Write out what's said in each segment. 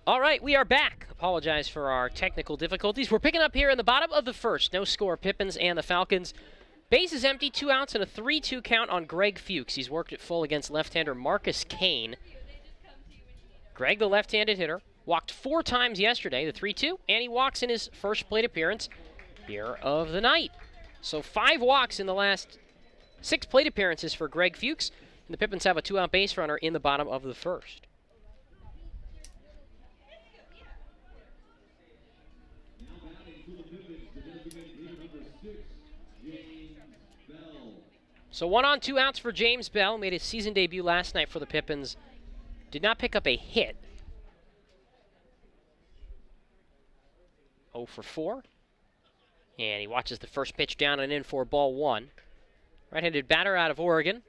All right, we are back. Apologize for our technical difficulties. We're picking up here in the bottom of the first. No score, Pippins and the Falcons. Base is empty, 2 outs, and a 3-2 count on Greg Fuchs. He's worked it full against left-hander Marcus Kane. Greg, the left-handed hitter, walked 4 times yesterday, the 3-2, and he walks in his first plate appearance here of the night. So 5 walks in the last 6 plate appearances for Greg Fuchs, and the Pippins have a 2-out base runner in the bottom of the first. So 1 on 2 outs for James Bell. Made his season debut last night for the Pippins. Did not pick up a hit. 0 for 4. And he watches the first pitch down and in for ball 1. Right-handed batter out of Oregon.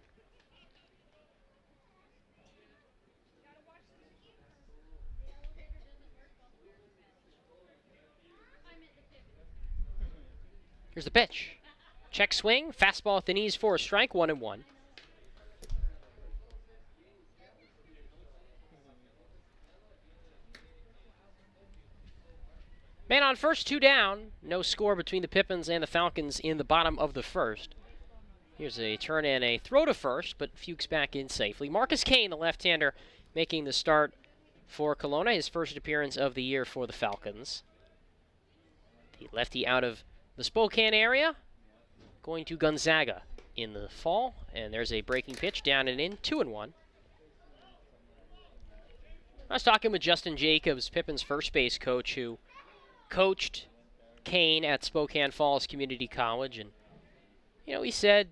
Here's the pitch. Check swing, fastball at the knees for a strike, 1-1. Man on first, 2 down. No score between the Pippins and the Falcons in the bottom of the first. Here's a turn and a throw to first, but Fuchs back in safely. Marcus Kane, the left-hander, making the start for Kelowna, his first appearance of the year for the Falcons. The lefty out of the Spokane area, going to Gonzaga in the fall, and there's a breaking pitch down and in, 2-1. I was talking with Justin Jacobs, Pippin's first base coach, who coached Kane at Spokane Falls Community College, and he said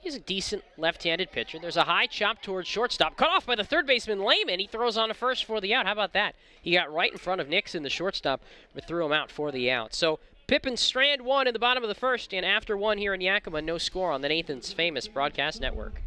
he's a decent left-handed pitcher. There's a high chop towards shortstop, cut off by the third baseman Lehman. He throws on to first for the out. How about that? He got right in front of Nixon, the shortstop, but threw him out for the out. So Pippins strand 1 in the bottom of the first, and after 1 here in Yakima, no score on the Nathan's famous broadcast network.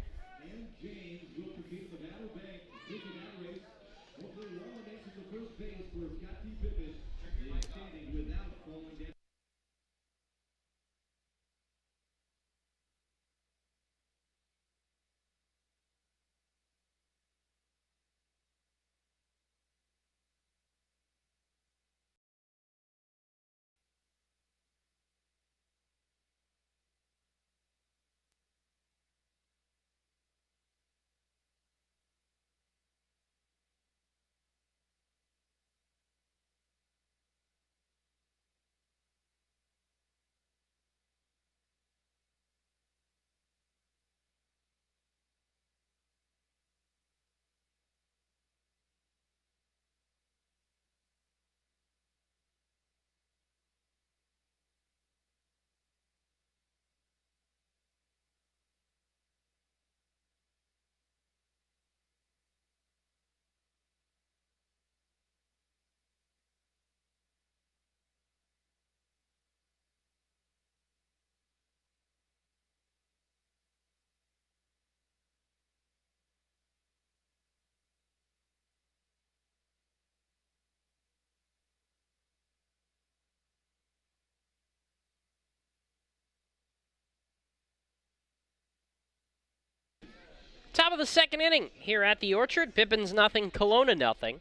Top of the second inning here at the Orchard. Pippins nothing, Kelowna nothing.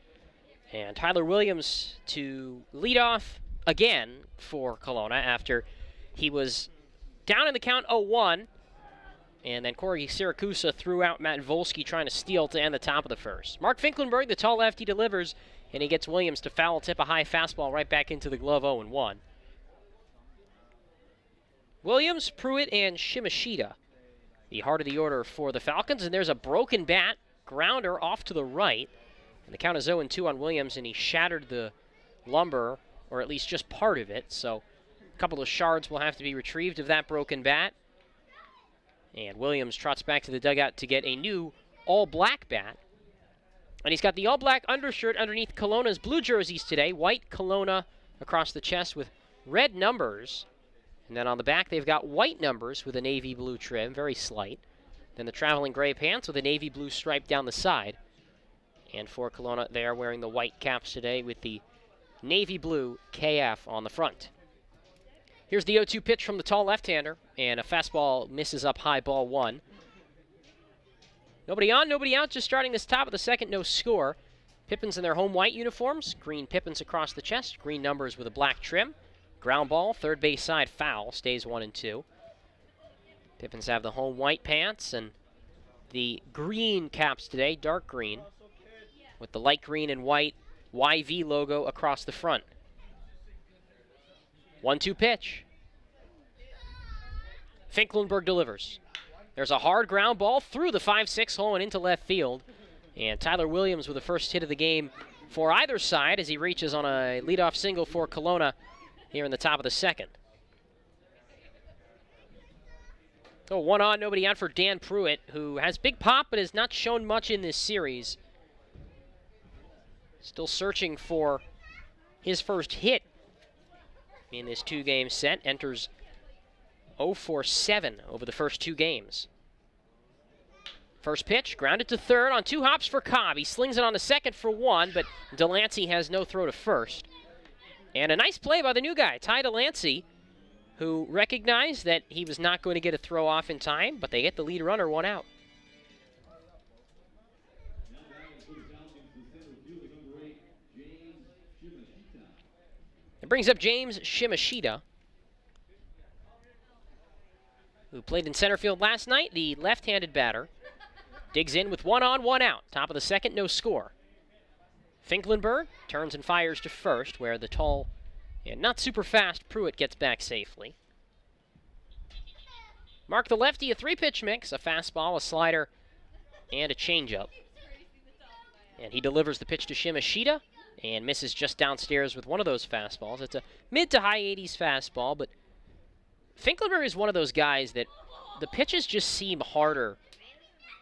And Tyler Williams to lead off again for Kelowna after he was down in the count 0-1. And then Corey Siracusa threw out Matt Volsky trying to steal to end the top of the first. Mark Finklenberg, the tall lefty, delivers, and he gets Williams to foul tip a high fastball right back into the glove, 0-1. Williams, Pruitt, and Shimashita, the heart of the order for the Falcons. And there's a broken bat, grounder off to the right. And the count is 0-2 on Williams, and he shattered the lumber, or at least just part of it. So a couple of shards will have to be retrieved of that broken bat. And Williams trots back to the dugout to get a new all-black bat. And he's got the all-black undershirt underneath Kelowna's blue jerseys today. White Kelowna across the chest with red numbers. And then on the back, they've got white numbers with a navy blue trim, very slight. Then the traveling gray pants with a navy blue stripe down the side. And for Kelowna, they are wearing the white caps today with the navy blue KF on the front. Here's the 0-2 pitch from the tall left-hander, and a fastball misses up high, ball 1. Nobody on, nobody out, just starting this top of the second, no score. Pippins in their home white uniforms, green Pippins across the chest, green numbers with a black trim. Ground ball, third base side foul, stays 1-2. Pippins have the home white pants and the green caps today, dark green, with the light green and white YV logo across the front. 1-2 pitch. Finklenberg delivers. There's a hard ground ball through the 5-6 hole and into left field. And Tyler Williams with the first hit of the game for either side as he reaches on a leadoff single for Kelowna here in the top of the second. So 1 on, nobody out for Dan Pruitt, who has big pop but has not shown much in this series. Still searching for his first hit in this 2-game set. Enters 0 for 7 over the first 2 games. First pitch, grounded to third on 2 hops for Cobb. He slings it on the second for 1, but Delancey has no throw to first. And a nice play by the new guy, Ty Delancey, who recognized that he was not going to get a throw off in time, but they get the lead runner 1 out. It brings up James Shimashita, who played in center field last night, the left-handed batter. Digs in with 1 on, 1 out. Top of the second, no score. Finklenberg turns and fires to first, where the tall and not super fast Pruitt gets back safely. Mark the lefty, a 3-pitch mix, a fastball, a slider, and a changeup. And he delivers the pitch to Shimashita and misses just downstairs with one of those fastballs. It's a mid to high 80s fastball, but Finklenberg is one of those guys that the pitches just seem harder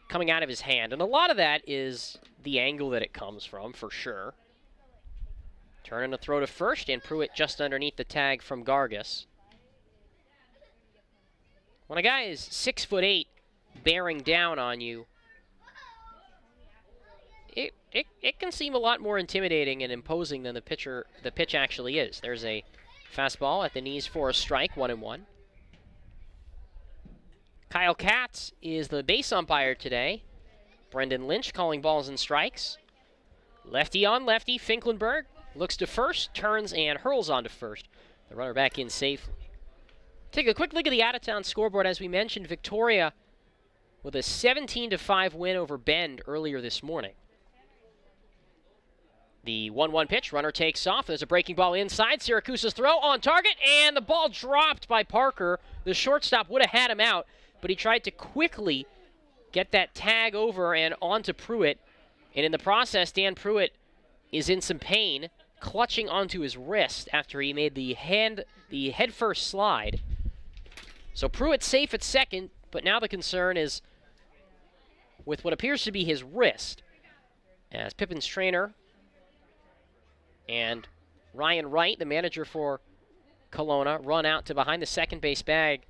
coming out of his hand, and a lot of that is the angle that it comes from, for sure. Turning a throw to first, and Pruitt just underneath the tag from Gargas. When a guy is 6'8", bearing down on you, it can seem a lot more intimidating and imposing than the pitch actually is. There's a fastball at the knees for a strike, 1-1. Kyle Katz is the base umpire today. Brendan Lynch calling balls and strikes. Lefty on lefty, Finklenberg looks to first, turns and hurls on to first. The runner back in safely. Take a quick look at the out-of-town scoreboard. As we mentioned, Victoria with a 17-5 win over Bend earlier this morning. The 1-1 pitch, runner takes off. There's a breaking ball inside. Siracusa's throw on target, and the ball dropped by Parker. The shortstop would have had him out, but he tried to quickly get that tag over and onto Pruitt. And in the process, Dan Pruitt is in some pain, clutching onto his wrist after he made the head-first slide. So Pruitt's safe at second, but now the concern is with what appears to be his wrist, as Pippins' trainer and Ryan Wright, the manager for Kelowna, run out to behind the second base bag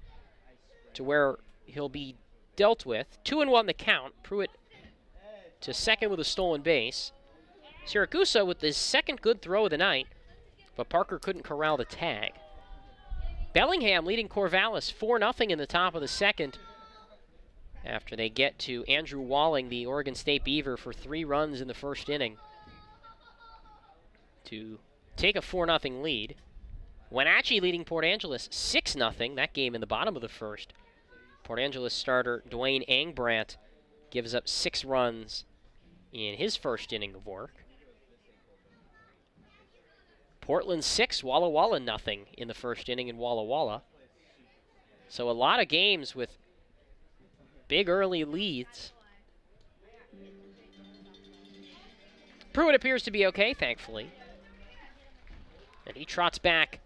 to where he'll be dealt with. 2-1 the count. Pruitt to second with a stolen base. Siracusa with his second good throw of the night, but Parker couldn't corral the tag. Bellingham leading Corvallis 4-0 in the top of the second after they get to Andrew Walling, the Oregon State Beaver, for 3 runs in the first inning to take a 4-0 lead. Wenatchee leading Port Angeles 6-0, that game in the bottom of the first. Port Angeles starter Dwayne Angbrandt gives up 6 runs in his first inning of work. Portland 6, Walla Walla nothing in the first inning in Walla Walla. So a lot of games with big early leads. Pruitt appears to be okay, thankfully. And he trots back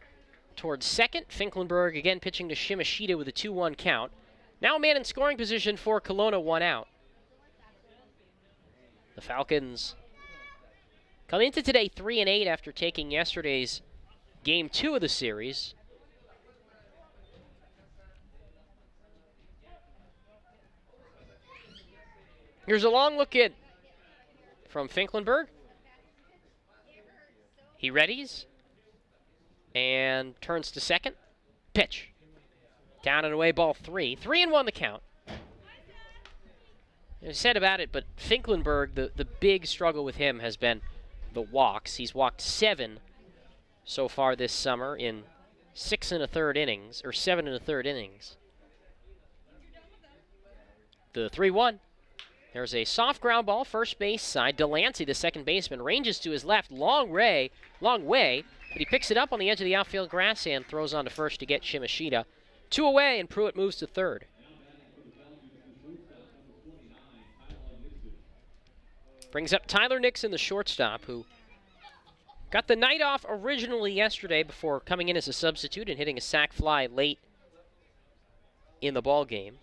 towards second. Finklenberg again pitching to Shimashita with a 2-1 count. Now a man in scoring position for Kelowna, 1 out. The Falcons come into today 3-8 after taking yesterday's game 2 of the series. Here's a long look at from Finklenberg. He readies and turns to second. Pitch. Down and away, ball 3. 3-1 the count. I said about it, but Finklenberg, the big struggle with him has been the walks. He's walked 7 so far this summer in 6 1/3 innings, or 7 1/3 innings. The 3-1. There's a soft ground ball, first base side. Delancey, the second baseman, ranges to his left, long way, but he picks it up on the edge of the outfield grass and throws on to first to get Shimashita. 2 away, and Pruitt moves to third. Brings up Tyler Nixon, the shortstop, who got the night off originally yesterday before coming in as a substitute and hitting a sac fly late in the ball game.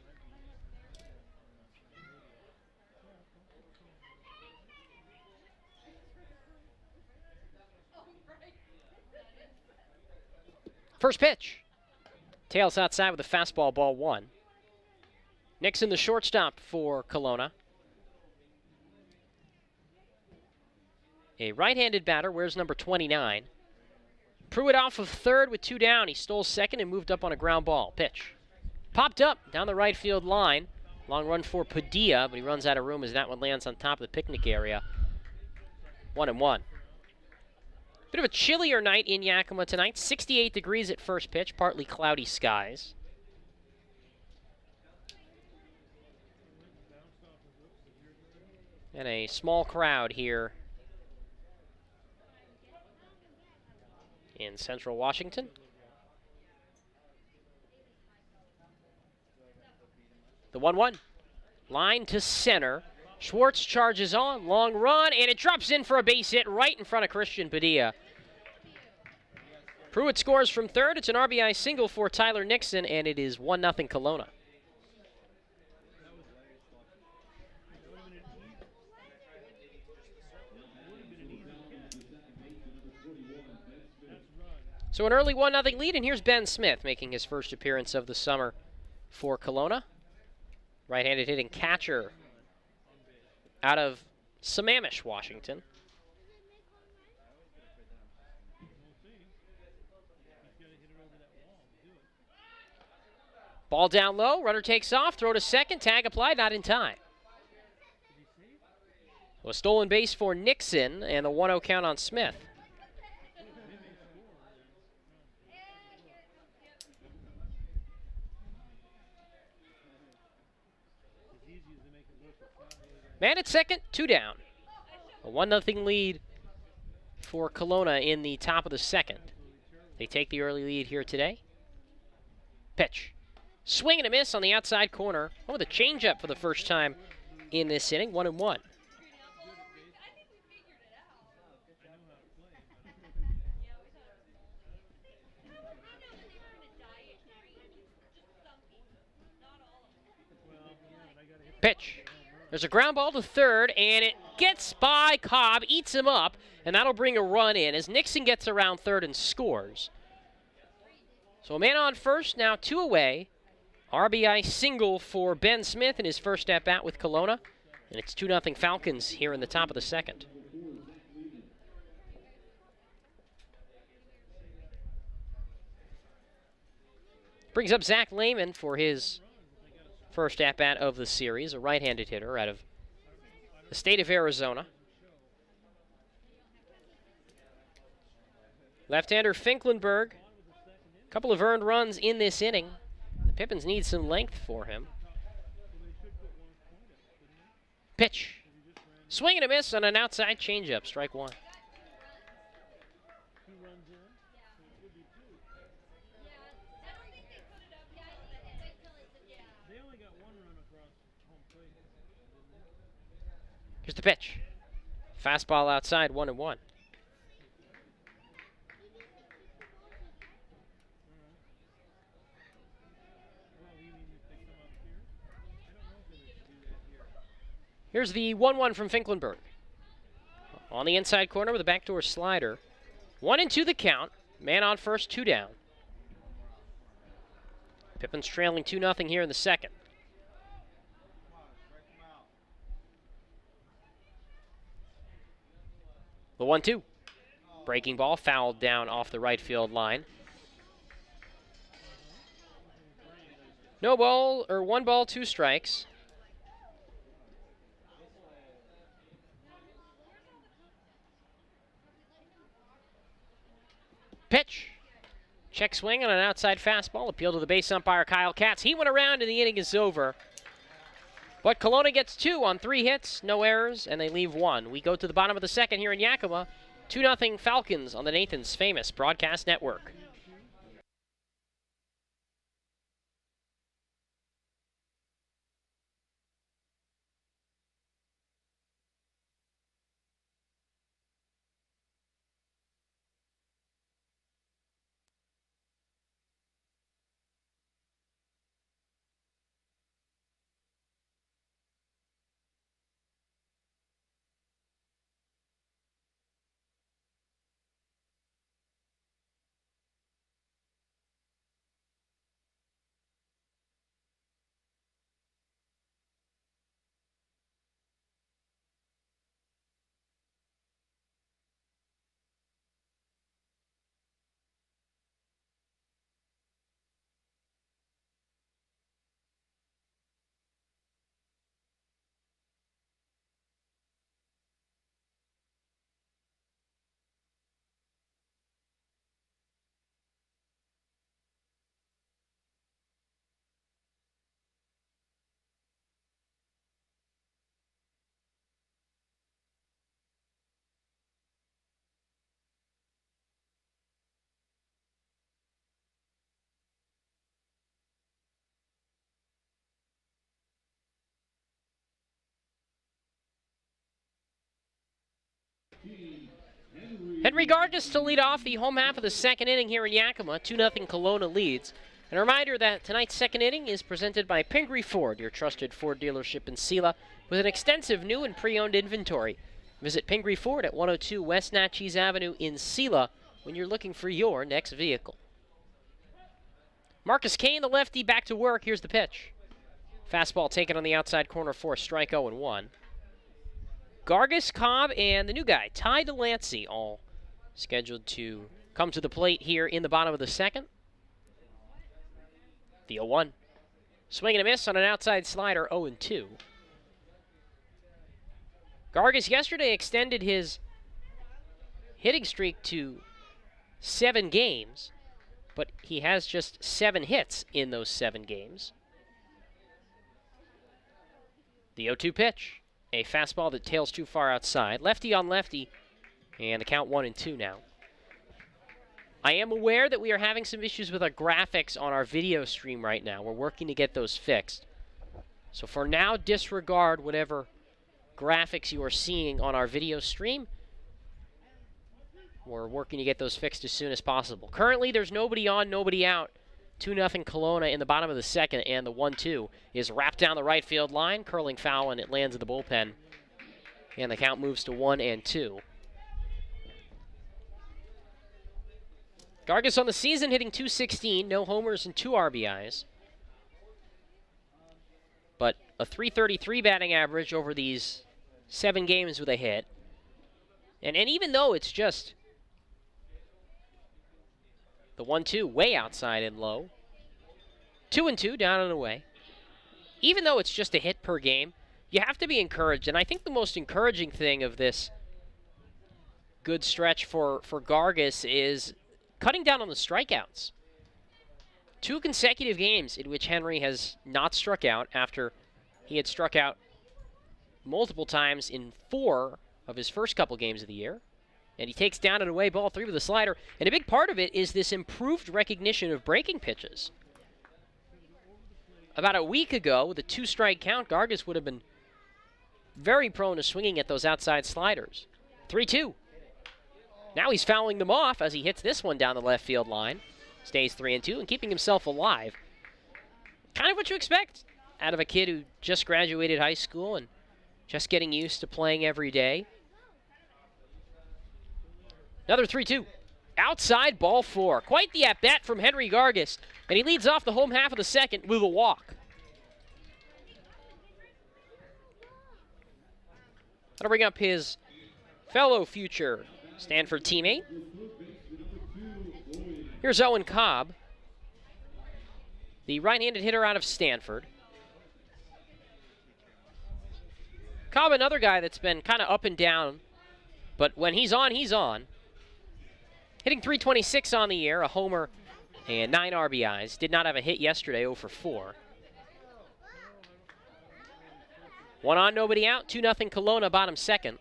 First pitch. Tails outside with a fastball, ball 1. Nixon, the shortstop for Kelowna. A right-handed batter, wears number 29. Pruitt off of third with 2 down. He stole second and moved up on a ground ball. Pitch. Popped up down the right field line. Long run for Padilla, but he runs out of room as that one lands on top of the picnic area. 1-1. Bit of a chillier night in Yakima tonight. 68 degrees at first pitch, partly cloudy skies. And a small crowd here in central Washington. The 1-1. Line to center. Schwartz charges on, long run, and it drops in for a base hit right in front of Christian Padilla. Pruitt scores from third. It's an RBI single for Tyler Nixon, and it is 1-0 Kelowna. So an early 1-0 lead, and here's Ben Smith making his first appearance of the summer for Kelowna. Right-handed hitting catcher out of Sammamish, Washington. Ball down low, runner takes off, throw to second, tag applied, not in time. A stolen base for Nixon, and the 1-0 count on Smith. Man at second, 2 down. A 1-0 lead for Kelowna in the top of the second. They take the early lead here today. Pitch. Swing and a miss on the outside corner. Oh, with a changeup for the first time in this inning, 1-1. Pitch. There's a ground ball to third, and it gets by Cobb, eats him up, and that'll bring a run in as Nixon gets around third and scores. So a man on first, now 2 away. RBI single for Ben Smith in his first at-bat with Kelowna, and it's 2-0 Falcons here in the top of the second. Brings up Zach Lehman for his first at-bat of the series, a right-handed hitter out of the state of Arizona. Left-hander Finklenberg. A couple of earned runs in this inning. The Pippins need some length for him. Pitch. Swing and a miss on an outside changeup, strike 1. Here's the pitch. Fastball outside, 1-1. Here's the 1-1 from Finklenberg. On the inside corner with a backdoor slider. 1-2 the count. Man on first, 2 down. Pippins trailing 2-0 here in the second. The 1-2. Breaking ball fouled down off the right field line. No ball, or 1 ball, 2 strikes. Pitch. Check swing on an outside fastball. Appeal to the base umpire, Kyle Katz. He went around and the inning is over. But Kelowna gets 2 on 3 hits, no errors, and they leave 1. We go to the bottom of the second here in Yakima. 2-0 Falcons on the Nathan's Famous Broadcast Network. Henry Gargis to lead off the home half of the second inning here in Yakima. 2-0 Kelowna leads. And a reminder that tonight's second inning is presented by Pingree Ford, your trusted Ford dealership in Selah, with an extensive new and pre-owned inventory. Visit Pingree Ford at 102 West Natchez Avenue in Selah when you're looking for your next vehicle. Marcus Kane, the lefty, back to work. Here's the pitch. Fastball taken on the outside corner for strike 0-1. Gargis, Cobb, and the new guy, Ty Delancey, all scheduled to come to the plate here in the bottom of the second. The 0-1. Swing and a miss on an outside slider, 0-2. Gargis yesterday extended his hitting streak to 7 games, but he has just 7 hits in those 7 games. The 0-2 pitch. A fastball that tails too far outside. Lefty on lefty, and the count 1-2 now. I am aware that we are having some issues with our graphics on our video stream right now. We're working to get those fixed. So for now, disregard whatever graphics you are seeing on our video stream. We're working to get those fixed as soon as possible. Currently, there's nobody on, nobody out. 2-0 Kelowna in the bottom of the second, and the 1-2 is wrapped down the right field line, curling foul, and it lands in the bullpen. And the count moves to 1-2. Gargis on the season hitting .216, no homers and 2 RBIs. But a .333 batting average over these 7 games with a hit. And even though it's just the 1-2 way outside and low. 2-2 down and away. Even though it's just a hit per game, you have to be encouraged. And I think the most encouraging thing of this good stretch for Gargis is cutting down on the strikeouts. 2 consecutive games in which Henry has not struck out after he had struck out multiple times in 4 of his first couple games of the year. And he takes down and away ball 3 with a slider. And a big part of it is this improved recognition of breaking pitches. About a week ago, with a 2-strike count, Gargis would have been very prone to swinging at those outside sliders. 3-2. Now he's fouling them off as he hits this one down the left field line. Stays 3-2 and keeping himself alive. Kind of what you expect out of a kid who just graduated high school and just getting used to playing every day. Another 3-2. Outside, ball 4. Quite the at-bat from Henry Gargis. And he leads off the home half of the second with a walk. That'll bring up his fellow future Stanford teammate. Here's Owen Cobb, the right-handed hitter out of Stanford. Cobb, another guy that's been kind of up and down, but when he's on, he's on. Hitting .326 on the year, a homer and 9 RBIs. Did not have a hit yesterday, 0 for 4. 1 on, nobody out. 2-0 Kelowna, bottom second.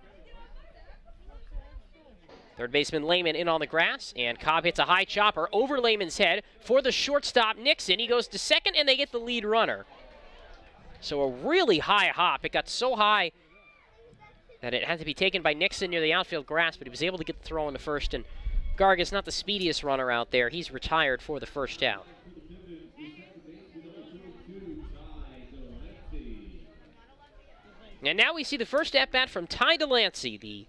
Third baseman Lehman in on the grass, and Cobb hits a high chopper over Lehman's head for the shortstop Nixon. He goes to second, and they get the lead runner. So a really high hop. It got so high that it had to be taken by Nixon near the outfield grass, but he was able to get the throw in the first, and Gargas, not the speediest runner out there. He's retired for the first out. And now we see the first at-bat from Ty Delancey, the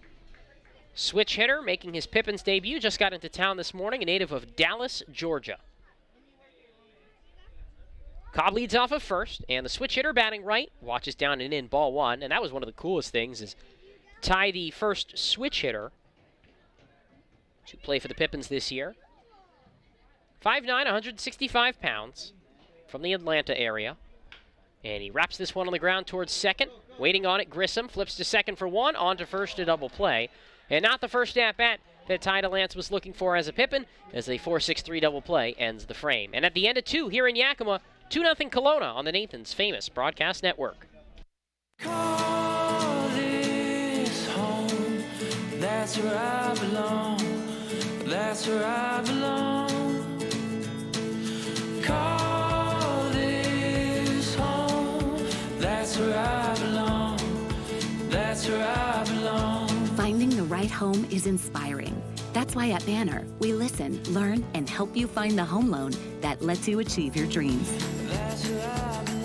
switch hitter making his Pippins debut. Just got into town this morning, a native of Dallas, Georgia. Cobb leads off at first, and the switch hitter batting right watches down and in, ball 1. And that was one of the coolest things, is Ty, the first switch hitter to play for the Pippins this year. 5'9", 165 pounds, from the Atlanta area. And he wraps this one on the ground towards second. Waiting on it, Grissom flips to second for 1, on to first to double play. And not the first at-bat that Ty Delancey was looking for as a Pippin, as a 4-6-3 double play ends the frame. And at the end of 2 here in Yakima, 2-0 Kelowna on the Nathan's famous broadcast network. Call this home, that's where I belong, that's where I belong. Call this home, that's where I belong, that's where I belong. Finding the right home is inspiring. That's why at Banner, we listen, learn, and help you find the home loan that lets you achieve your dreams. That's where I belong.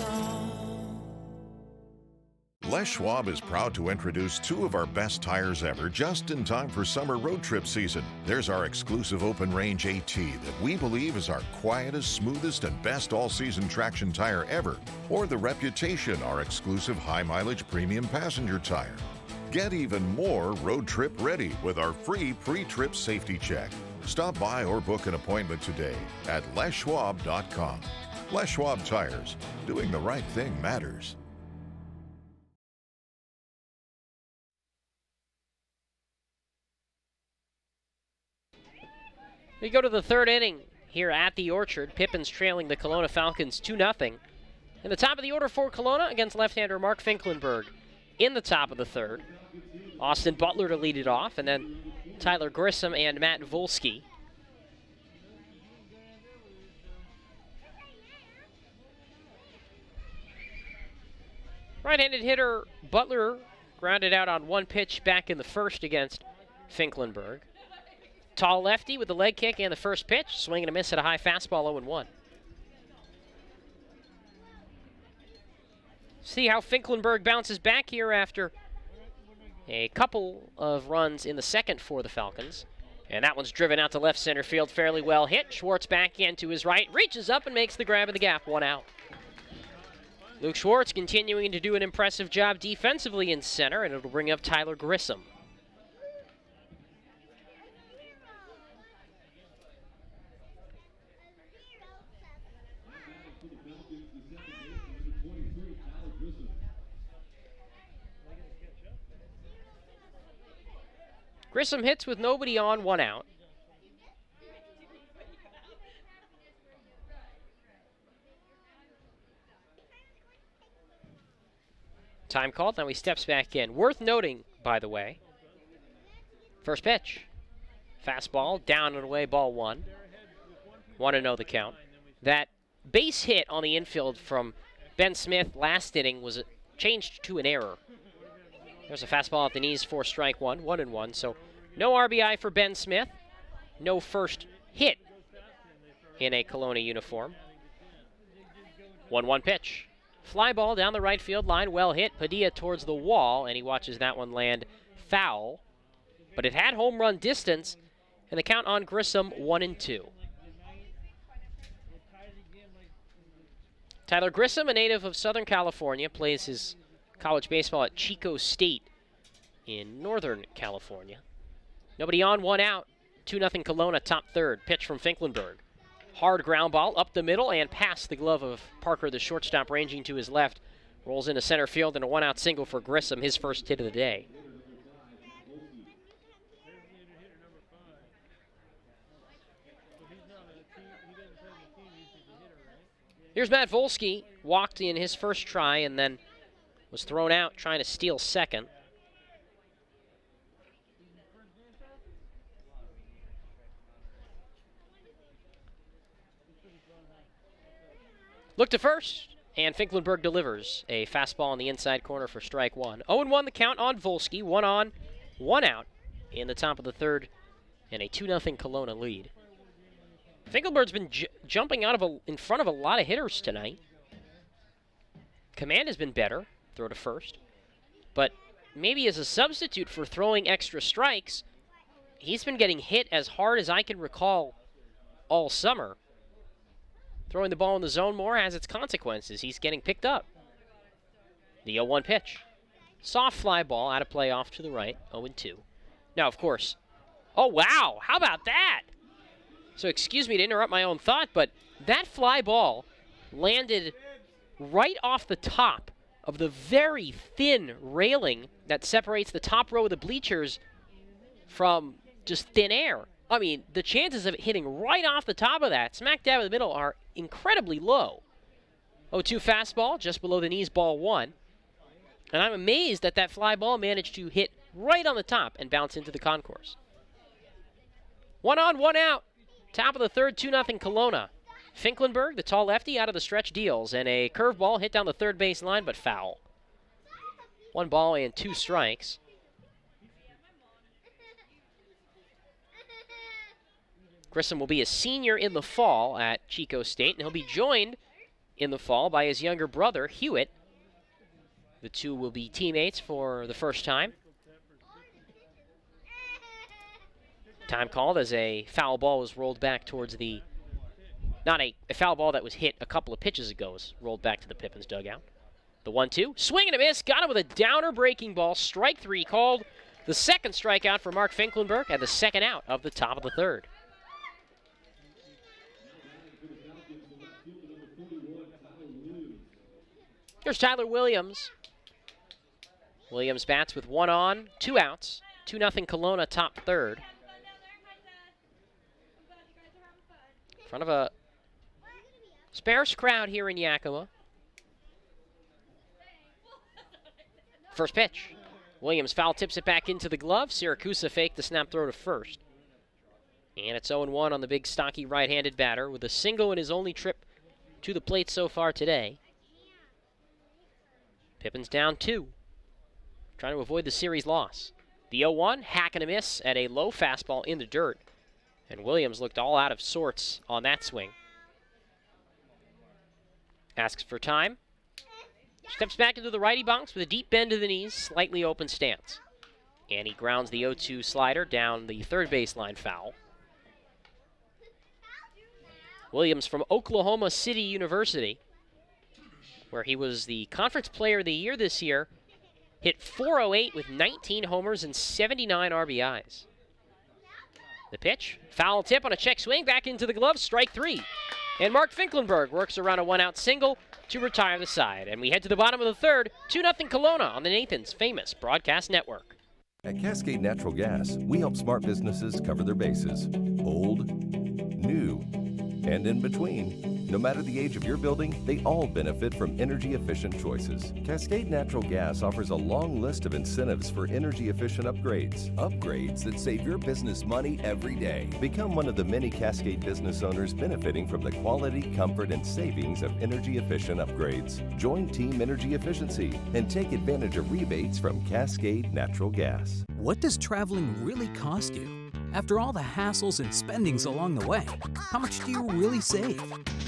Les Schwab is proud to introduce 2 of our best tires ever just in time for summer road trip season. There's our exclusive open range AT that we believe is our quietest, smoothest, and best all-season traction tire ever. Or the Reputation, our exclusive high-mileage premium passenger tire. Get even more road trip ready with our free pre-trip safety check. Stop by or book an appointment today at leschwab.com. Les Schwab Tires. Doing the right thing matters. We go to the third inning here at the Orchard. Pippins trailing the Kelowna Falcons 2-0. In the top of the order for Kelowna against left-hander Mark Finklenberg in the top of the third. Austin Butler to lead it off, and then Tyler Grissom and Matt Volsky. Right-handed hitter Butler grounded out on 1 pitch back in the first against Finklenberg. Tall lefty with the leg kick and the first pitch. Swing and a miss at a high fastball, 0-1. See how Finklenberg bounces back here after a couple of runs in the second for the Falcons. And that one's driven out to left center field, fairly well hit. Schwartz back in to his right, reaches up and makes the grab of the gap, 1 out. Luke Schwartz continuing to do an impressive job defensively in center, and it'll bring up Tyler Grissom. Grissom hits with nobody on, 1 out. Time called, now he steps back in. Worth noting, by the way, first pitch. Fastball, down and away, ball 1. 1-0 the count. That base hit on the infield from Ben Smith last inning was changed to an error. There's a fastball at the knees for strike 1, 1-1. So no RBI for Ben Smith. No first hit in a Kelowna uniform. 1-1 pitch. Fly ball down the right field line, well hit. Padilla towards the wall, and he watches that one land foul. But it had home run distance, and the count on Grissom, 1-2. Tyler Grissom, a native of Southern California, plays his college baseball at Chico State in Northern California. Nobody on, 1 out. 2-0 Kelowna, top third. Pitch from Finklenberg. Hard ground ball up the middle and past the glove of Parker, the shortstop, ranging to his left. Rolls into center field and a 1-out single for Grissom, his first hit of the day. Here's Matt Volsky, walked in his first try and then was thrown out trying to steal second. Look to first, and Finklenberg delivers a fastball on the inside corner for strike one. 0-1 the count on Volsky, 1 on, 1 out in the top of the third, and a 2-0 Kelowna lead. Finklenberg's been jumping out of in front of a lot of hitters tonight. Command has been better, throw to first, but maybe as a substitute for throwing extra strikes, he's been getting hit as hard as I can recall all summer. Throwing the ball in the zone more has its consequences. He's getting picked up. The 0-1 pitch. Soft fly ball out of play off to the right, 0-2. Now, of course, oh, wow, how about that? So excuse me to interrupt my own thought, but that fly ball landed right off the top of the very thin railing that separates the top row of the bleachers from just thin air. I mean, the chances of it hitting right off the top of that, smack dab in the middle, are incredibly low. 0-2 fastball, just below the knees, ball one. And I'm amazed that that fly ball managed to hit right on the top and bounce into the concourse. 1 on, 1 out. Top of the third, 2-0 Kelowna. Finklenberg, the tall lefty, out of the stretch deals, and a curveball hit down the third base line, but foul. 1 ball and 2 strikes. Grissom will be a senior in the fall at Chico State, and he'll be joined in the fall by his younger brother, Hewitt. The two will be teammates for the first time. Time called as a foul ball was rolled back towards the, not a foul ball that was hit a couple of pitches ago, was rolled back to the Pippins dugout. The 1-2, swing and a miss, got him with a downer breaking ball, strike 3 called. The second strikeout for Mark Finklenberg and the second out of the top of the third. Here's Tyler Williams. Williams bats with 1 on, 2 outs. 2-0 Kelowna, top third. In front of a sparse crowd here in Yakima. First pitch. Williams foul tips it back into the glove. Siracusa faked the snap throw to first. And it's 0-1 on the big stocky right-handed batter with a single in his only trip to the plate so far today. Pippins down 2, trying to avoid the series loss. The 0-1, hack and a miss at a low fastball in the dirt. And Williams looked all out of sorts on that swing. Asks for time. Steps back into the righty box with a deep bend to the knees, slightly open stance. And he grounds the 0-2 slider down the third baseline foul. Williams from Oklahoma City University, where he was the Conference Player of the Year this year, hit .408 with 19 homers and 79 RBIs. The pitch, foul tip on a check swing, back into the glove, strike 3. And Mark Finklenberg works around a 1-out single to retire the side. And we head to the bottom of the third, 2-0 Kelowna on the Nathan's famous broadcast network. At Cascade Natural Gas, we help smart businesses cover their bases. Old, new, and in between. No matter the age of your building, they all benefit from energy-efficient choices. Cascade Natural Gas offers a long list of incentives for energy-efficient upgrades. Upgrades that save your business money every day. Become one of the many Cascade business owners benefiting from the quality, comfort, and savings of energy-efficient upgrades. Join Team Energy Efficiency and take advantage of rebates from Cascade Natural Gas. What does traveling really cost you? After all the hassles and spendings along the way, how much do you really save?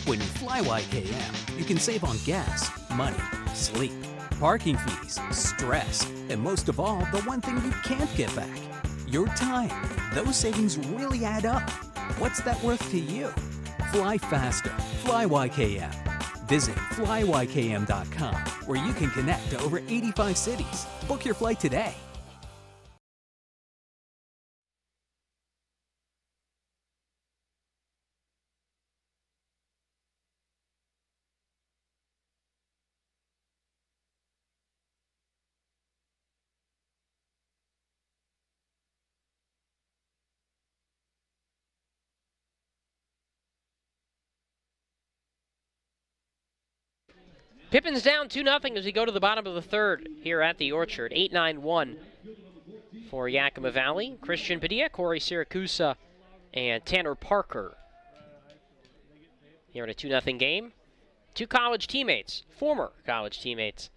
When you fly YKM, you can save on gas, money, sleep, parking fees, stress, and most of all, the one thing you can't get back, your time. Those savings really add up. What's that worth to you? Fly faster. Fly YKM. Visit flyykm.com, where you can connect to over 85 cities. Book your flight today. Pippins down 2-0 as we go to the bottom of the third here at the Orchard. 8-9-1 for Yakima Valley. Christian Padilla, Corey Siracusa, and Tanner Parker here in a 2-0 game. Two college teammates, former college teammates,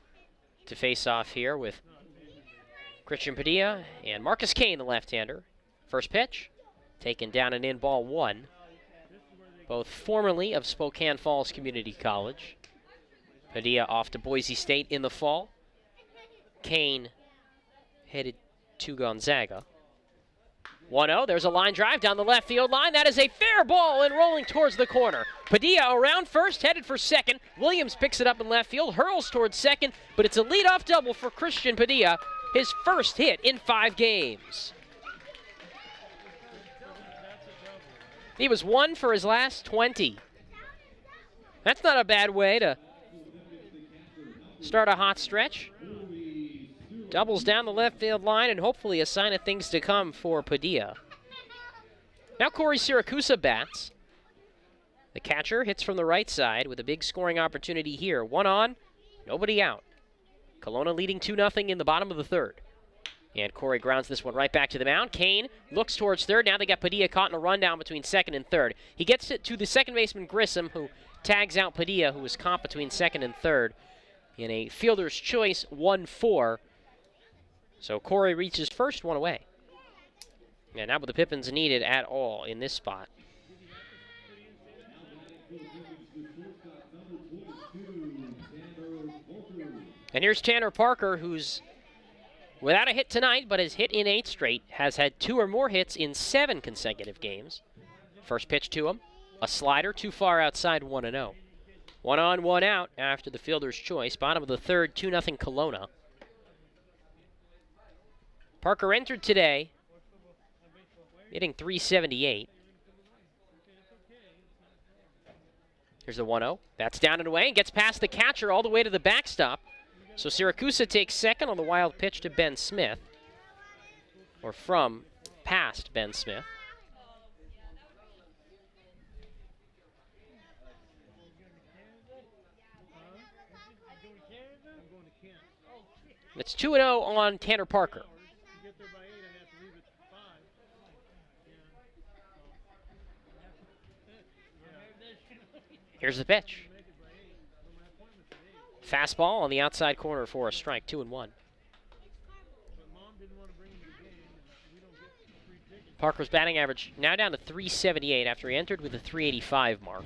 to face off here with Christian Padilla and Marcus Kane, the left-hander. First pitch, taken down and in, ball one. Both formerly of Spokane Falls Community College. Padilla off to Boise State in the fall. Kane headed to Gonzaga. 1-0, there's a line drive down the left field line. That is a fair ball and rolling towards the corner. Padilla around first, headed for second. Williams picks it up in left field, hurls towards second, but it's a leadoff double for Christian Padilla, his first hit in 5 games. He was 1 for his last 20. That's not a bad way to start a hot stretch. Doubles down the left field line and hopefully a sign of things to come for Padilla. Now Corey Siracusa bats. The catcher hits from the right side with a big scoring opportunity here. 1 on, nobody out. Kelowna leading 2-0 in the bottom of the third. And Corey grounds this one right back to the mound. Kane looks towards third. Now they got Padilla caught in a rundown between second and third. He gets it to the second baseman Grissom, who tags out Padilla, who was caught between second and third in a fielder's choice 1-4. So Corey reaches first, 1 away. And not with the Pippins needed at all in this spot. And here's Tanner Parker, who's without a hit tonight, but has hit in 8 straight, has had 2 or more hits in 7 consecutive games. First pitch to him, a slider too far outside, 1-0. 1 on, 1 out after the fielder's choice. Bottom of the third, 2-0 Kelowna. Parker entered today, hitting .378. Here's the 1-0. That's down and away and gets past the catcher all the way to the backstop. So Siracusa takes second on the wild pitch to Ben Smith, or from past Ben Smith. It's 2-0 on Tanner Parker. Here's the pitch. Fastball on the outside corner for a strike, 2-1. Parker's batting average now down to .378 after he entered with a .385 mark.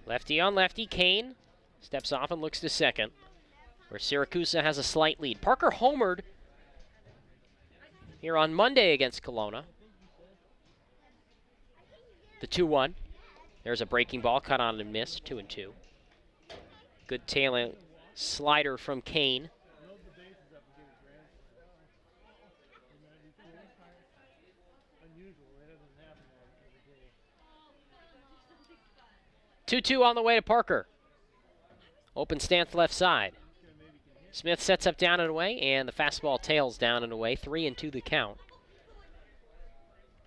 Lefty on lefty, Kane steps off and looks to second, where Siracusa has a slight lead. Parker homered here on Monday against Kelowna. The 2-1. There's a breaking ball, cut on and missed, 2-2. Good tailing slider from Kane. Two-two on the way to Parker. Open stance left side. Smith sets up down and away, and the fastball tails down and away. 3-2 the count.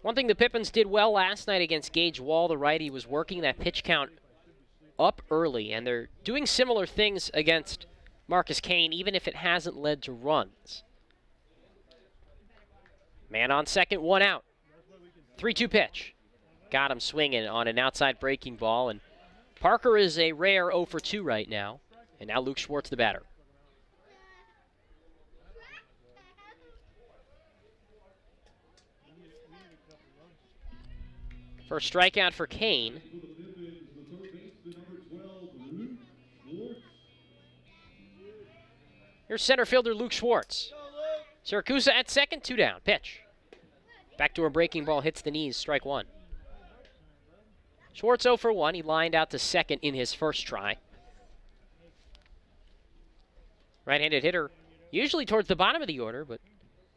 One thing the Pippins did well last night against Gage Wall, the righty, was working that pitch count up early, and they're doing similar things against Marcus Kane, even if it hasn't led to runs. Man on second, 1 out. 3-2 pitch. Got him swinging on an outside breaking ball, and Parker is a rare 0 for 2 right now, and now Luke Schwartz, the batter. First strikeout for Kane. Here's center fielder Luke Schwartz. Siracusa at second, 2 down. Pitch. Back to a breaking ball, hits the knees, strike 1. Schwartz 0 for 1. He lined out to second in his first try. Right-handed hitter, usually towards the bottom of the order, but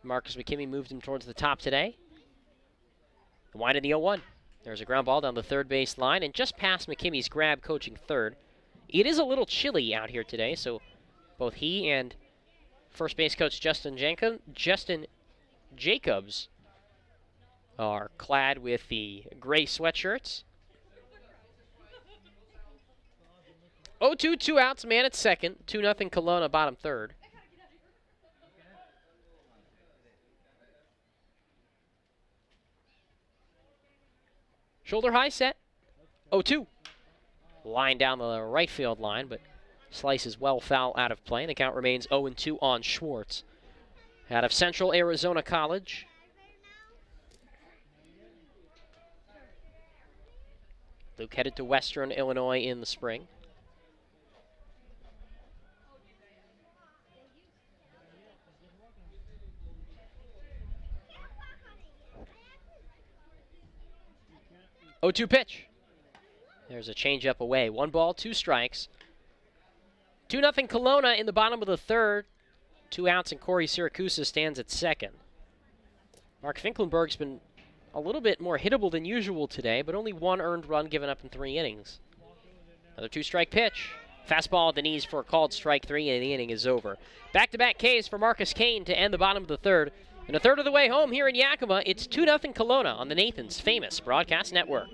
Marcus McKimmey moved him towards the top today. The wind in the 0-1. There's a ground ball down the third base line and just past McKimmey's grab, coaching third. It is a little chilly out here today, so both he and first base coach Justin Jacobs are clad with the gray sweatshirts. 0-2, 2 outs, man at second. 2-0 Kelowna, bottom third. Shoulder high set. 0-2. Line down the right field line, but slices well foul out of play. And the count remains 0-2 on Schwartz. Out of Central Arizona College. Luke headed to Western Illinois in the spring. Oh, 2 pitch. There's a changeup away. 1 ball, 2 strikes. 2-0 Kelowna in the bottom of the third. 2 outs, and Corey Siracusa stands at second. Mark Finklenberg's been a little bit more hittable than usual today, but only 1 earned run given up in 3 innings. Another 2-strike pitch. Fastball at the knees for a called strike 3, and the inning is over. Back-to-back Ks for Marcus Kane to end the bottom of the third. And a third of the way home here in Yakima, it's 2-0 Kelowna on the Nathan's famous broadcast network.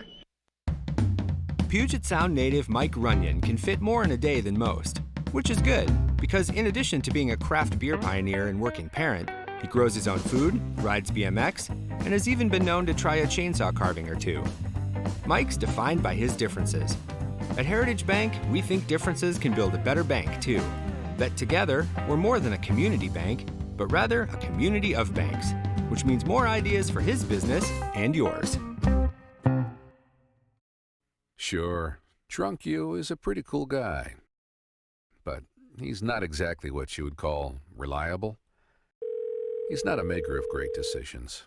Puget Sound native Mike Runyon can fit more in a day than most, which is good, because in addition to being a craft beer pioneer and working parent, he grows his own food, rides BMX, and has even been known to try a chainsaw carving or 2. Mike's defined by his differences. At Heritage Bank, we think differences can build a better bank, too. That together, we're more than a community bank, but rather a community of banks, which means more ideas for his business and yours. Sure, Drunk You is a pretty cool guy, but he's not exactly what you would call reliable. He's not a maker of great decisions,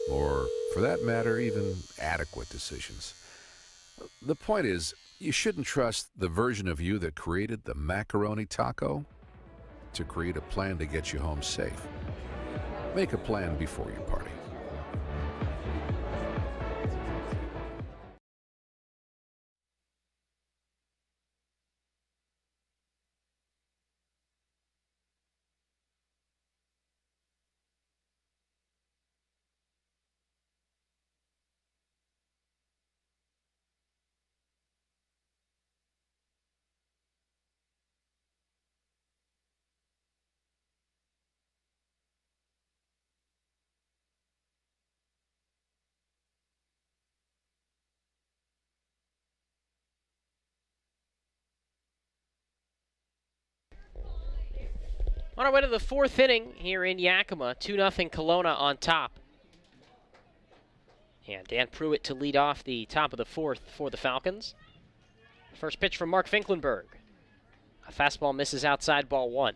or, for that matter, even adequate decisions. The point is, you shouldn't trust the version of you that created the macaroni taco to create a plan to get you home safe. Make a plan before you party. On our way to the 4th inning here in Yakima, 2-0 Kelowna on top. And Dan Pruitt to lead off the top of the 4th for the Falcons. First pitch from Mark Finklenberg. A fastball misses outside, ball 1.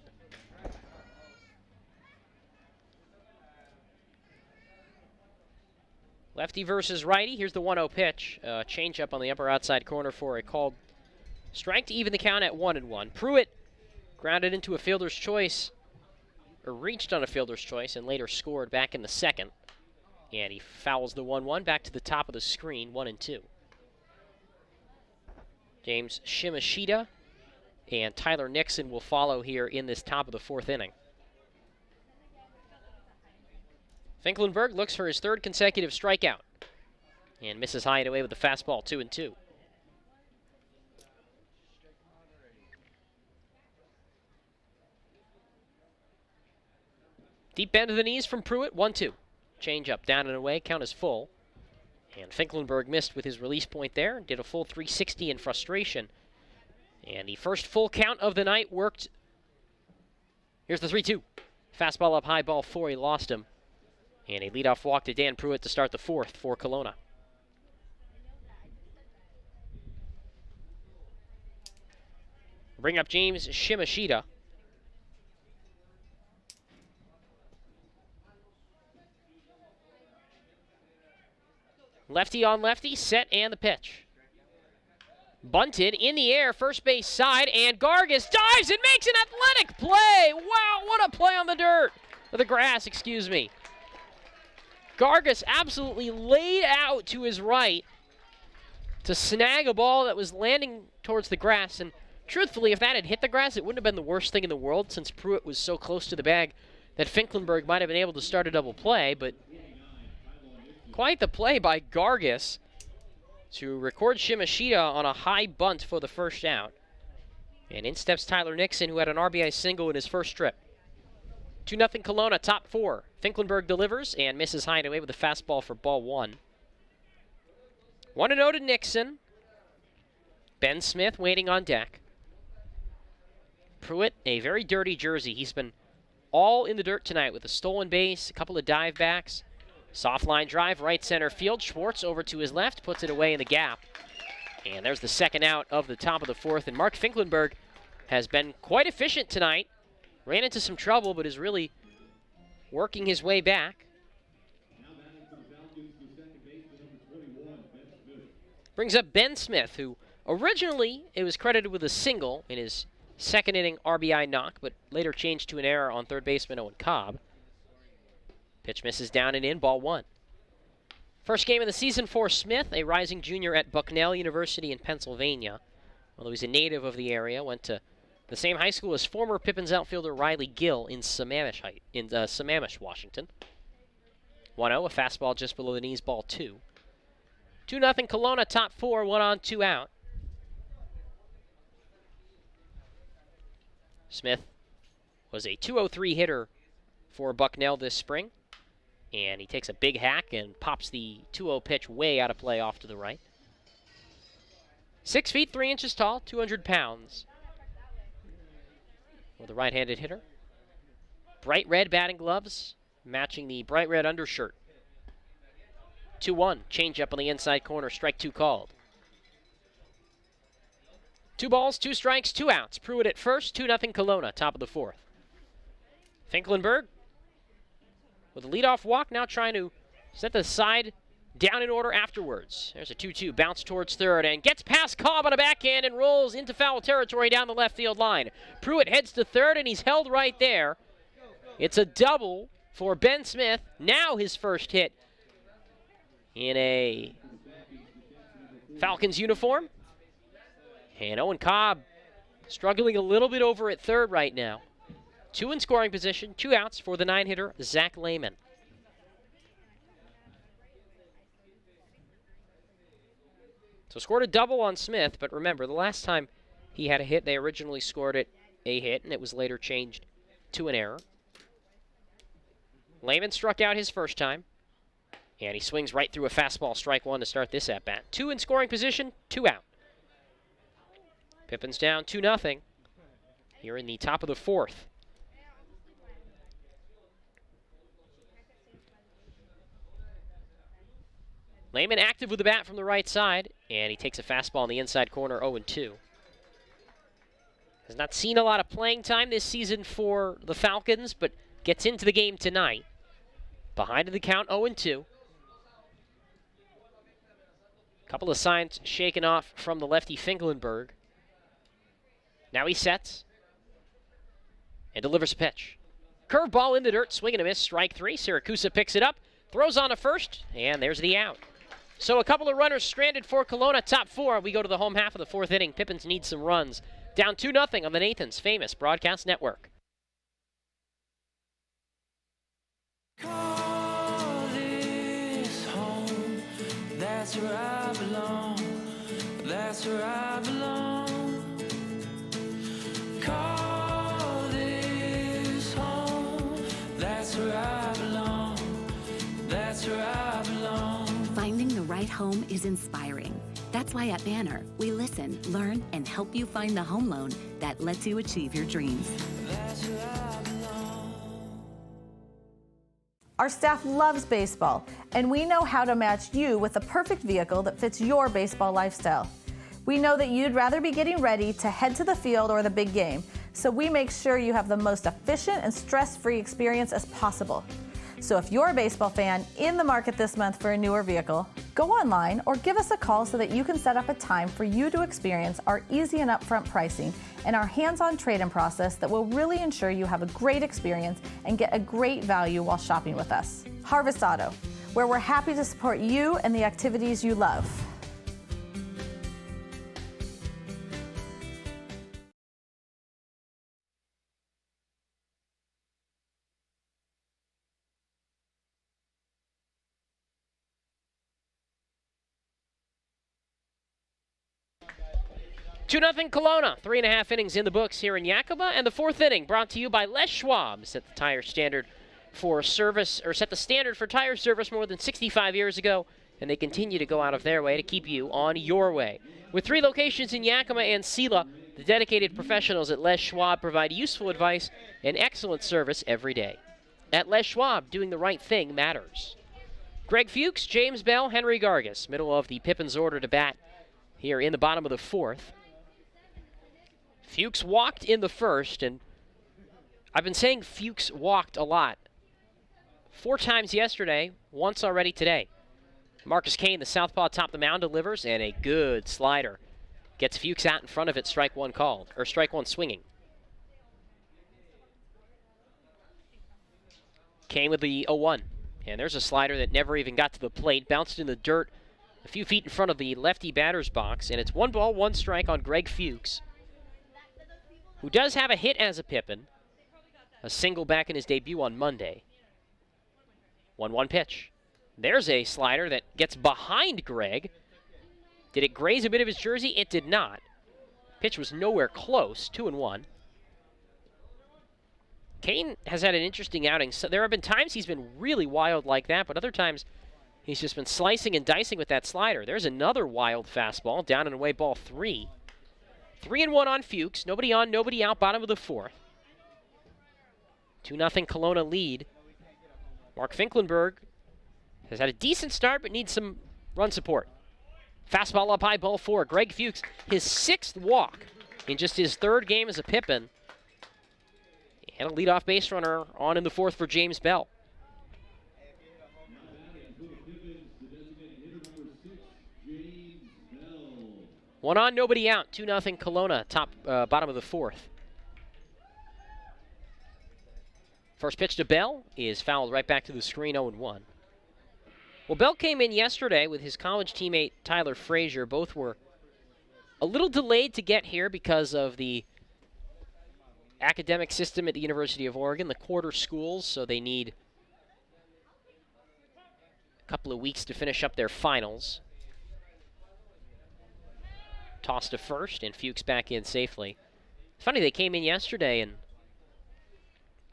Lefty versus righty. Here's the 1-0 pitch. Change up on the upper outside corner for a called strike to even the count at 1-1. Pruitt grounded into a fielder's choice, or reached on a fielder's choice, and later scored back in the second. And he fouls the 1-1 back to the top of the screen, 1-2. James Shimashita and Tyler Nixon will follow here in this top of the 4th inning. Finklenberg looks for his 3rd consecutive strikeout and misses high and away with the fastball, 2-2. Deep bend of the knees from Pruitt, 1-2. Change up, down and away, count is full. And Finklenberg missed with his release point there, did a full 360 in frustration. And the first full count of the night worked. Here's the 3-2. Fastball up high, ball 4, he lost him. And a leadoff walk to Dan Pruitt to start the 4th for Kelowna. Bring up James Shimashita. Lefty on lefty, set, and the pitch. Bunted in the air, first base side, and Gargas dives and makes an athletic play. Wow, what a play on the dirt. Or the grass, excuse me. Gargas absolutely laid out to his right to snag a ball that was landing towards the grass. And truthfully, if that had hit the grass, it wouldn't have been the worst thing in the world, since Pruitt was so close to the bag that Finklenberg might have been able to start a double play, but quite the play by Gargas to record Shimashita on a high bunt for the first out. And in steps Tyler Nixon, who had an RBI single in his first trip. 2-0 Kelowna, top 4. Finklenberg delivers and misses high and away with a fastball for ball 1. 1-0 to Nixon. Ben Smith waiting on deck. Pruitt, a very dirty jersey. He's been all in the dirt tonight with a stolen base, a couple of dive backs. Soft line drive, right center field. Schwartz over to his left, puts it away in the gap. And there's the second out of the top of the 4th. And Mark Finklenberg has been quite efficient tonight. Ran into some trouble, but is really working his way back. Brings up Ben Smith, who originally it was credited with a single in his second inning RBI knock, but later changed to an error on third baseman Owen Cobb. Pitch misses down and in, ball 1. First game of the season for Smith, a rising junior at Bucknell University in Pennsylvania. Although he's a native of the area, went to the same high school as former Pippins outfielder Riley Gill in Sammamish, Washington. 1-0, a fastball just below the knees, ball 2. 2-0 Kelowna, top 4, 1 on, 2 out. Smith was a .203 hitter for Bucknell this spring. And he takes a big hack and pops the 2-0 pitch way out of play off to the right. 6 feet 3 inches tall, 200 pounds. For the right-handed hitter. Bright red batting gloves, matching the bright red undershirt. 2-1, changeup on the inside corner, strike 2 called. 2 balls, 2 strikes, 2 outs. Pruitt at first, 2-0 Kelowna, top of the 4th. Finklenberg with a leadoff walk, now trying to set the side down in order afterwards. There's a 2-2, bounce towards third, and gets past Cobb on a backhand and rolls into foul territory down the left field line. Pruitt heads to third, and he's held right there. It's a double for Ben Smith, now his first hit in a Falcons uniform. And Owen Cobb struggling a little bit over at third right now. 2 in scoring position, 2 outs for the 9-hitter, Zach Lehman. So scored a double on Smith, but remember, the last time he had a hit, they originally scored it a hit, and it was later changed to an error. Lehman struck out his first time, and he swings right through a fastball, strike 1 to start this at-bat. 2 in scoring position, 2 out. Pippins down 2-0 here in the top of the 4th. Lehman active with the bat from the right side, and he takes a fastball in the inside corner, 0-2. Has not seen a lot of playing time this season for the Falcons, but gets into the game tonight. Behind in the count, 0-2. Couple of signs shaken off from the lefty Finklenberg. Now he sets and delivers a pitch. Curveball in the dirt, swing and a miss, strike 3. Siracusa picks it up, throws on to first, and there's the out. So a couple of runners stranded for Kelowna, top 4. We go to the home half of the 4th inning. Pippins needs some runs. Down 2-0 on the Nathan's famous broadcast network. Call this home, that's where I belong, that's where I belong. Call this home, that's where I belong, that's where I belong. Finding the right home is inspiring. That's why at Banner, we listen, learn, and help you find the home loan that lets you achieve your dreams. That's where I belong. Our staff loves baseball, and we know how to match you with the perfect vehicle that fits your baseball lifestyle. We know that you'd rather be getting ready to head to the field or the big game, so we make sure you have the most efficient and stress-free experience as possible. So if you're a baseball fan in the market this month for a newer vehicle, go online or give us a call so that you can set up a time for you to experience our easy and upfront pricing and our hands-on trade-in process that will really ensure you have a great experience and get a great value while shopping with us. Harvest Auto, where we're happy to support you and the activities you love. 2-0 Kelowna. 3.5 innings in the books here in Yakima, and the fourth inning brought to you by Les Schwab. Set the tire standard for service, or set the standard for tire service more than 65 years ago, and they continue to go out of their way to keep you on your way. With 3 locations in Yakima and Sela, the dedicated professionals at Les Schwab provide useful advice and excellent service every day. At Les Schwab, doing the right thing matters. Greg Fuchs, James Bell, Henry Gargas, middle of the Pippins order to bat here in the bottom of the fourth. Fuchs walked in the first, and I've been saying Fuchs walked a lot. 4 times yesterday, once already today. Marcus Kane, the southpaw, top the mound, delivers, and a good slider. Gets Fuchs out in front of it, strike one called, or strike one swinging. Kane with the 0-1. And there's a slider that never even got to the plate, bounced in the dirt a few feet in front of the lefty batter's box, and it's 1 ball, 1 strike on Greg Fuchs, who does have a hit as a Pippin, a single back in his debut on Monday. 1-1 pitch. There's a slider that gets behind Greg. Did it graze a bit of his jersey? It did not. Pitch was nowhere close. 2-1. Kane has had an interesting outing. So there have been times he's been really wild like that, but other times he's just been slicing and dicing with that slider. There's another wild fastball, down and away, ball 3. 3-1 on Fuchs. Nobody on, nobody out, bottom of the fourth. 2-0 Kelowna lead. Mark Finklenberg has had a decent start, but needs some run support. Fastball up high, ball 4. Greg Fuchs, his 6th walk in just his 3rd game as a Pippin. And a leadoff base runner on in the 4th for James Bell. One on, nobody out. 2-0 Kelowna, bottom of the 4th. First pitch to Bell is fouled right back to the screen, 0-1. Well, Bell came in yesterday with his college teammate Tyler Frazier. Both were a little delayed to get here because of the academic system at the University of Oregon, the quarter schools, so they need a couple of weeks to finish up their finals. Toss to first, and Fuchs back in safely. It's funny, they came in yesterday and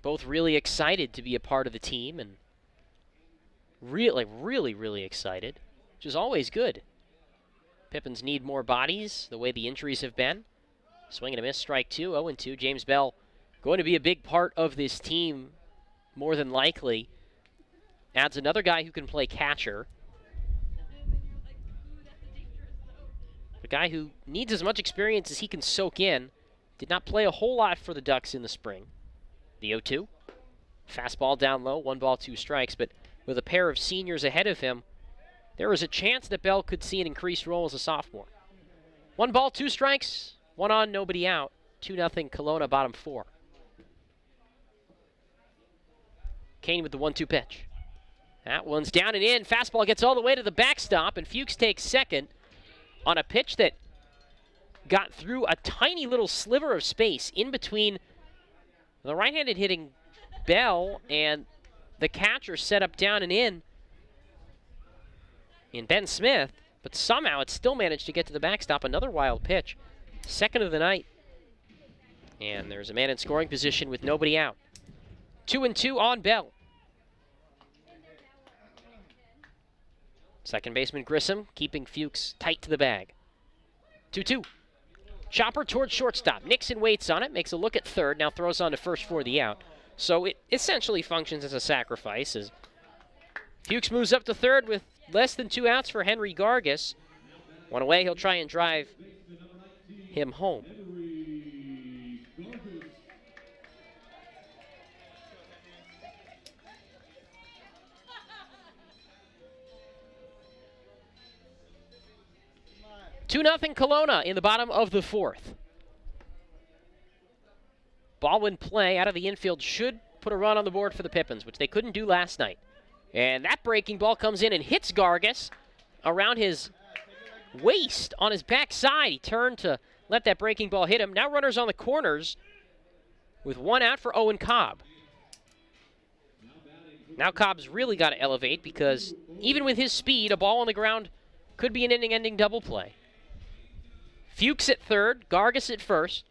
both really excited to be a part of the team, and really excited, which is always good. Pippins need more bodies, the way the injuries have been. Swing and a miss, strike 2, 0-2. James Bell going to be a big part of this team, more than likely. Adds another guy who can play catcher. A guy who needs as much experience as he can soak in. Did not play a whole lot for the Ducks in the spring. The 0-2. Fastball down low, 1 ball, 2 strikes, but with a pair of seniors ahead of him, there was a chance that Bell could see an increased role as a sophomore. 1 ball, 2 strikes, 1 on, nobody out. 2-0 Kelowna, bottom 4. Kane with the 1-2 pitch. That one's down and in. Fastball gets all the way to the backstop, and Fuchs takes second on a pitch that got through a tiny little sliver of space in between the right-handed hitting Bell and the catcher set up down and in Ben Smith, but somehow it still managed to get to the backstop. Another wild pitch. Second of the night. And there's a man in scoring position with nobody out. 2-2 on Bell. Second baseman Grissom keeping Fuchs tight to the bag. 2-2. Chopper towards shortstop. Nixon waits on it, makes a look at third, now throws on to first for the out. So it essentially functions as a sacrifice as Fuchs moves up to third with less than 2 outs for Henry Gargas. One away, he'll try and drive him home. Two 2-0 Kelowna in the bottom of the 4th. Ball in play out of the infield should put a run on the board for the Pippins, which they couldn't do last night. And that breaking ball comes in and hits Gargas around his waist on his backside. He turned to let that breaking ball hit him. Now runners on the corners with 1 out for Owen Cobb. Now Cobb's really got to elevate because even with his speed, a ball on the ground could be an inning-ending double play. Fuchs at third, Gargis at first.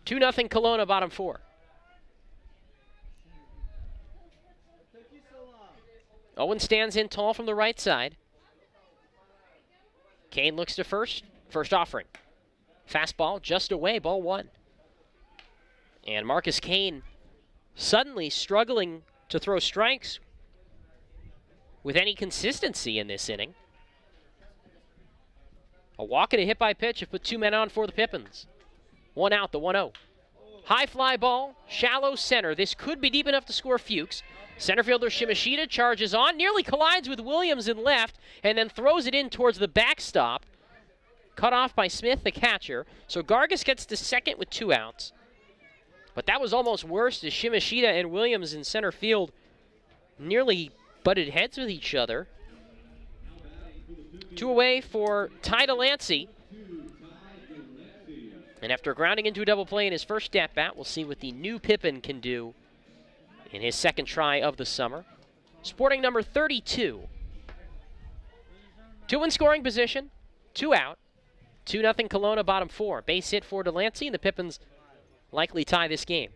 2-0 Kelowna, bottom 4. Owen stands in tall from the right side. Kane looks to first offering. Fastball just away, ball 1. And Marcus Kane suddenly struggling to throw strikes with any consistency in this inning. A walk and a hit by pitch have put 2 men on for the Pippins. 1 out, the 1-0. High fly ball, shallow center. This could be deep enough to score Fuchs. Center fielder Shimashita charges on, nearly collides with Williams in left, and then throws it in towards the backstop. Cut off by Smith, the catcher. So Gargis gets to second with 2 outs. But that was almost worse as Shimashita and Williams in center field nearly butted heads with each other. 2 away for Ty Delancey. And after grounding into a double play in his first at-bat, we'll see what the new Pippin can do in his second try of the summer. Sporting number 32. 2 in scoring position, 2 out. 2-0 Kelowna, bottom 4. Base hit for Delancey, and the Pippins likely tie this game.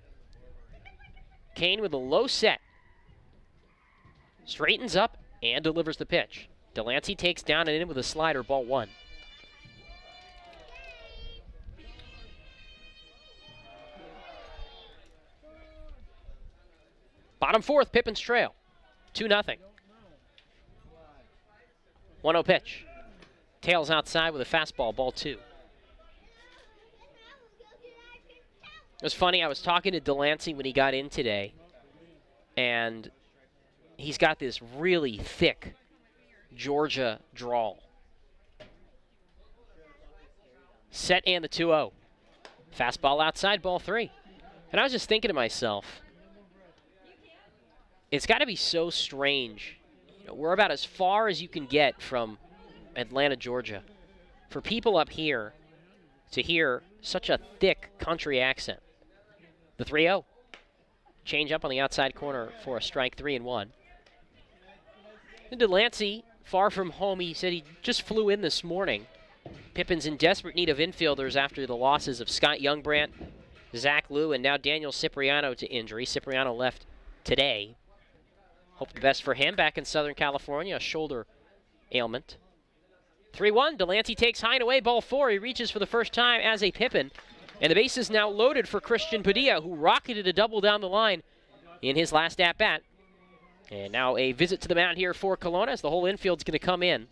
Kane with a low set. Straightens up and delivers the pitch. Delancey takes down and in with a slider, ball 1. Bottom 4th, Pippins trail. 2-0. 1-0 pitch. Tails outside with a fastball, ball 2. It was funny, I was talking to Delancey when he got in today, and he's got this really thick Georgia drawl. Set and the 2-0. Fastball outside, ball 3. And I was just thinking to myself, it's got to be so strange. You know, we're about as far as you can get from Atlanta, Georgia, for people up here to hear such a thick country accent. The 3-0. Change up on the outside corner for a strike, 3-1. And Delancey, far from home, he said he just flew in this morning. Pippins in desperate need of infielders after the losses of Scott Youngbrandt, Zach Liu, and now Daniel Cipriano to injury. Cipriano left today. Hope the best for him back in Southern California, a shoulder ailment. 3-1, Delancey takes high and away, ball 4. He reaches for the first time as a Pippin. And the base is now loaded for Christian Padilla, who rocketed a double down the line in his last at-bat. And now a visit to the mound here for Kelowna as the whole infield's going to come in.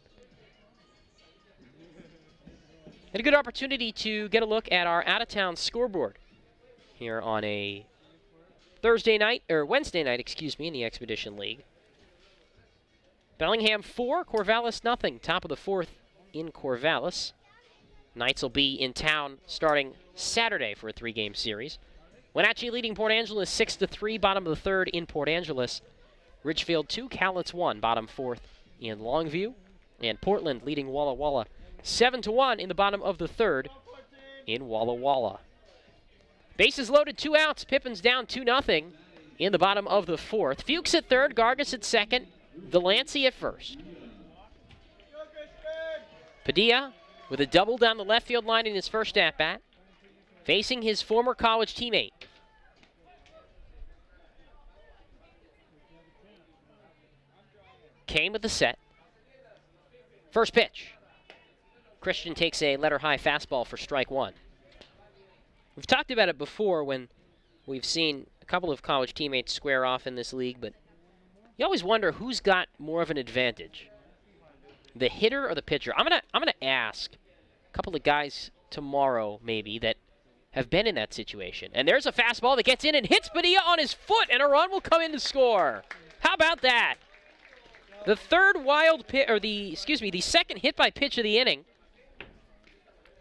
And a good opportunity to get a look at our out-of-town scoreboard here on a Wednesday night, in the Expedition League. Bellingham 4, Corvallis nothing. Top of the 4th in Corvallis. Knights will be in town starting Saturday for a 3-game series. Wenatchee leading Port Angeles 6-3, bottom of the 3rd in Port Angeles. Ridgefield 2, Cowlitz 1, bottom 4th in Longview. And Portland leading Walla Walla 7-1 in the bottom of the 3rd in Walla Walla. Bases loaded, 2 outs. Pippins down 2-0 in the bottom of the 4th. Fuchs at 3rd, Gargis at 2nd, Delancey at 1st. Padilla with a double down the left field line in his first at-bat, facing his former college teammate. Kane with the set. First pitch. Christian takes a letter-high fastball for strike 1. We've talked about it before when we've seen a couple of college teammates square off in this league, but you always wonder who's got more of an advantage, the hitter or the pitcher. I'm gonna ask a couple of guys tomorrow maybe that have been in that situation. And there's a fastball that gets in and hits Padilla on his foot, and a run will come in to score. How about that? The third wild pitch, or the second hit by pitch of the inning.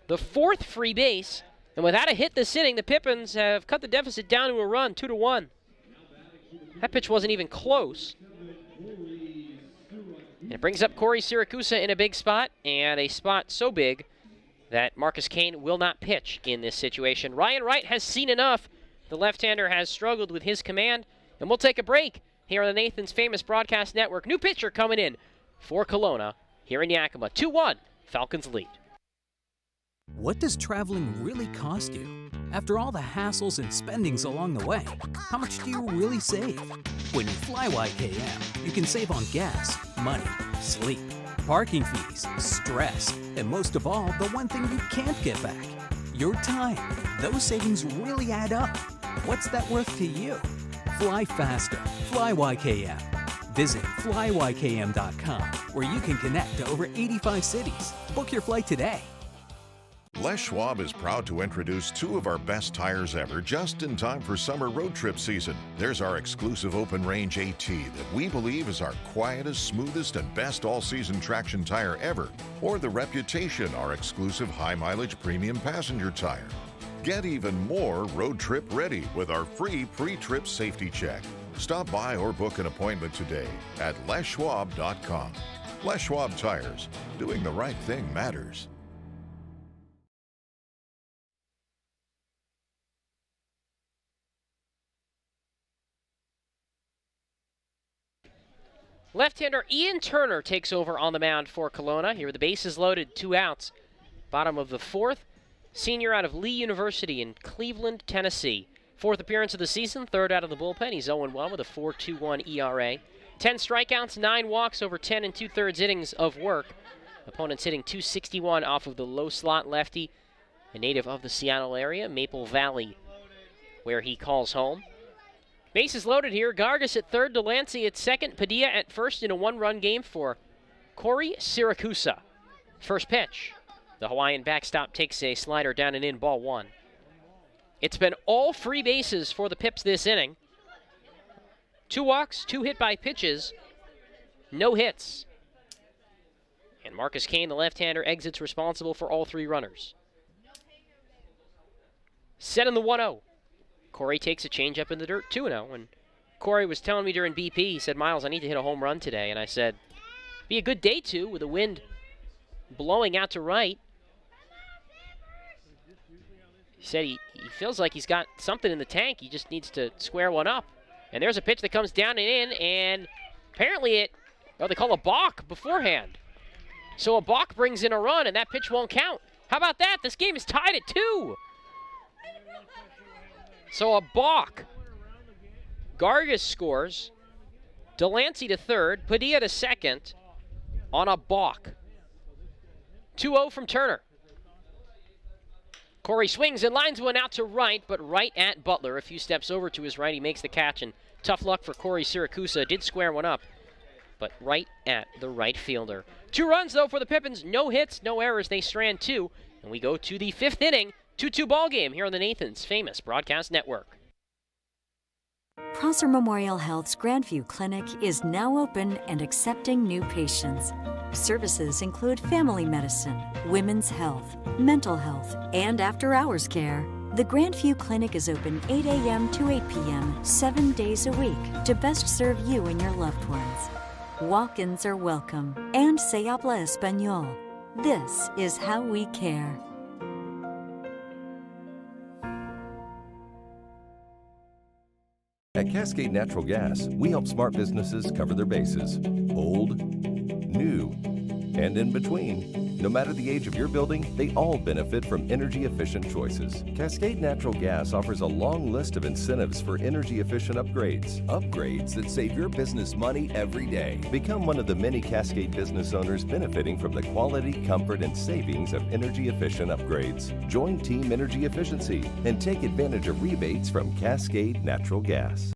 The 4th free base. And without a hit this inning, the Pippins have cut the deficit down to a run, 2-1. That pitch wasn't even close. And it brings up Corey Siracusa in a big spot, and a spot so big that Marcus Kane will not pitch in this situation. Ryan Wright has seen enough. The left-hander has struggled with his command, and we'll take a break here on the Nathan's Famous Broadcast Network. New pitcher coming in for Kelowna here in Yakima. 2-1, Falcons lead. What does traveling really cost you? After all the hassles and spendings along the way, how much do you really save? When you fly YKM, you can save on gas, money, sleep, parking fees, stress, and most of all, the one thing you can't get back, your time. Those savings really add up. What's that worth to you? Fly faster. Fly YKM. Visit flyykm.com, where you can connect to over 85 cities. Book your flight today. Les Schwab is proud to introduce two of our best tires ever just in time for summer road trip season. There's our exclusive open range AT that we believe is our quietest, smoothest, and best all-season traction tire ever. Or the Reputation, our exclusive high-mileage premium passenger tire. Get even more road trip ready with our free pre-trip safety check. Stop by or book an appointment today at leschwab.com. Les Schwab Tires. Doing the right thing matters. Left-hander Ian Turner takes over on the mound for Kelowna. Here with the bases loaded, 2 outs. Bottom of the 4th. Senior out of Lee University in Cleveland, Tennessee. 4th appearance of the season, 3rd out of the bullpen. He's 0-1 with a 4.21 ERA. 10 strikeouts, 9 walks over 10 2/3 innings of work. Opponents hitting .261 off of the low slot lefty. A native of the Seattle area, Maple Valley, where he calls home. Bases loaded here. Gargas at 3rd, Delancey at 2nd, Padilla at 1st in a 1-run game for Corey Siracusa. First pitch. The Hawaiian backstop takes a slider down and in, ball 1. It's been all free bases for the Pips this inning. 2 walks, 2 hit by pitches, no hits. And Marcus Kane, the left-hander, exits responsible for all 3 runners. Set in the 1-0. Corey takes a changeup in the dirt, 2-0. And Corey was telling me during BP, he said, Miles, I need to hit a home run today. And I said, be a good day to with the wind blowing out to right. He said he feels like he's got something in the tank. He just needs to square one up. And there's a pitch that comes down and in, and apparently they call a balk beforehand. So a balk brings in a run, and that pitch won't count. How about that? This game is tied at 2. So a balk. Gargas scores. Delancey to 3rd. Padilla to 2nd on a balk. 2-0 from Turner. Corey swings and lines one out to right, but right at Butler. A few steps over to his right, he makes the catch, and tough luck for Corey Siracusa. Did square one up, but right at the right fielder. 2 runs, though, for the Pippins. No hits, no errors. They strand 2, and we go to the 5th inning. 2-2 ball game here on the Nathan's Famous Broadcast Network. Prosser Memorial Health's Grandview Clinic is now open and accepting new patients. Services include family medicine, women's health, mental health, and after-hours care. The Grandview Clinic is open 8 a.m. to 8 p.m. 7 days a week to best serve you and your loved ones. Walk-ins are welcome, and se habla español. This is how we care. At Cascade Natural Gas, we help smart businesses cover their bases. Old, new, and in between. No matter the age of your building, they all benefit from energy-efficient choices. Cascade Natural Gas offers a long list of incentives for energy-efficient upgrades. Upgrades that save your business money every day. Become one of the many Cascade business owners benefiting from the quality, comfort, and savings of energy-efficient upgrades. Join Team Energy Efficiency and take advantage of rebates from Cascade Natural Gas.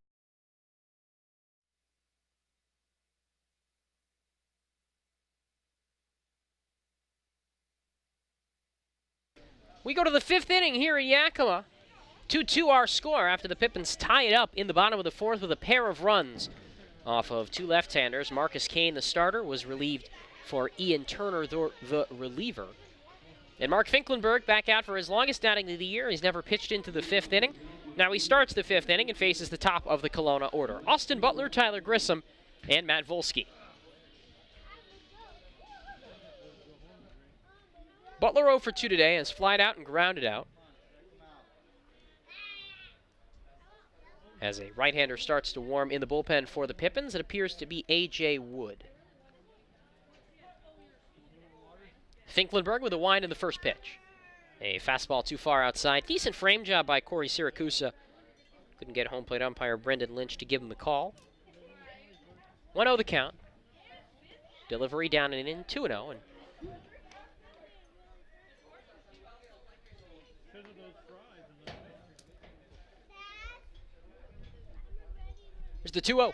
We go to the 5th inning here at Yakima. 2-2 our score after the Pippins tie it up in the bottom of the 4th with a pair of runs off of 2 left-handers. Marcus Kane, the starter, was relieved for Ian Turner, the reliever. And Mark Finklenberg back out for his longest outing of the year. He's never pitched into the 5th inning. Now he starts the 5th inning and faces the top of the Kelowna order. Austin Butler, Tyler Grissom, and Matt Volsky. Butler 0 for 2 today, has flied out and grounded out. As a right-hander starts to warm in the bullpen for the Pippins, it appears to be A.J. Wood. Finklenberg with a wind in the first pitch. A fastball too far outside. Decent frame job by Corey Siracusa. Couldn't get home plate umpire Brendan Lynch to give him the call. 1-0 the count. Delivery down and in, 2-0. And here's the 2-0.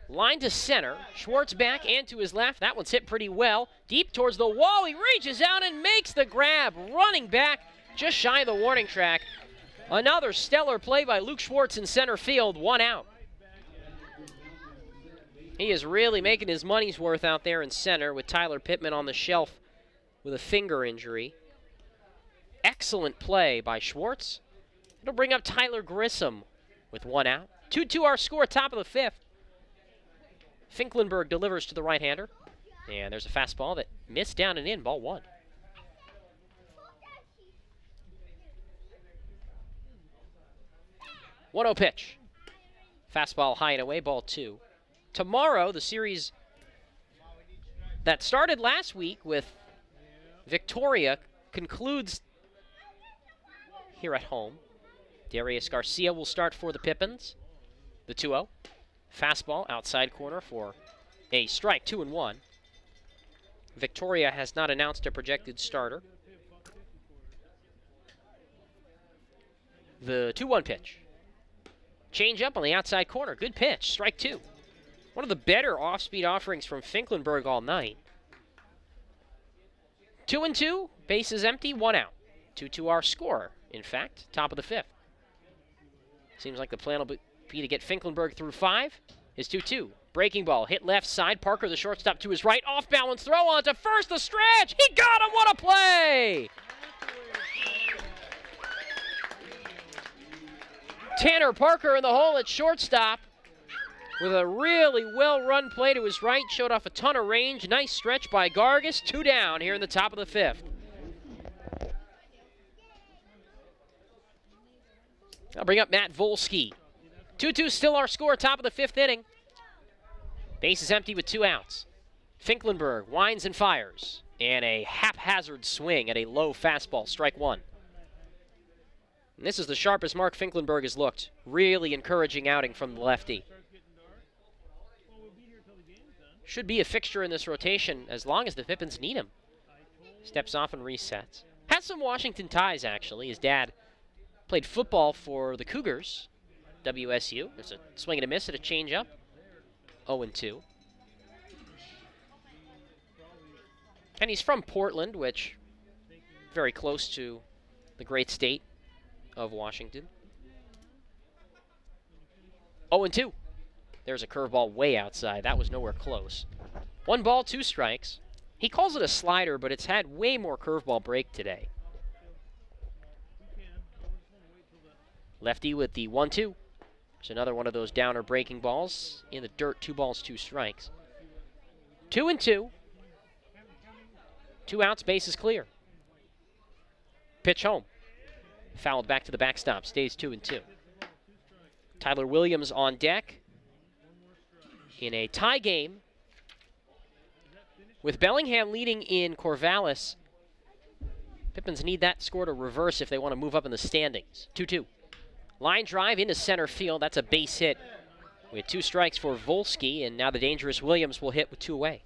Line to center. Schwartz back and to his left. That one's hit pretty well. Deep towards the wall. He reaches out and makes the grab. Running back just shy of the warning track. Another stellar play by Luke Schwartz in center field. 1 out. He is really making his money's worth out there in center with Tyler Pittman on the shelf with a finger injury. Excellent play by Schwartz. It'll bring up Tyler Grissom with 1 out. 2-2 our score, top of the 5th. Finklenberg delivers to the right-hander. And there's a fastball that missed down and in, ball 1. One-0 pitch. Fastball high and away, ball 2. Tomorrow, the series that started last week with Victoria concludes here at home. Darius Garcia will start for the Pippins. The 2-0. Fastball outside corner for a strike, 2-1. Victoria has not announced a projected starter. The 2-1 pitch. Change up on the outside corner. Good pitch, strike 2. One of the better off-speed offerings from Finklenberg all night. 2-2, bases empty, 1 out. 2-2 our score, in fact, top of the 5th. Seems like the plan will be to get Finklenberg through 5. Is 2-2. Breaking ball, hit left side. Parker, the shortstop, to his right. Off balance throw on to first, the stretch. He got him, what a play! Tanner Parker in the hole at shortstop with a really well-run play to his right. Showed off a ton of range. Nice stretch by Gargas. 2 down here in the top of the 5th. I'll bring up Matt Volsky. 2-2 still our score, top of the 5th inning. Base is empty with 2 outs. Finklenberg winds and fires. And a haphazard swing at a low fastball, strike 1. And this is the sharpest Mark Finklenberg has looked. Really encouraging outing from the lefty. Should be a fixture in this rotation as long as the Pippins need him. Steps off and resets. Has some Washington ties, actually. His dad played football for the Cougars, WSU. There's a swing and a miss at a changeup. 0-2. And he's from Portland, which very close to the great state of Washington. 0-2. There's a curveball way outside. That was nowhere close. 1 ball, 2 strikes. He calls it a slider, but it's had way more curveball break today. Lefty with the 1-2. There's another one of those downer breaking balls in the dirt. 2 balls, 2 strikes. 2-2. 2 outs, base is clear. Pitch home. Fouled back to the backstop. Stays 2-2. Tyler Williams on deck in a tie game with Bellingham leading in Corvallis. Pippins need that score to reverse if they want to move up in the standings. 2-2. Line drive into center field. That's a base hit with 2 strikes for Volsky, and now the dangerous Williams will hit with 2 away.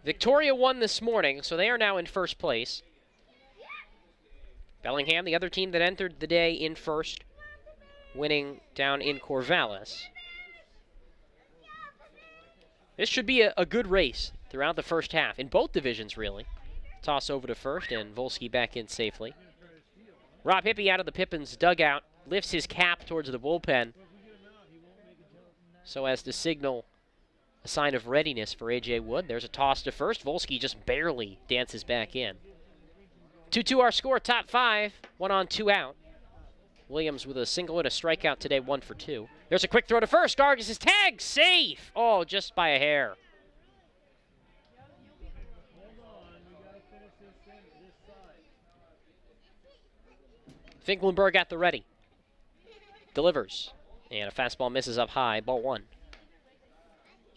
Victoria won this morning, so they are now in first place. Bellingham, the other team that entered the day in first, winning down in Corvallis. This should be a good race throughout the first half, in both divisions, really. Toss over to first, and Volsky back in safely. Rob Hippie out of the Pippins dugout, lifts his cap towards the bullpen so as to signal a sign of readiness for A.J. Wood. There's a toss to first. Volsky just barely dances back in. 2-2 our score, top 5. 1 on, 2 out. Williams with a single and a strikeout today, 1 for 2. There's a quick throw to first. Gargas is tagged. Safe. Oh, just by a hair. Finklenberg at the ready. Delivers. And a fastball misses up high. Ball 1.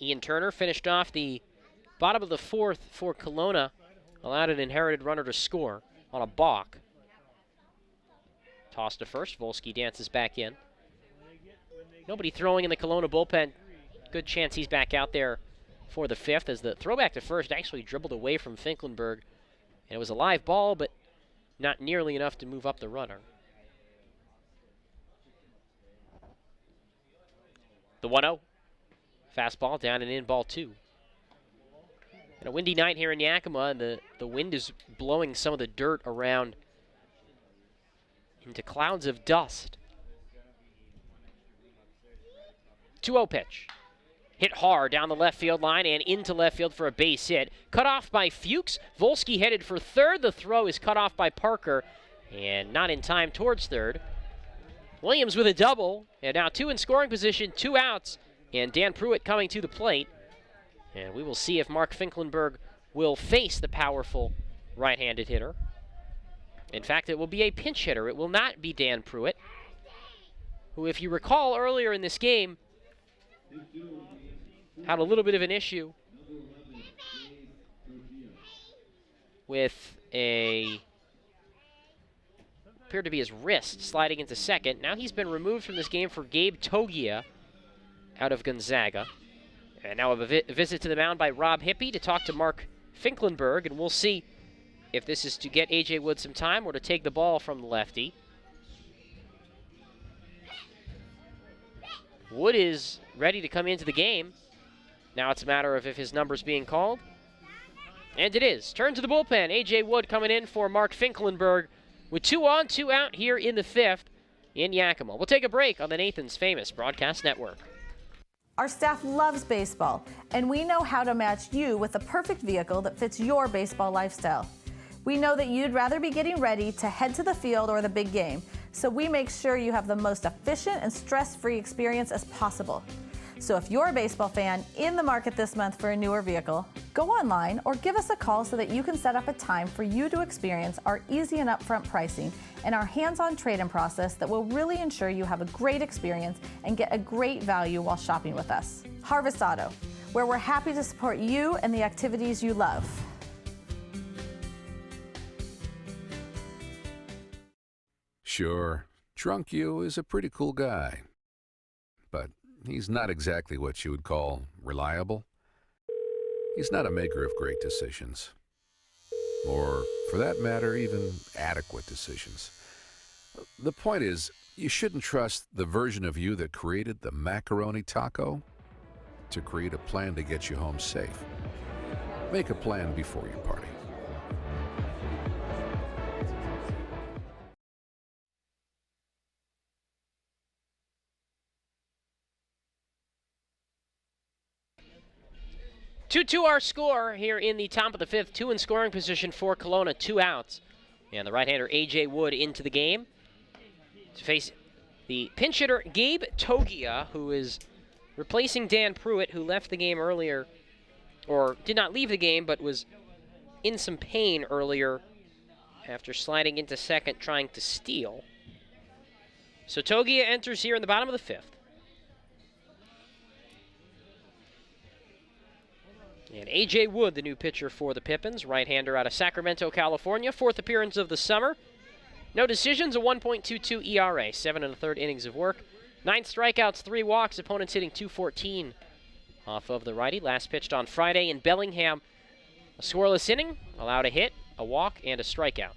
Ian Turner finished off the bottom of the fourth for Kelowna, allowed an inherited runner to score on a balk. Toss to first, Volsky dances back in. Nobody throwing in the Kelowna bullpen. Good chance he's back out there for the fifth, as the throwback to first actually dribbled away from Finklenberg. And it was a live ball, but not nearly enough to move up the runner. The 1-0. Fastball down and in, ball 2. And a windy night here in Yakima, and the wind is blowing some of the dirt around into clouds of dust. 2-0 pitch. Hit hard down the left field line and into left field for a base hit. Cut off by Fuchs. Volsky headed for third. The throw is cut off by Parker and not in time towards third. Williams with a double, and now 2 in scoring position, 2 outs, and Dan Pruitt coming to the plate. And we will see if Mark Finklenberg will face the powerful right-handed hitter. In fact, it will be a pinch hitter. It will not be Dan Pruitt, who, if you recall earlier in this game, had a little bit of an issue with appeared to be his wrist sliding into second. Now he's been removed from this game for Gabe Togia out of Gonzaga. And now a visit to the mound by Rob Hippie to talk to Mark Finklenberg, and we'll see if this is to get A.J. Wood some time or to take the ball from the lefty. Wood is ready to come into the game. Now it's a matter of if his number's being called. And it is. Turn to the bullpen. A.J. Wood coming in for Mark Finklenberg with 2 on, 2 out here in the fifth in Yakima. We'll take a break on the Nathan's Famous Broadcast Network. Our staff loves baseball, and we know how to match you with the perfect vehicle that fits your baseball lifestyle. We know that you'd rather be getting ready to head to the field or the big game, so we make sure you have the most efficient and stress-free experience as possible. So if you're a baseball fan in the market this month for a newer vehicle, go online or give us a call so that you can set up a time for you to experience our easy and upfront pricing and our hands-on trade-in process that will really ensure you have a great experience and get a great value while shopping with us. Harvest Auto, where we're happy to support you and the activities you love. Sure, Drunk You is a pretty cool guy, but he's not exactly what you would call reliable. He's not a maker of great decisions, or, for that matter, even adequate decisions. The point is, you shouldn't trust the version of you that created the macaroni taco to create a plan to get you home safe. Make a plan before you party. Two our score here in the top of the fifth. 2 in scoring position for Kelowna, 2 outs. And the right-hander A.J. Wood into the game to face the pinch hitter Gabe Togia, who is replacing Dan Pruitt, who left the game earlier, or did not leave the game, but was in some pain earlier after sliding into second trying to steal. So Togia enters here in the bottom of the fifth. And A.J. Wood, the new pitcher for the Pippins, right-hander out of Sacramento, California. 4th appearance of the summer. No decisions, a 1.22 ERA, 7 1/3 innings of work. 9 strikeouts, 3 walks, opponents hitting .214 off of the righty. Last pitched on Friday in Bellingham. A scoreless inning, allowed a hit, a walk, and a strikeout.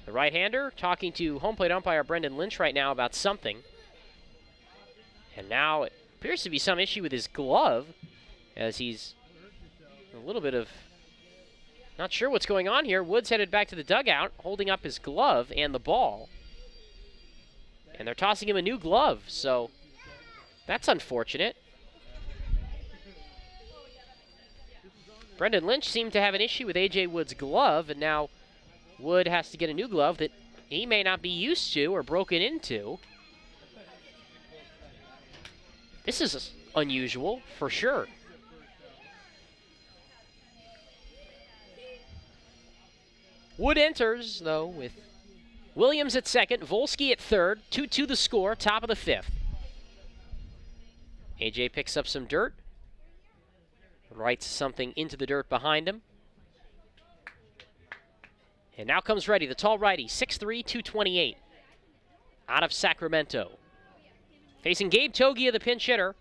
The right-hander talking to home plate umpire Brendan Lynch right now about something. And now it appears to be some issue with his glove, as he's a little bit of not sure what's going on here. Woods headed back to the dugout, holding up his glove and the ball. And they're tossing him a new glove, so that's unfortunate. Brendan Lynch seemed to have an issue with A.J. Wood's glove, and now Wood has to get a new glove that he may not be used to or broken into. This is unusual, for sure. Wood enters, though, with Williams at second, Volsky at third, 2-2 the score, top of the fifth. AJ picks up some dirt, Writes something into the dirt behind him. And now comes Reddy, the tall righty, 6'3", 228, out of Sacramento. Facing Gabe Togia, the pinch hitter.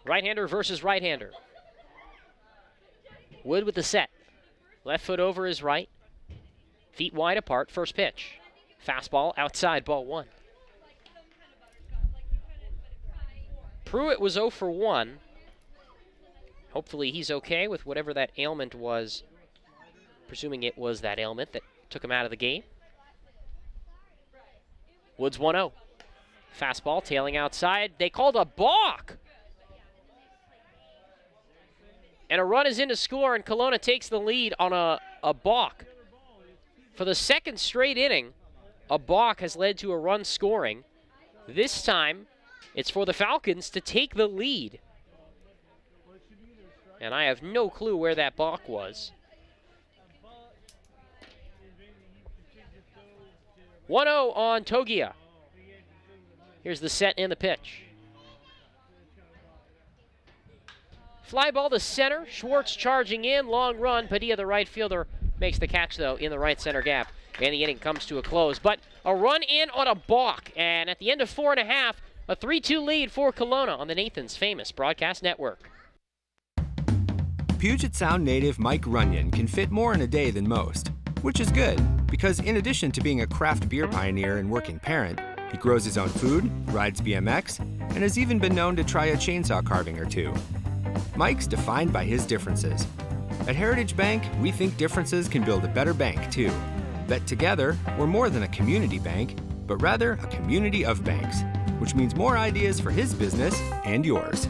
Right-hander versus right-hander. Wood with the set. Left foot over his right. Feet wide apart, first pitch. Fastball outside, ball 1. Pruitt was 0 for 1. Hopefully he's okay with whatever that ailment was. Presuming it was that ailment that took him out of the game. Woods 1-0. Fastball tailing outside. They called a balk. And a run is in to score, and Kelowna takes the lead on a balk. For the second straight inning, a balk has led to a run scoring. This time, it's for the Falcons to take the lead. And I have no clue where that balk was. 1-0 on Togia. Here's the set and the pitch. Fly ball to center. Schwartz charging in. Long run. Padilla, the right fielder, makes the catch, though, in the right center gap. And the inning comes to a close. But a run in on a balk. And at the end of 4.5, a 3-2 lead for Kelowna on the Nathan's Famous Broadcast Network. Puget Sound native Mike Runyon can fit more in a day than most, which is good, because in addition to being a craft beer pioneer and working parent, he grows his own food, rides BMX, and has even been known to try a chainsaw carving or two. Mike's defined by his differences. At Heritage Bank, we think differences can build a better bank, too. That together, we're more than a community bank, but rather a community of banks, which means more ideas for his business and yours.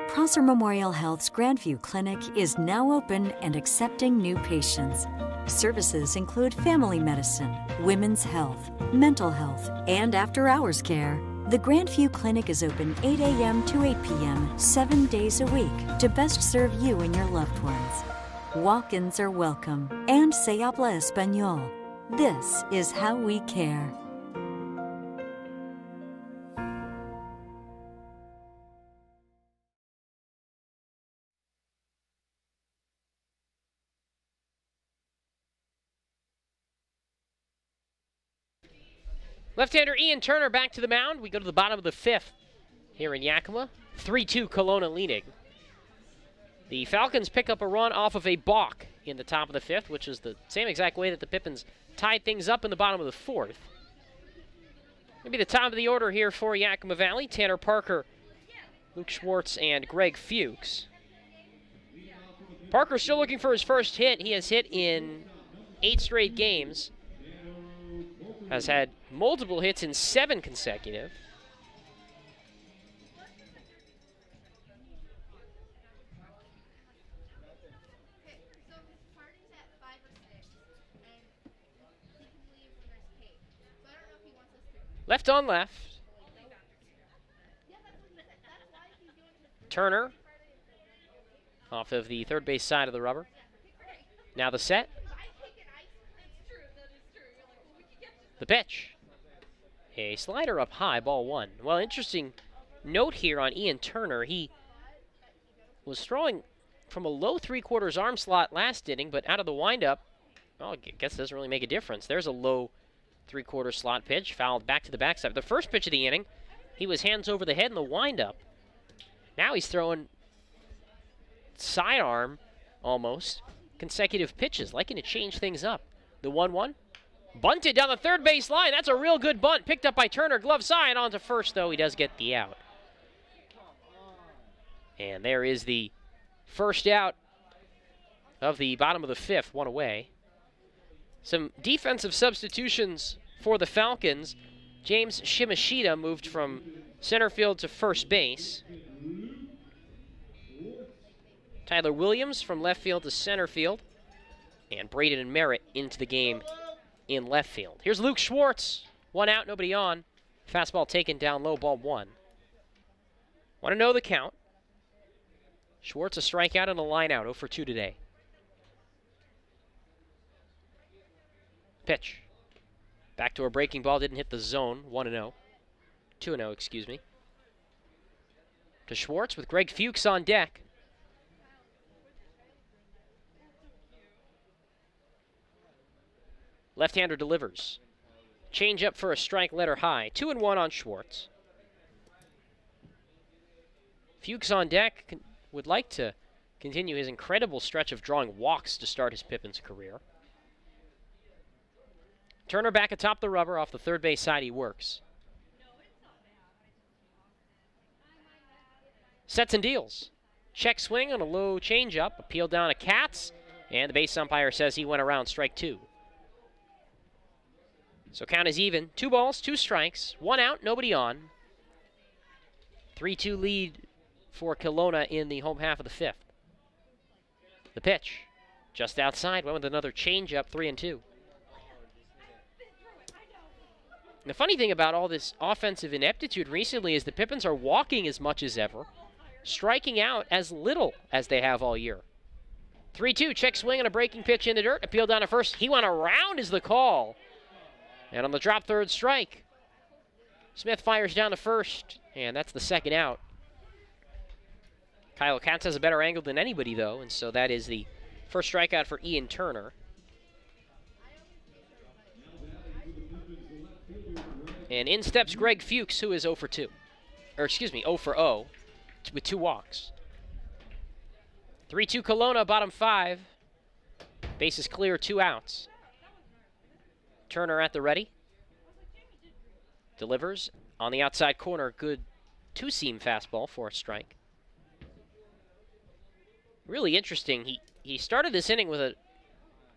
Prosser Memorial Health's Grandview Clinic is now open and accepting new patients. Services include family medicine, women's health, mental health, and after-hours care. The Grandview Clinic is open 8 a.m. to 8 p.m. 7 days a week to best serve you and your loved ones. Walk-ins are welcome, and se habla español. This is how we care. Left-hander Ian Turner back to the mound. We go to the bottom of the 5th here in Yakima. 3-2 Kelowna leading. The Falcons pick up a run off of a balk in the top of the 5th, which is the same exact way that the Pippins tied things up in the bottom of the 4th. Maybe the top of the order here for Yakima Valley. Tanner Parker, Luke Schwartz, and Greg Fuchs. Parker still looking for his first hit. He has hit in 8 straight games. Has had multiple hits in 7 consecutive. Left on left. Turner off of the third base side of the rubber. Now the set. The pitch. A slider up high, ball 1. Well, interesting note here on Ian Turner. He was throwing from a low 3/4 arm slot last inning, but out of the windup, well, I guess it doesn't really make a difference. There's a low 3/4 slot pitch, fouled back to the backside. The first pitch of the inning, he was hands over the head in the windup. Now he's throwing sidearm, almost, consecutive pitches, liking to change things up. The 1-1. Bunted down the third base line. That's a real good bunt. Picked up by Turner. Glove side. On to first, though. He does get the out. And there is the first out of the bottom of the 5th. One away. Some defensive substitutions for the Falcons. James Shimashita moved from center field to first base. Tyler Williams from left field to center field. And Braden and Merritt into the game in left field. Here's Luke Schwartz. 1 out, nobody on. Fastball taken down low, ball 1. Want to know the count. Schwartz a strikeout and a line out, 0 for 2 today. Pitch. Back to a breaking ball, didn't hit the zone, 1-0. 2-0, excuse me. To Schwartz with Greg Fuchs on deck. Left-hander delivers. Change up for a strike, letter high. 2-1 on Schwartz. Fuchs on deck would like to continue his incredible stretch of drawing walks to start his Pippins career. Turner back atop the rubber off the third base side he works. Sets and deals. Check swing on a low changeup. Appeal down to Katz. And the base umpire says he went around strike 2. So count is even. 2 balls, 2 strikes. 1 out, nobody on. 3-2 lead for Kelowna in the home half of the 5th. The pitch. Just outside. Went with another changeup. 3-2. The funny thing about all this offensive ineptitude recently is the Pippins are walking as much as ever, striking out as little as they have all year. 3-2, check swing on a breaking pitch in the dirt. Appeal down to first. He went around is the call. And on the drop third strike, Smith fires down to first, and that's the 2nd out. Kyle Katz has a better angle than anybody, though, and so that is the first strikeout for Ian Turner. And in steps Greg Fuchs, who is 0 for 2. Or excuse me, 0 for 0 with 2 walks. 3-2 Kelowna, bottom 5. Base is clear, 2 outs. Turner at the ready. Delivers on the outside corner. Good 2-seam fastball for a strike. Really interesting. He started this inning with a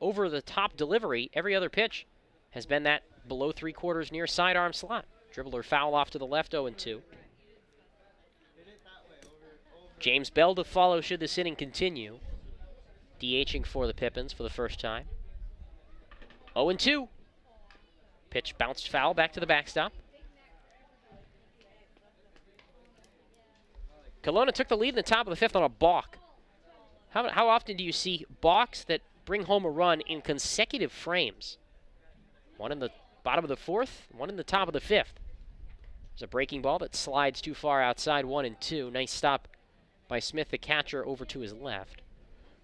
over-the-top delivery. Every other pitch has been that below 3/4 near sidearm slot. Dribbler foul off to the left, 0-2. James Bell to follow should this inning continue. DHing for the Pippins for the first time. 0-2. Pitch bounced foul back to the backstop. Kelowna took the lead in the top of the 5th on a balk. How often do you see balks that bring home a run in consecutive frames? One in the bottom of the 4th, one in the top of the 5th. There's a breaking ball that slides too far outside, 1-2. Nice stop by Smith, the catcher, over to his left.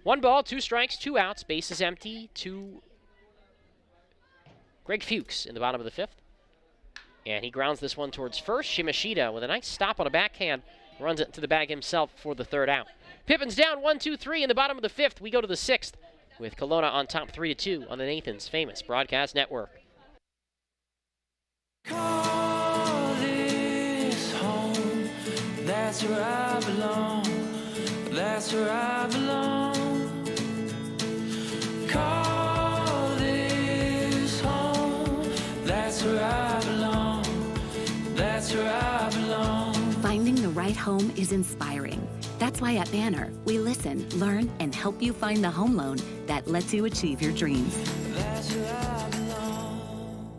1 ball, 2 strikes, 2 outs. Base is empty to Greg Fuchs in the bottom of the 5th. And he grounds this one towards first. Shimashita with a nice stop on a backhand. Runs it to the bag himself for the 3rd out. Pippins down 1-2-3 in the bottom of the 5th. We go to the 6th with Kelowna on top 3-2 on the Nathan's Famous Broadcast Network. Call this home. That's where I belong. That's where I belong. Call this home. That's where I belong. That's where I belong. Finding the right home is inspiring. That's why at Banner, we listen, learn, and help you find the home loan that lets you achieve your dreams. That's where I belong.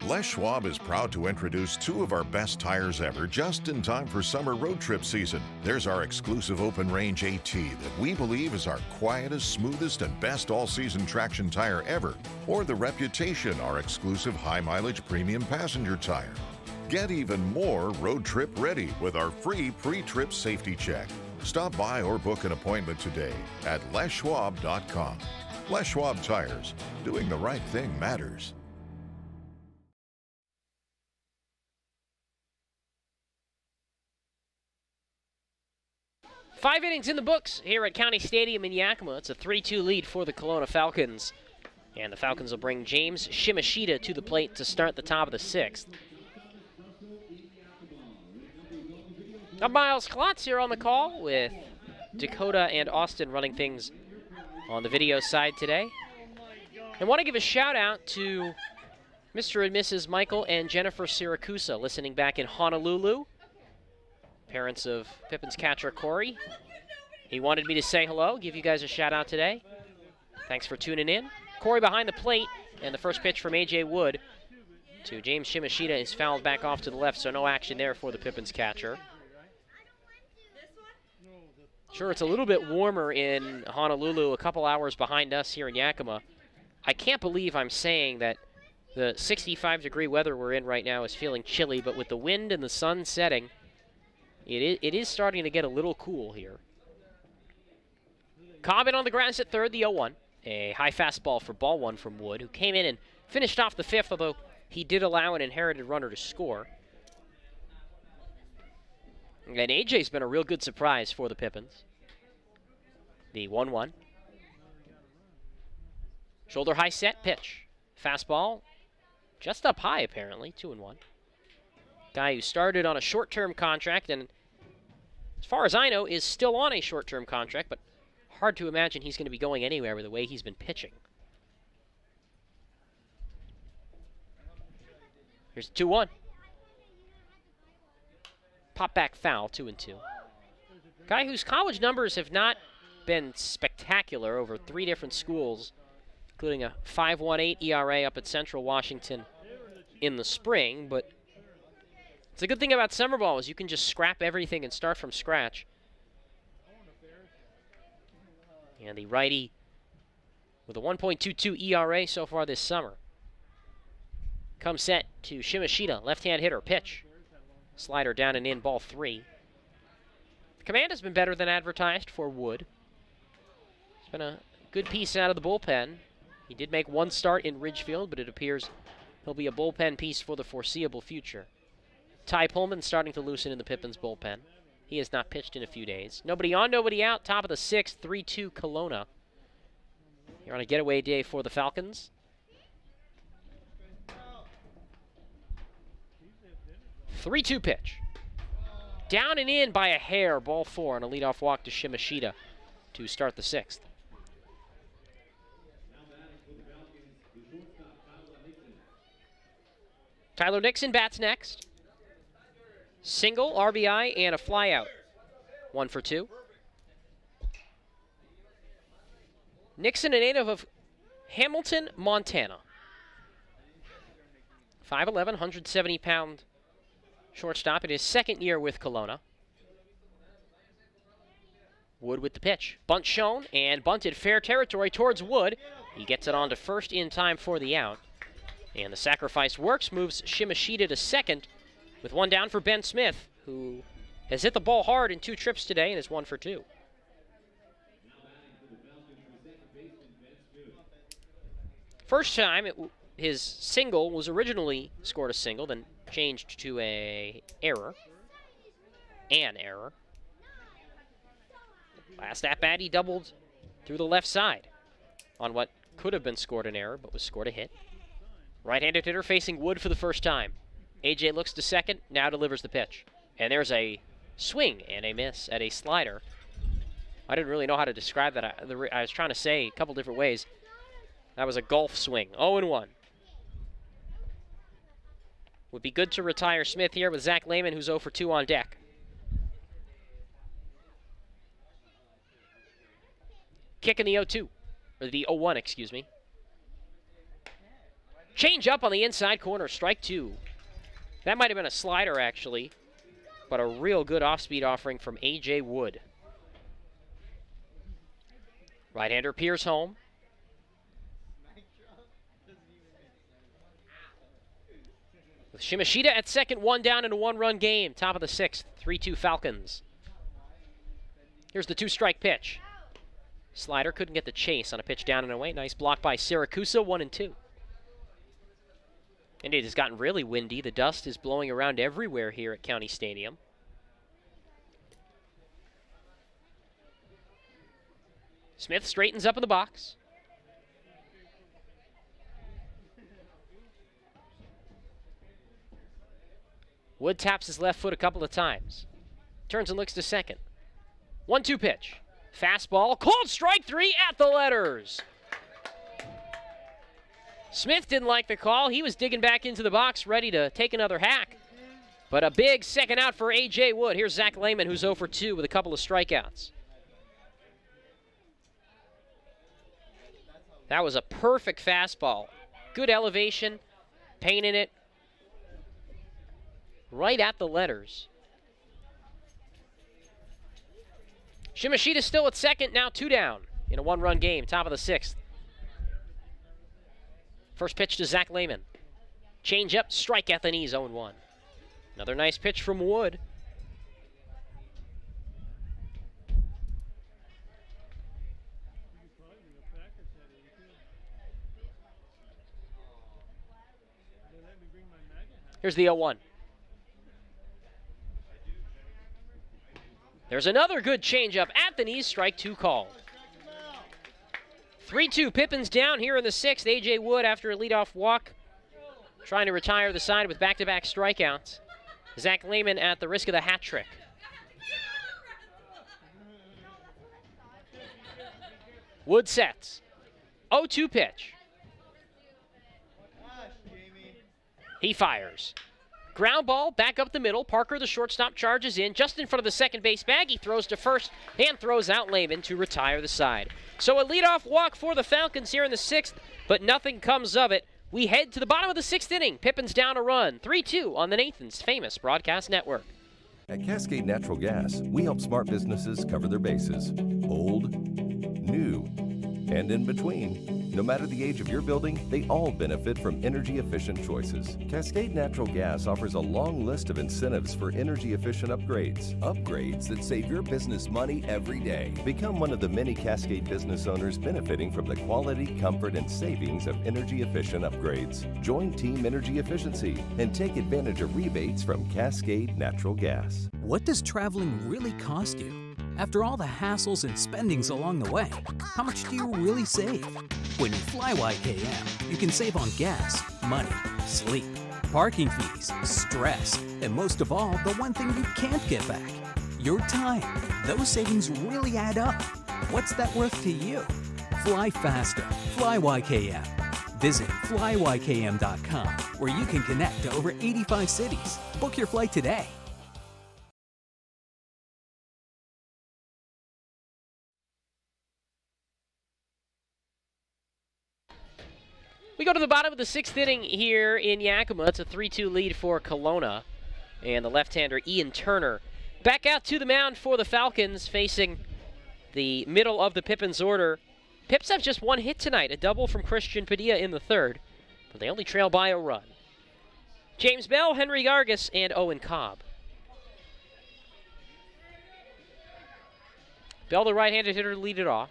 Les Schwab is proud to introduce 2 of our best tires ever just in time for summer road trip season. There's our exclusive open range AT that we believe is our quietest, smoothest, and best all-season traction tire ever. Or the Reputation, our exclusive high-mileage premium passenger tire. Get even more road trip ready with our free pre-trip safety check. Stop by or book an appointment today at leschwab.com. Les Schwab Tires. Doing the right thing matters. Five innings in the books here at County Stadium in Yakima. It's a 3-2 lead for the Kelowna Falcons. And the Falcons will bring James Shimashita to the plate to start the top of the 6th. Now Miles Klotz here on the call with Dakota and Austin running things on the video side today. And want to give a shout out to Mr. and Mrs. Michael and Jennifer Siracusa listening back in Honolulu. Parents of Pippins catcher Corey. He wanted me to say hello, give you guys a shout out today. Thanks for tuning in. Corey behind the plate, and the first pitch from A.J. Wood to James Shimashita is fouled back off to the left, so no action there for the Pippins catcher. Sure, it's a little bit warmer in Honolulu, a couple hours behind us here in Yakima. I can't believe I'm saying that The 65-degree weather we're in right now is feeling chilly, but with the wind and the sun setting, it is starting to get a little cool here. Cobbin on the grass at third, the 0-1. A high fastball for ball one from Wood, who came in and finished off the fifth, although he did allow an inherited runner to score. And AJ's been a real good surprise for the Pippins. The 1-1. Shoulder high set, pitch. Fastball, just up high apparently, 2-1. Guy who started on a short-term contract and, as far as I know, is still on a short-term contract, but hard to imagine he's going to be going anywhere with the way he's been pitching. Here's 2-1. Pop back foul, 2-2. Guy whose college numbers have not been spectacular over 3 different schools, including a 5.18 ERA up at Central Washington in the spring, but it's a good thing about summer ball is you can just scrap everything and start from scratch. And the righty with a 1.22 ERA so far this summer. Comes set to Shimashita, left-hand hitter, pitch. Slider down and in, ball 3. The command has been better than advertised for Wood. It's been a good piece out of the bullpen. He did make one start in Ridgefield, but it appears he'll be a bullpen piece for the foreseeable future. Ty Pullman starting to loosen in the Pippins bullpen. He has not pitched in a few days. Nobody on, nobody out. Top of the 6th, 3-2 Kelowna. Here on a getaway day for the Falcons. 3-2 pitch. Down and in by a hair, ball 4 on a leadoff walk to Shimashita to start the 6th. Tyler Nixon bats next. Single, RBI, and a flyout. 1 for 2. Nixon, a native of Hamilton, Montana. 5'11", 170-pound shortstop in his second year with Kelowna. Wood with the pitch. Bunt shown and bunted fair territory towards Wood. He gets it on to first in time for the out. And the sacrifice works, moves Shimashita to second with one down for Ben Smith, who has hit the ball hard in 2 trips today and is 1 for 2. First time, his single was originally scored a single, then changed to an error. Last at-bat, he doubled through the left side on what could have been scored an error, but was scored a hit. Right-handed hitter facing Wood for the first time. AJ looks to second, now delivers the pitch. And there's a swing and a miss at a slider. I didn't really know how to describe that. I was trying to say a couple different ways. That was a golf swing, 0-1. Would be good to retire Smith here with Zach Lehman, who's 0 for 2 on deck. Kick in the 0-2, or the 0-1, excuse me. Change up on the inside corner, strike 2. That might have been a slider, actually, but a real good off-speed offering from A.J. Wood. Right-hander peers home. With Shimashita at second, 1 down in a 1-run game. Top of the 6th, 3-2 Falcons. Here's the 2-strike pitch. Slider couldn't get the chase on a pitch down and away. Nice block by Siracusa, 1-2. And it has gotten really windy. The dust is blowing around everywhere here at County Stadium. Smith straightens up in the box. Wood taps his left foot a couple of times. Turns and looks to second. 1-2 pitch. Fastball, called strike 3 at the letters. Smith didn't like the call. He was digging back into the box, ready to take another hack. But a big second out for A.J. Wood. Here's Zach Lehman, who's 0 for 2 with a couple of strikeouts. That was a perfect fastball. Good elevation, pain in it. Right at the letters. Shimashita still at second, now 2 down in a 1-run game, top of the 6th. First pitch to Zach Lehman. Change up, strike at the knees, 0-1. Another nice pitch from Wood. Here's the 0-1. There's another good changeup at the knees, strike 2 called. 3-2, Pippins down here in the 6th. A.J. Wood after a leadoff walk, trying to retire the side with back-to-back strikeouts. Zach Lehman at the risk of the hat trick. Wood sets. 0-2 pitch. He fires. Ground ball back up the middle. Parker, the shortstop, charges in just in front of the second base bag. He throws to first and throws out Lehman to retire the side. So a leadoff walk for the Falcons here in the 6th, but nothing comes of it. We head to the bottom of the 6th inning. Pippins down a run. 3-2 on the Nathan's famous broadcast network. At Cascade Natural Gas, we help smart businesses cover their bases. Old, new, and in between. No matter the age of your building, they all benefit from energy-efficient choices. Cascade Natural Gas offers a long list of incentives for energy-efficient upgrades. Upgrades that save your business money every day. Become one of the many Cascade business owners benefiting from the quality, comfort, and savings of energy-efficient upgrades. Join Team Energy Efficiency and take advantage of rebates from Cascade Natural Gas. What does traveling really cost you? After all the hassles and spendings along the way, how much do you really save? When you fly YKM, you can save on gas, money, sleep, parking fees, stress, and most of all, the one thing you can't get back, your time. Those savings really add up. What's that worth to you? Fly faster. Fly YKM. Visit flyykm.com, where you can connect to over 85 cities. Book your flight today. We go to the bottom of the 6th inning here in Yakima. It's a 3-2 lead for Kelowna. And the left-hander, Ian Turner, back out to the mound for the Falcons, facing the middle of the Pippins order. Pips have just 1 hit tonight, a double from Christian Padilla in the 3rd, but they only trail by a run. James Bell, Henry Gargas, and Owen Cobb. Bell, the right-handed hitter, to lead it off.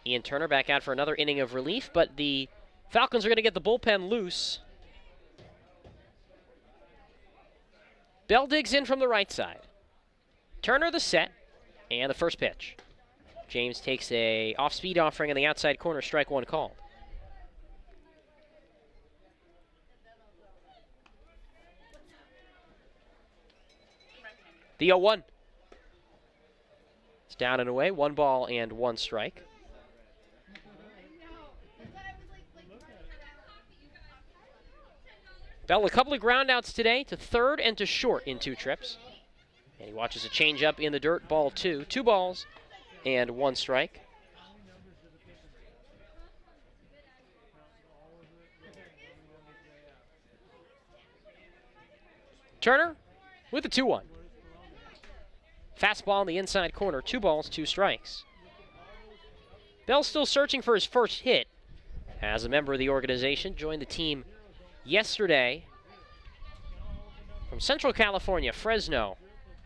Ian Turner back out for another inning of relief, but the Falcons are going to get the bullpen loose. Bell digs in from the right side. Turner the set, and the first pitch. James takes a off-speed offering on the outside corner, strike 1 called. The 0-1. It's down and away, 1 ball and 1 strike. Bell a couple of groundouts today to third and to short in 2 trips. And he watches a changeup in the dirt, ball 2. 2 balls and 1 strike. Turner with a 2-1. Fastball in the inside corner, 2 balls, 2 strikes. Bell still searching for his first hit. As a member of the organization, joined the team yesterday from Central California, Fresno.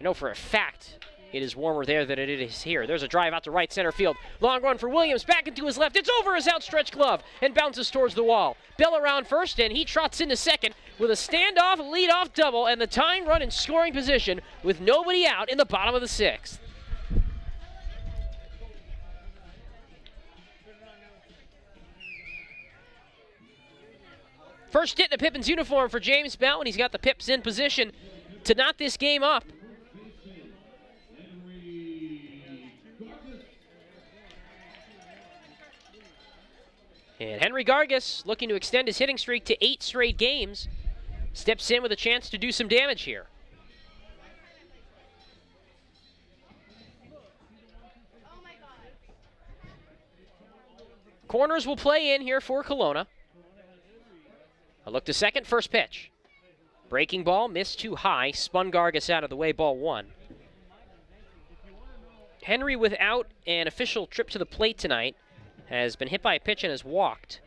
I know for a fact it is warmer there than it is here. There's a drive out to right center field. Long run for Williams, back into his left. It's over his outstretched glove and bounces towards the wall. Bell around first, and he trots into second with a standoff leadoff double and the tying run in scoring position with nobody out in the bottom of the 6th. First hit in a Pippins uniform for James Bell, and he's got the Pips in position to knot this game up. And Henry Gargas, looking to extend his hitting streak to 8 straight games, steps in with a chance to do some damage here. Corners will play in here for Kelowna. A look to second, first pitch. Breaking ball, missed too high, spun Gargas out of the way, ball 1. Henry, without an official trip to the plate tonight, has been hit by a pitch and has walked.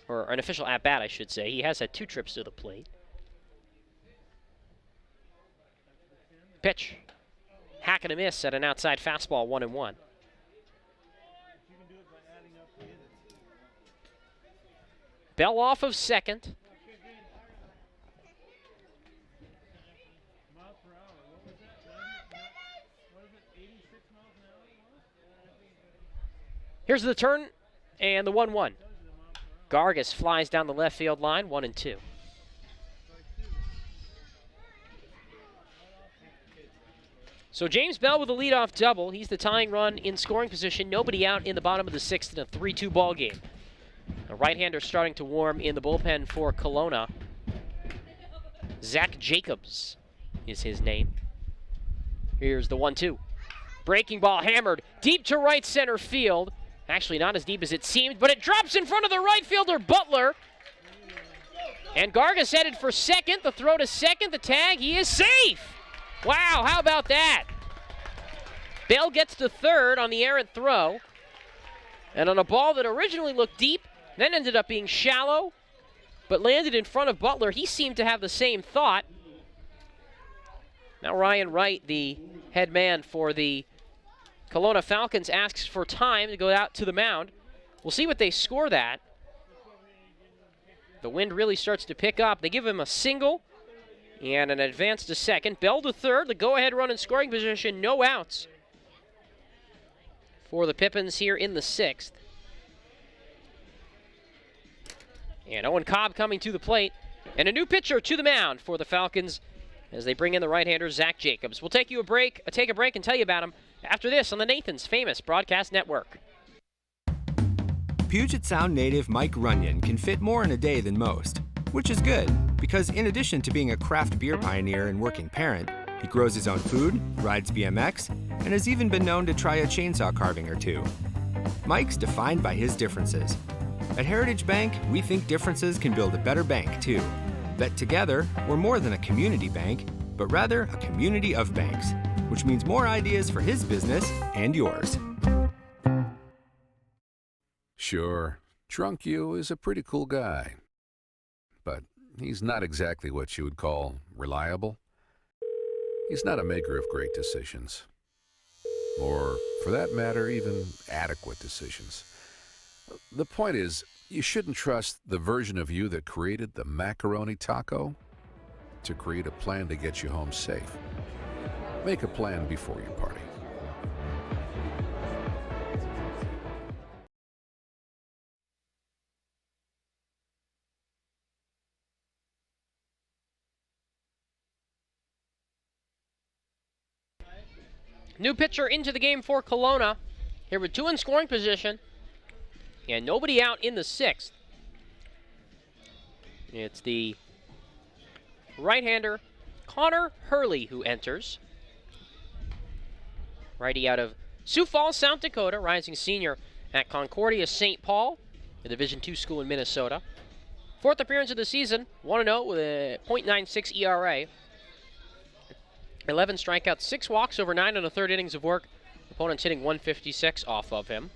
or an official at-bat, I should say. He has had 2 trips to the plate. Pitch. Hack and a miss at an outside fastball, 1-1. Bell off of second. Here's the turn and the 1-1. Gargas flies down the left field line, 1-2. So James Bell with a leadoff double. He's the tying run in scoring position. Nobody out in the bottom of the 6th in a 3-2 ball game. A right-hander starting to warm in the bullpen for Kelowna. Zach Jacobs is his name. Here's the 1-2. Breaking ball hammered deep to right center field. Actually, not as deep as it seemed, but it drops in front of the right fielder, Butler. And Gargas headed for second. The throw to second, the tag, he is safe. Wow, how about that? Bell gets to third on the errant throw. And on a ball that originally looked deep, then ended up being shallow, but landed in front of Butler. He seemed to have the same thought. Now Ryan Wright, the head man for the Kelowna Falcons, asks for time to go out to the mound. We'll see what they score that. The wind really starts to pick up. They give him a single and an advance to second. Bell to third, the go-ahead run in scoring position, no outs for the Pippins here in the 6th. And Owen Cobb coming to the plate. And a new pitcher to the mound for the Falcons as they bring in the right-hander, Zach Jacobs. We'll take a break and tell you about him after this on the Nathan's Famous Broadcast Network. Puget Sound native Mike Runyon can fit more in a day than most, which is good because in addition to being a craft beer pioneer and working parent, he grows his own food, rides BMX, and has even been known to try a chainsaw carving or 2. Mike's defined by his differences. At Heritage Bank, we think differences can build a better bank, too. That together, we're more than a community bank, but rather a community of banks, which means more ideas for his business and yours. Sure, Drunk You is a pretty cool guy, but he's not exactly what you would call reliable. He's not a maker of great decisions, or, for that matter, even adequate decisions. The point is, you shouldn't trust the version of you that created the macaroni taco to create a plan to get you home safe. Make a plan before you party. New pitcher into the game for Kelowna. Here with 2 in scoring position. And nobody out in the 6th. It's the right-hander, Connor Hurley, who enters. Righty out of Sioux Falls, South Dakota, rising senior at Concordia St. Paul, a Division II school in Minnesota. 4th appearance of the season, 1-0 with a .96 ERA. 11 strikeouts, 6 walks over 9 1/3 innings of work. Opponents hitting .156 off of him.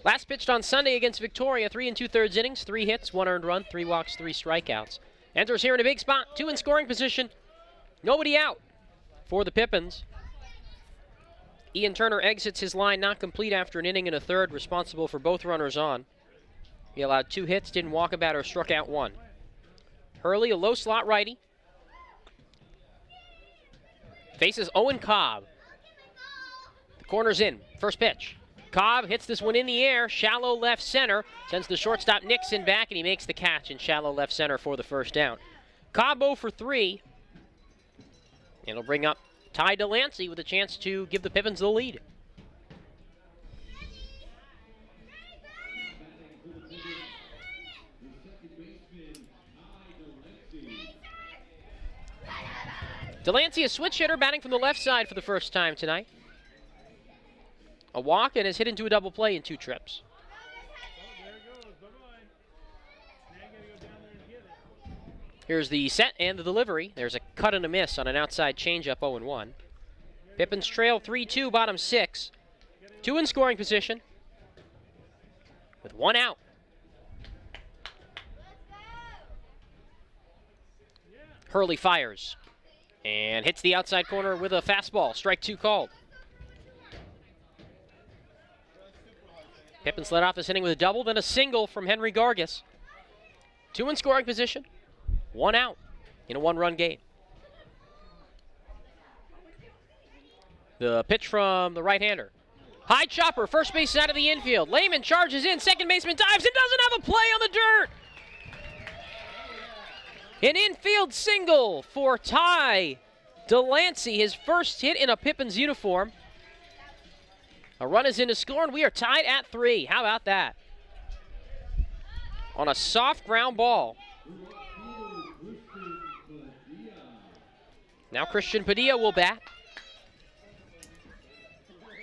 Last pitched on Sunday against Victoria, 3 2/3 innings, 3 hits, 1 earned run, 3 walks, 3 strikeouts. Enters here in a big spot, 2 in scoring position. Nobody out for the Pippins. Ian Turner exits his line not complete after an inning and a third, responsible for both runners on. He allowed 2 hits, didn't walk a batter, struck out 1. Hurley, a low slot righty. Faces Owen Cobb. The corner's in, first pitch. Cobb hits this one in the air, shallow left center, sends the shortstop Nixon back, and he makes the catch in shallow left center for the first down. Cobb 0 for 3. And it'll bring up Ty Delancey with a chance to give the Pippins the lead. Delancey, a switch hitter, batting from the left side for the first time tonight. A walk and is hit into a double play in 2 trips. Here's the set and the delivery. There's a cut and a miss on an outside changeup, 0-1. Pippins trail 3-2, bottom 6. Two in scoring position with one out. Hurley fires and hits the outside corner with a fastball. Strike two called. Pippins led off this inning with a double, then a single from Henry Gargis. Two in scoring position, one out in a one-run game. The pitch from the right-hander. High chopper, first base side of the infield. Lehman charges in, second baseman dives and doesn't have a play on the dirt. An infield single for Ty Delancey, his first hit in a Pippins uniform. A run is in to score, and we are tied at 3. How about that? On a soft ground ball. Now Christian Padilla will bat.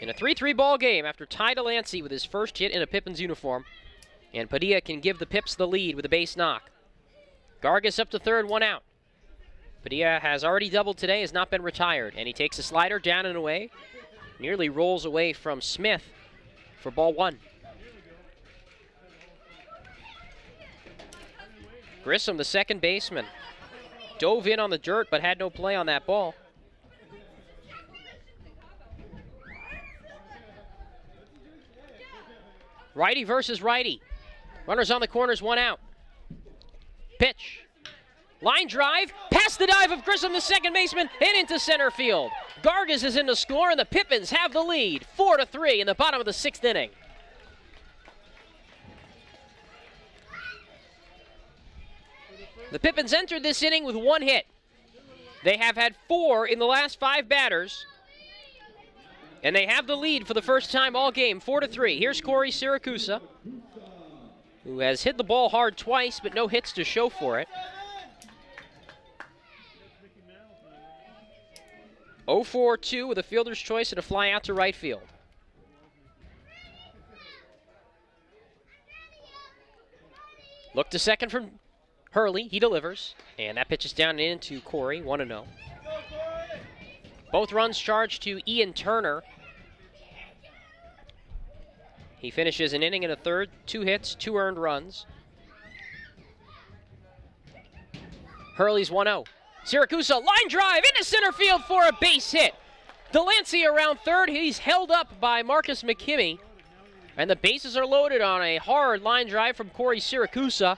In a 3-3 ball game after Ty Delancey with his first hit in a Pippins uniform. And Padilla can give the Pips the lead with a base knock. Gargis up to third, one out. Padilla has already doubled today, has not been retired, and he takes a slider down and away. Nearly rolls away from Smith for ball one. Grissom, the second baseman, dove in on the dirt but had no play on that ball. Righty versus righty. Runners on the corners, one out. Pitch. Line drive, past the dive of Grissom, the second baseman, and into center field. Gargis is in to score, and the Pippins have the lead, 4-3 in the bottom of the 6th inning. The Pippins entered this inning with one hit. They have had 4 in the last 5 batters, and they have the lead for the first time all game, 4-3. Here's Corey Siracusa, who has hit the ball hard twice, but no hits to show for it. 0-4-2 with a fielder's choice and a fly out to right field. Look to second from Hurley. He delivers. And that pitch is down and into Corey, 1-0. Both runs charged to Ian Turner. He finishes an inning and a third, 2 hits, 2 earned runs. Hurley's 1-0. Siracusa, line drive into center field for a base hit. Delancey around third. He's held up by Marcus McKimmey. And the bases are loaded on a hard line drive from Corey Siracusa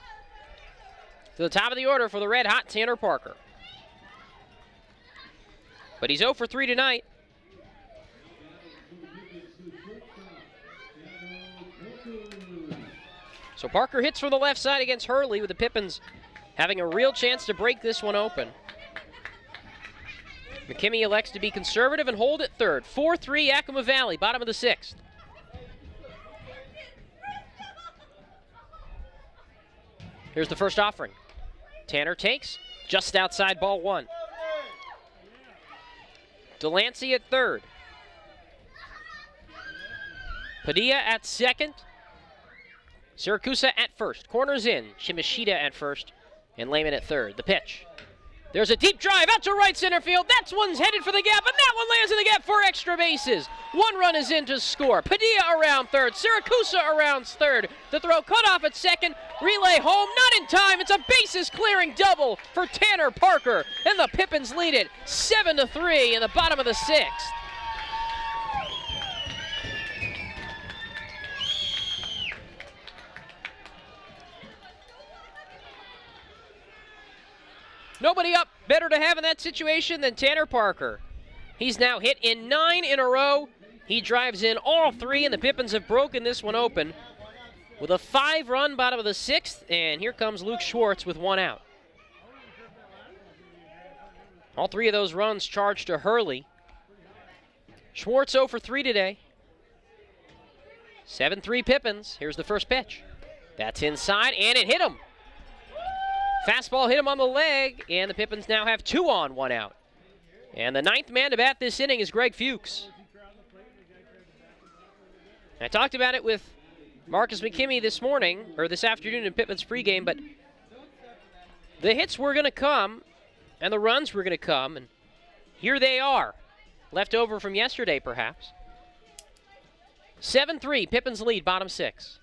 to the top of the order for the red-hot Tanner Parker. But he's 0 for 3 tonight. So Parker hits from the left side against Hurley, with the Pippins having a real chance to break this one open. McKimmey elects to be conservative and hold at third. 4-3 Yakima Valley, bottom of the 6th. Here's the first offering. Tanner takes, just outside ball one. Delancey at third. Padilla at second. Siracusa at first. Corners in. Shimashita at first. And Lehman at third. The pitch. There's a deep drive out to right center field. That one's headed for the gap, and that one lands in the gap for extra bases. One run is in to score. Padilla around third. Siracusa around third. The throw cut off at second. Relay home, not in time. It's a bases clearing double for Tanner Parker. And the Pippins lead it 7-3 in the bottom of the 6th. Nobody up better to have in that situation than Tanner Parker. He's now hit in 9 in a row. He drives in all 3, and the Pippins have broken this one open with a 5-run bottom of the 6th, and here comes Luke Schwartz with 1 out. All 3 of those runs charged to Hurley. Schwartz 0 for 3 today. 7-3 Pippins. Here's the first pitch. That's inside, and it hit him. Fastball hit him on the leg, and the Pippins now have 2 on, 1 out. And the 9th man to bat this inning is Greg Fuchs. I talked about it with Marcus McKimmey this morning, or this afternoon in Pippins pregame, but the hits were going to come, and the runs were going to come, and here they are. Left over from yesterday, perhaps. 7-3, Pippins lead, bottom 6.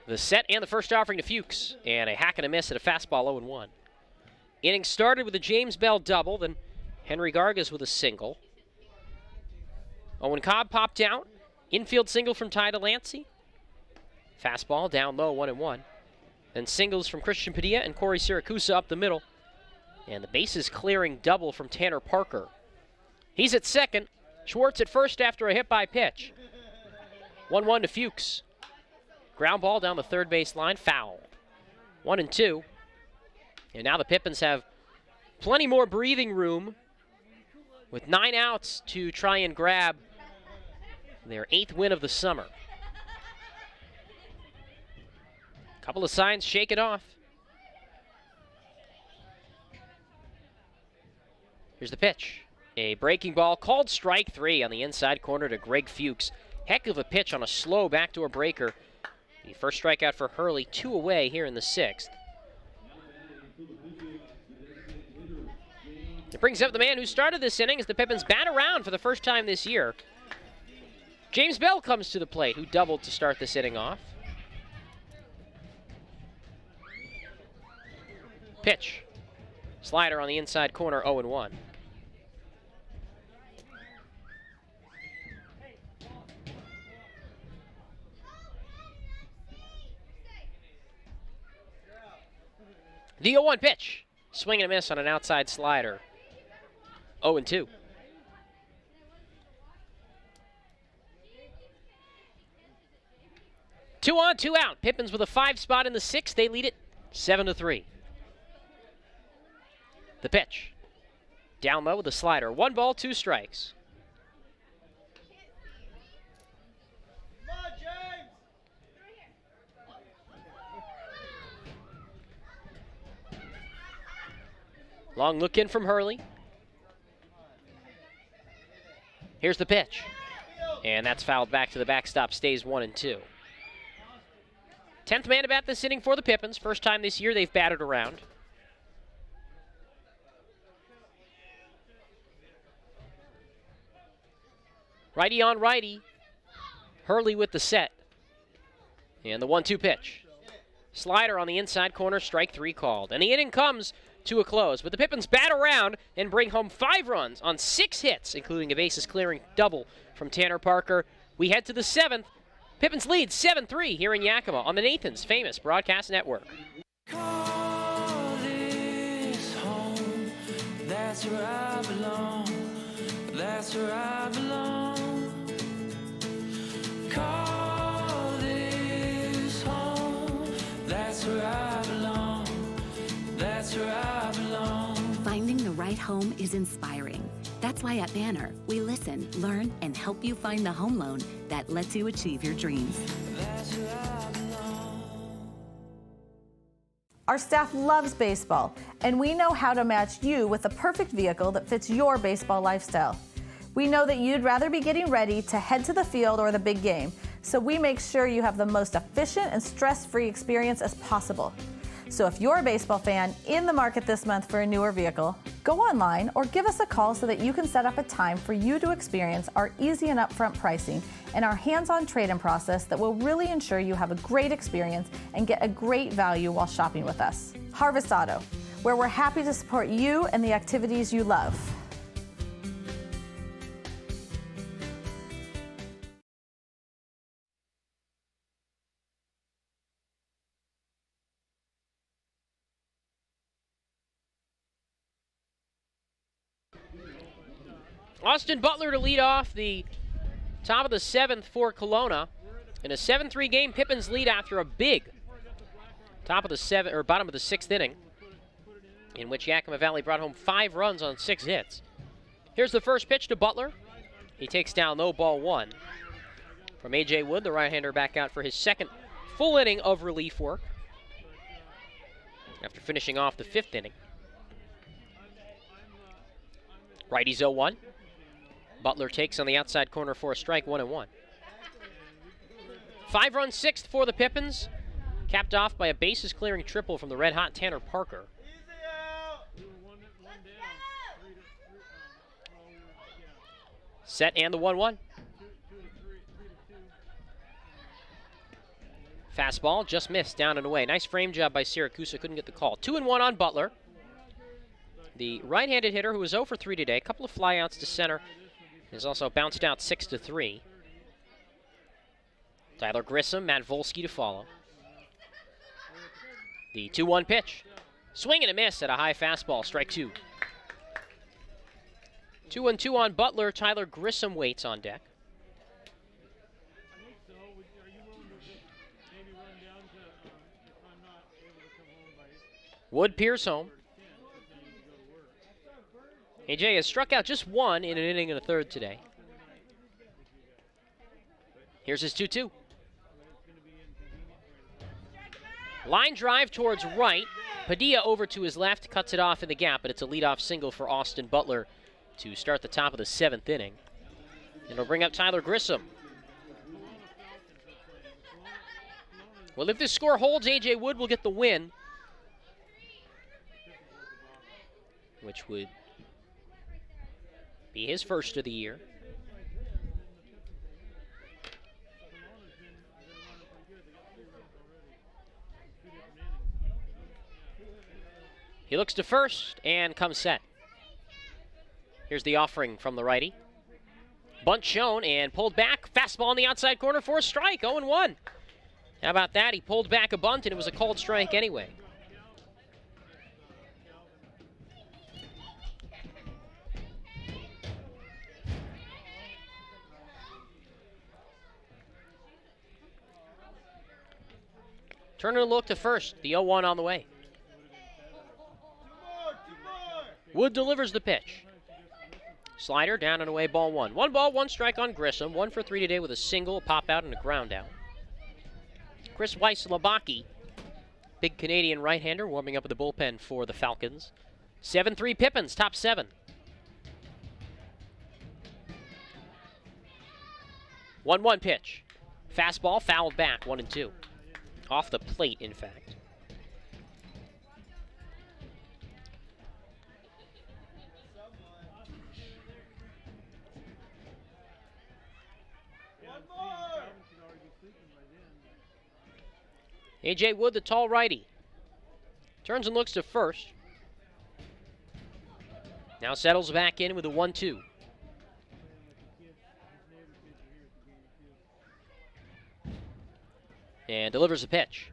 The set and the first offering to Fuchs, and a hack and a miss at a fastball 0-1. Inning started with a James Bell double, then Henry Gargas with a single. Owen Cobb popped out. Infield single from Ty Delancey. Fastball down low, 1-1. Then singles from Christian Padilla and Corey Siracusa up the middle. And the bases clearing double from Tanner Parker. He's at second. Schwartz at first after a hit by pitch. 1-1 to Fuchs. Ground ball down the third base line, foul. 1-2. And now the Pippins have plenty more breathing room with 9 outs to try and grab their 8th win of the summer. Couple of signs shake it off. Here's the pitch. A breaking ball called strike 3 on the inside corner to Greg Fuchs. Heck of a pitch on a slow backdoor breaker. The first strikeout for Hurley, 2 away here in the 6th. It brings up the man who started this inning as the Pippins bat around for the first time this year. James Bell comes to the plate, who doubled to start this inning off. Pitch. Slider on the inside corner, 0-1. The 0-1 pitch. Swing and a miss on an outside slider. 0-2. Two on, 2 out. Pippins with a 5 spot in the 6th. They lead it 7-3. The pitch. Down low with a slider. 1 ball, 2 strikes. Long look in from Hurley. Here's the pitch. And that's fouled back to the backstop, stays 1-2. 10th man to bat this inning for the Pippins. First time this year they've batted around. Righty on righty. Hurley with the set. And the 1-2 pitch. Slider on the inside corner, strike 3 called. And the inning comes to a close, but the Pippins bat around and bring home 5 runs on 6 hits, including a bases clearing double from Tanner Parker. We head to the 7th. Pippins lead 7-3 here in Yakima on the Nathan's Famous Broadcast Network. Call this home. That's where I belong. That's where I belong. Call this home. That's where I belong. That's where I belong. Finding the right home is inspiring. That's why at Banner, we listen, learn, and help you find the home loan that lets you achieve your dreams. That's where I belong. Our staff loves baseball, and we know how to match you with the perfect vehicle that fits your baseball lifestyle. We know that you'd rather be getting ready to head to the field or the big game, so we make sure you have the most efficient and stress-free experience as possible. So if you're a baseball fan in the market this month for a newer vehicle, go online or give us a call so that you can set up a time for you to experience our easy and upfront pricing and our hands-on trade-in process that will really ensure you have a great experience and get a great value while shopping with us. Harvest Auto, where we're happy to support you and the activities you love. Austin Butler to lead off the top of the 7th for Kelowna. In a 7-3 game, Pippins lead after a big bottom of the 6th inning, in which Yakima Valley brought home 5 runs on 6 hits. Here's the first pitch to Butler. He takes down low, ball 1. From A.J. Wood, the right-hander back out for his 2nd full inning of relief work after finishing off the 5th inning. Righty's 0-1. Butler takes on the outside corner for a strike, 1-1. 5-run 6th for the Pippins, capped off by a bases-clearing triple from the red-hot Tanner Parker. Set and the 1-1. Fastball just missed, down and away. Nice frame job by Syracuse, couldn't get the call. 2-1 on Butler. The right-handed hitter who was 0 for 3 today. A couple of flyouts to center. Has also bounced out 6-3. Tyler Grissom, Matt Volsky to follow. The 2-1 pitch. Swing and a miss at a high fastball, strike 2. 2-2 on Butler. Tyler Grissom waits on deck. Wood peers home. AJ has struck out just 1 in an inning and a third today. Here's his 2-2. Line drive towards right. Padilla over to his left, cuts it off in the gap, but it's a leadoff single for Austin Butler to start the top of the 7th inning. And it'll bring up Tyler Grissom. Well, if this score holds, AJ Wood will get the win, which would be his first of the year. He looks to first and comes set. Here's the offering from the righty. Bunt shown and pulled back. Fastball on the outside corner for a strike, 0-1. How about that? He pulled back a bunt and it was a called strike anyway. Turner look to first, the 0-1 on the way. Wood delivers the pitch. Slider down and away, ball 1. 1 ball, 1 strike on Grissom. 1 for 3 today with a single, a pop out, and a ground out. Chris Weiss-Labaki, big Canadian right-hander, warming up at the bullpen for the Falcons. 7-3 Pippins, top 7. 1-1 pitch. Fastball fouled back, 1-2. Off the plate, in fact. AJ Wood, the tall righty, turns and looks to first. Now settles back in with a 1-2. And delivers a pitch.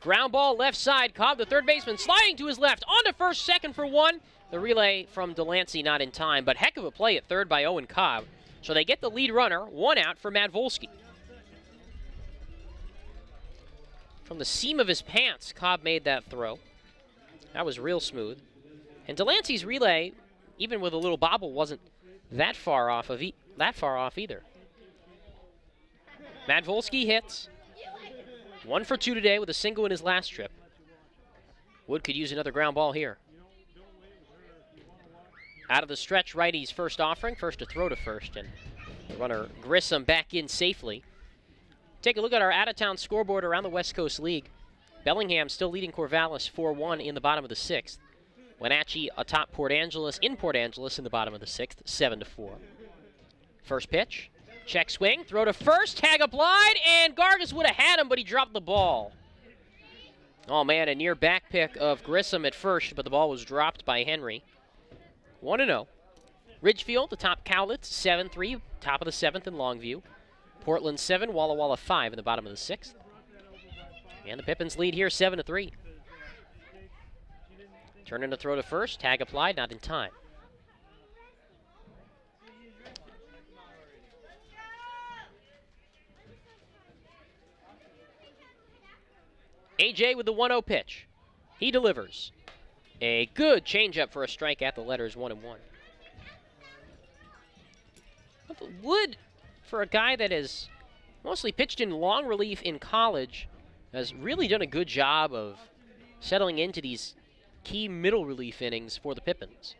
Ground ball left side. Cobb, the third baseman, sliding to his left. On to first, second for 1. The relay from Delancey not in time, but heck of a play at third by Owen Cobb. So they get the lead runner, 1 out for Matt Volsky. From the seam of his pants, Cobb made that throw. That was real smooth. And Delancey's relay, even with a little bobble, wasn't that far off either. Matt Volsky hits. 1 for 2 today with a single in his last trip. Wood could use another ground ball here. Out of the stretch, righty's first offering, first to throw to first, and the runner Grissom back in safely. Take a look at our out-of-town scoreboard around the West Coast League. Bellingham still leading Corvallis 4-1 in the bottom of the 6th. Wenatchee atop Port Angeles in the bottom of the 6th, 7-4. First pitch. Check swing, throw to first, tag applied, and Gargas would have had him, but he dropped the ball. Oh man, a near back pick of Grissom at first, but the ball was dropped by Henry. 1-0. Ridgefield, the top Cowlitz, 7-3, top of the 7th in Longview. Portland 7, Walla Walla 5 in the bottom of the 6th. And the Pippins lead here 7-3. Turn in to throw to first, tag applied, not in time. AJ with the 1-0 pitch. He delivers. A good changeup for a strike at the letters, 1-1. Wood, for a guy that has mostly pitched in long relief in college, has really done a good job of settling into these key middle relief innings for the Pippins.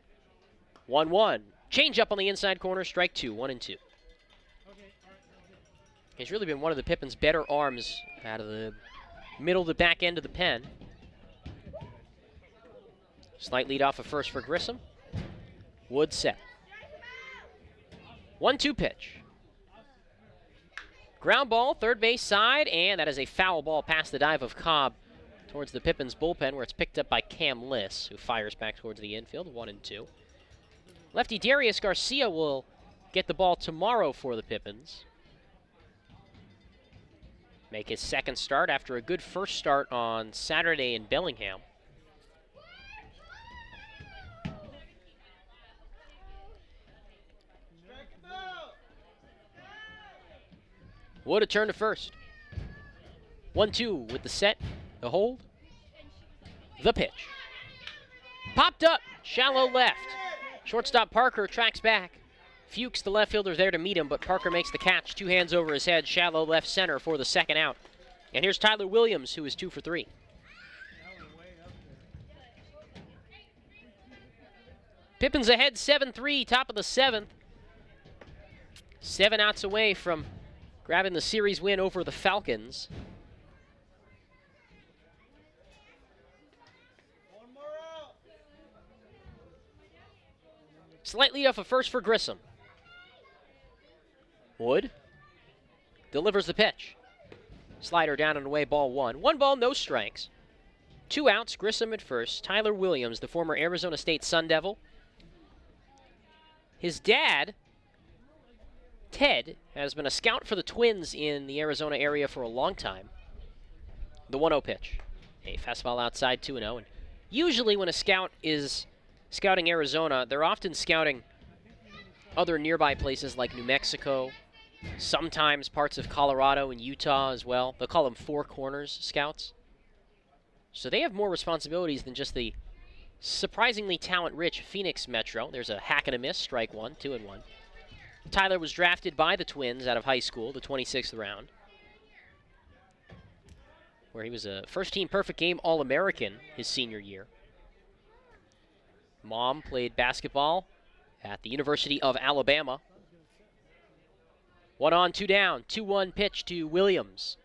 1-1. Changeup on the inside corner, strike 2, 1-2. He's really been one of the Pippins' better arms out of the middle to back end of the pen. Slight lead off of first for Grissom. Wood set. 1-2 pitch. Ground ball, third base side, and that is a foul ball past the dive of Cobb towards the Pippins bullpen, where it's picked up by Cam Liss, who fires back towards the infield, 1-2. Lefty Darius Garcia will get the ball tomorrow for the Pippins. Make his second start after a good first start on Saturday in Bellingham. Wood a turn to first. 1-2 with the set, the hold, the pitch. Popped up, shallow left. Shortstop Parker tracks back. Fuchs, the left fielder, there to meet him, but Parker makes the catch, 2 hands over his head, shallow left center for the second out. And here's Tyler Williams, who is 2 for 3. Pippins ahead 7-3, top of the 7th. 7 outs away from grabbing the series win over the Falcons. Slight lead off of first for Grissom. Wood delivers the pitch. Slider down and away, ball 1. 1 ball, no strikes. 2 outs, Grissom at first. Tyler Williams, the former Arizona State Sun Devil. His dad, Ted, has been a scout for the Twins in the Arizona area for a long time. The 1-0 pitch. A fastball outside, 2-0. And usually when a scout is scouting Arizona, they're often scouting other nearby places like New Mexico, sometimes parts of Colorado and Utah as well. They'll call them Four Corners scouts. So they have more responsibilities than just the surprisingly talent-rich Phoenix Metro. There's a hack and a miss, strike 1, 2-1. Tyler was drafted by the Twins out of high school, the 26th round, where he was a first-team perfect game All-American his senior year. Mom played basketball at the University of Alabama. 1 on, 2 down, 2-1 pitch to Williams.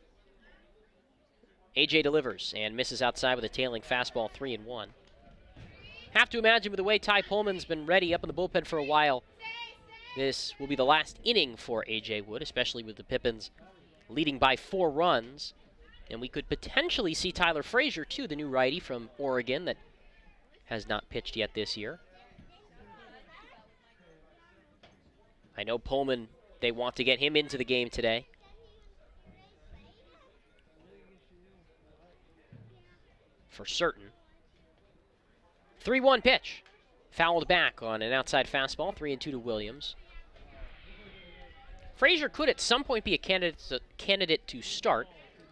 AJ delivers and misses outside with a tailing fastball, 3-1. Have to imagine with the way Ty Pullman's been ready up in the bullpen for a while, this will be the last inning for AJ Wood, especially with the Pippins leading by 4 runs. And we could potentially see Tyler Frazier, too, the new righty from Oregon that has not pitched yet this year. I know Pullman, they want to get him into the game today. For certain. 3-1 pitch. Fouled back on an outside fastball, 3-2 to Williams. Frazier could at some point be a candidate to start.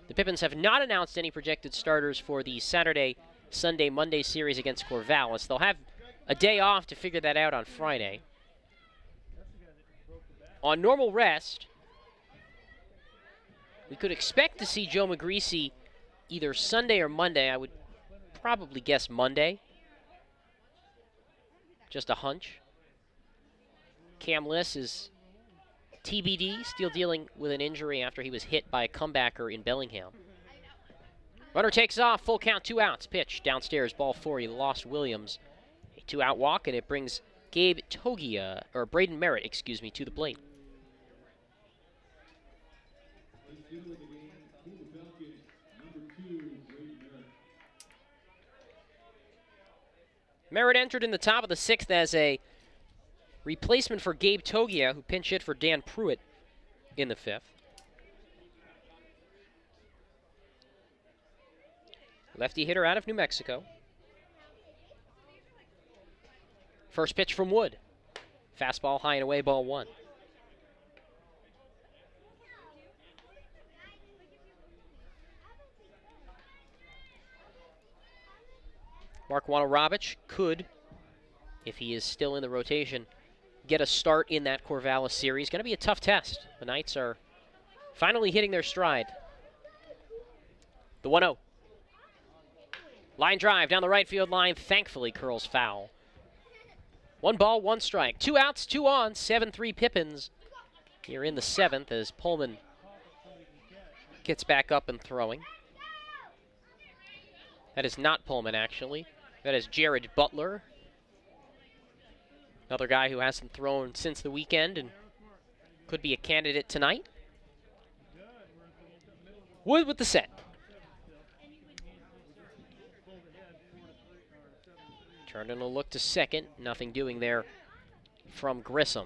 The Pippins have not announced any projected starters for the Saturday, Sunday, Monday series against Corvallis. They'll have a day off to figure that out on Friday. On normal rest, we could expect to see Joe Magrice either Sunday or Monday. I would probably guess Monday. Just a hunch. Cam Liss is TBD, still dealing with an injury after he was hit by a comebacker in Bellingham. Runner takes off, full count, 2 outs. Pitch downstairs, ball 4. He lost Williams. A 2-out walk, and it brings Gabe Togia, or Braden Merritt, excuse me, to the plate. Merritt entered in the top of the 6th as a replacement for Gabe Togia, who pinch hit for Dan Pruitt in the 5th. Lefty hitter out of New Mexico. First pitch from Wood. Fastball high and away, ball 1. Mark Wanorovich could, if he is still in the rotation, get a start in that Corvallis series. Going to be a tough test. The Knights are finally hitting their stride. The 1-0. Line drive down the right field line, thankfully curls foul. 1 ball, 1 strike. 2 outs, 2 on, 7-3 Pippins here in the 7th as Pullman gets back up and throwing. That is not Pullman, actually. That is Jared Butler. Another guy who hasn't thrown since the weekend and could be a candidate tonight. Wood with the set. Turned in a look to second. Nothing doing there from Grissom.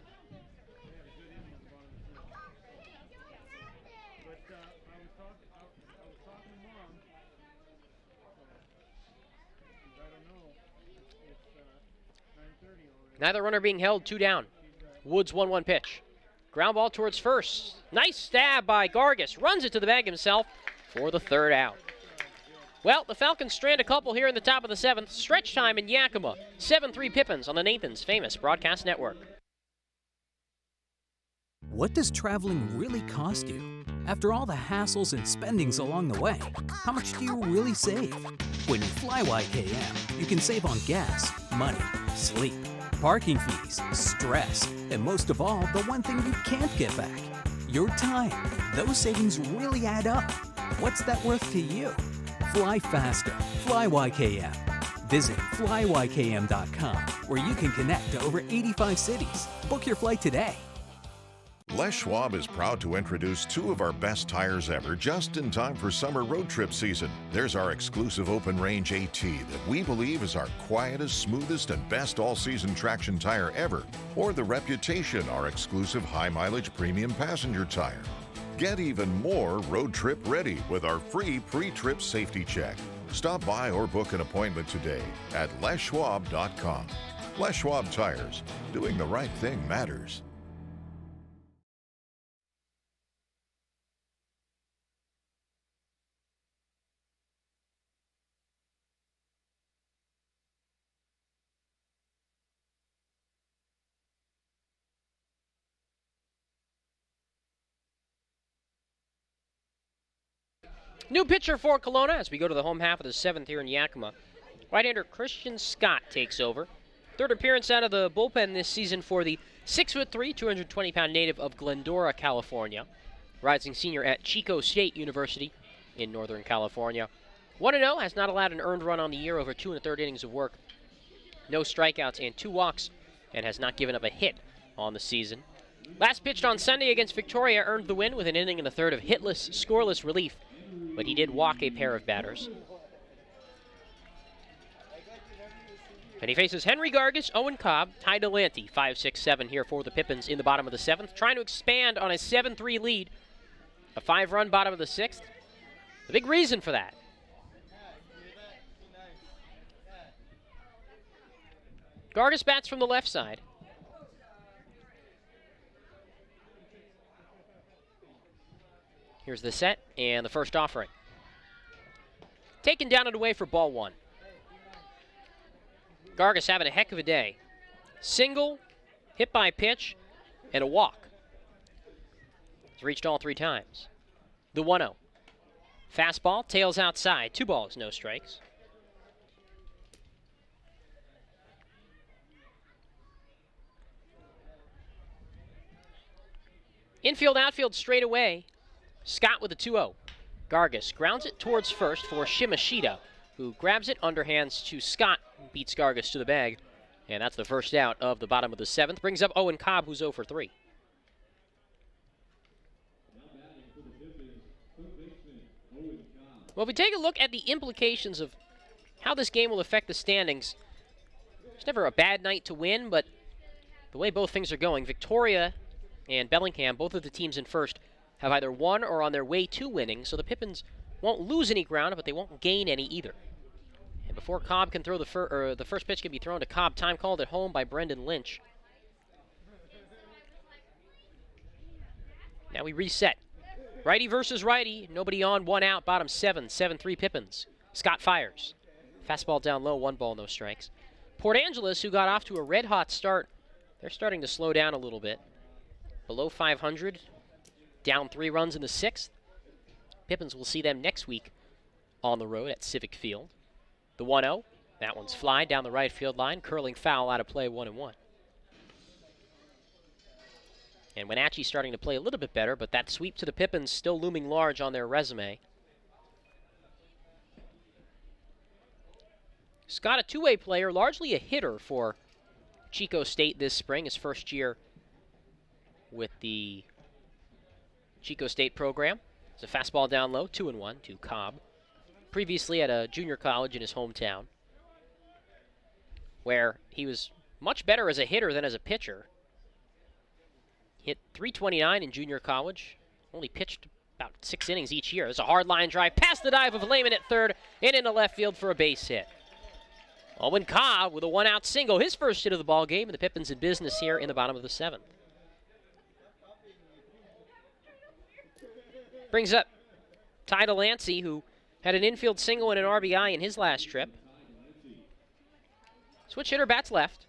Neither runner being held, 2 down. Woods 1-1 pitch. Ground ball towards first. Nice stab by Gargis. Runs it to the bag himself for the 3rd out. Well, the Falcons strand a couple here in the top of the 7th. Stretch time in Yakima. 7-3 Pippins on the Nathan's famous broadcast network. What does traveling really cost you? After all the hassles and spendings along the way, how much do you really save? When you fly YKM, you can save on gas, money, sleep, parking fees, stress, and most of all, the one thing you can't get back, your time. Those savings really add up. What's that worth to you? Fly faster. Fly YKM. Visit flyykm.com, where you can connect to over 85 cities. Book your flight today. Les Schwab is proud to introduce 2 of our best tires ever just in time for summer road trip season. There's our exclusive open range AT that we believe is our quietest, smoothest, and best all-season traction tire ever. Or the Reputation, our exclusive high-mileage premium passenger tire. Get even more road trip ready with our free pre-trip safety check. Stop by or book an appointment today at leschwab.com. Les Schwab Tires. Doing the right thing matters. New pitcher for Kelowna as we go to the home half of the 7th here in Yakima. Right-hander Christian Scott takes over. 3rd appearance out of the bullpen this season for the 6'3", 220-pound native of Glendora, California. Rising senior at Chico State University in Northern California. 1-0, has not allowed an earned run on the year over 2 1/3 innings of work. No strikeouts and 2 walks, and has not given up a hit on the season. Last pitched on Sunday against Victoria earned the win with an inning and a third of hitless, scoreless relief, but he did walk a pair of batters. And he faces Henry Gargis, Owen Cobb, Ty Delante, 5-6-7 here for the Pippins in the bottom of the 7th, trying to expand on a 7-3 lead. A 5-run bottom of the 6th. The big reason for that. Gargis bats from the left side. Here's the set and the first offering. Taken down and away for ball 1. Gargis having a heck of a day. Single, hit by pitch, and a walk. He's reached all 3 times. The 1-0. Fastball, tails outside. 2 balls, no strikes. Infield, outfield straight away. Scott with a 2-0. Gargis grounds it towards first for Shimashita, who grabs it, underhands to Scott, beats Gargis to the bag. And that's the first out of the bottom of the 7th. Brings up Owen Cobb, who's 0 for 3. Well, if we take a look at the implications of how this game will affect the standings, it's never a bad night to win, but the way both things are going, Victoria and Bellingham, both of the teams in first, have either won or on their way to winning, so the Pippins won't lose any ground, but they won't gain any either. And before Cobb can throw the first pitch can be thrown to Cobb, time called at home by Brendan Lynch. Now we reset. Righty versus righty, nobody on, 1 out, bottom 7, 7-3 Pippins. Scott fires. Fastball down low, 1 ball, no strikes. Port Angeles, who got off to a red-hot start, they're starting to slow down a little bit. Below 500. Down 3 runs in the 6th. Pippins will see them next week on the road at Civic Field. The 1-0. That one's fly down the right field line. Curling foul out of play, 1-1. And Wenatchee's starting to play a little bit better, but that sweep to the Pippins still looming large on their resume. Scott, a two-way player, largely a hitter for Chico State this spring, his first year with the Chico State program. It's a fastball down low, 2-1 to Cobb. Previously at a junior college in his hometown, where he was much better as a hitter than as a pitcher. Hit .329 in junior college. Only pitched about 6 innings each year. There's a hard line drive past the dive of Lehman at third and into left field for a base hit. Owen Cobb with a 1-out single, his first hit of the ball game, and the Pippins in business here in the bottom of the 7th. Brings up Ty Delancey, who had an infield single and an RBI in his last trip. Switch hitter bats left.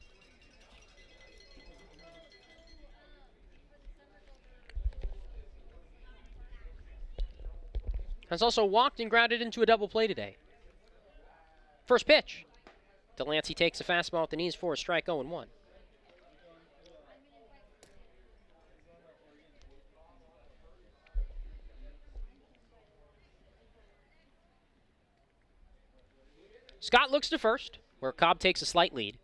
Has also walked and grounded into a double play today. First pitch. Delancey takes a fastball at the knees for a strike, 0-1. Scott looks to first, where Cobb takes a slight lead,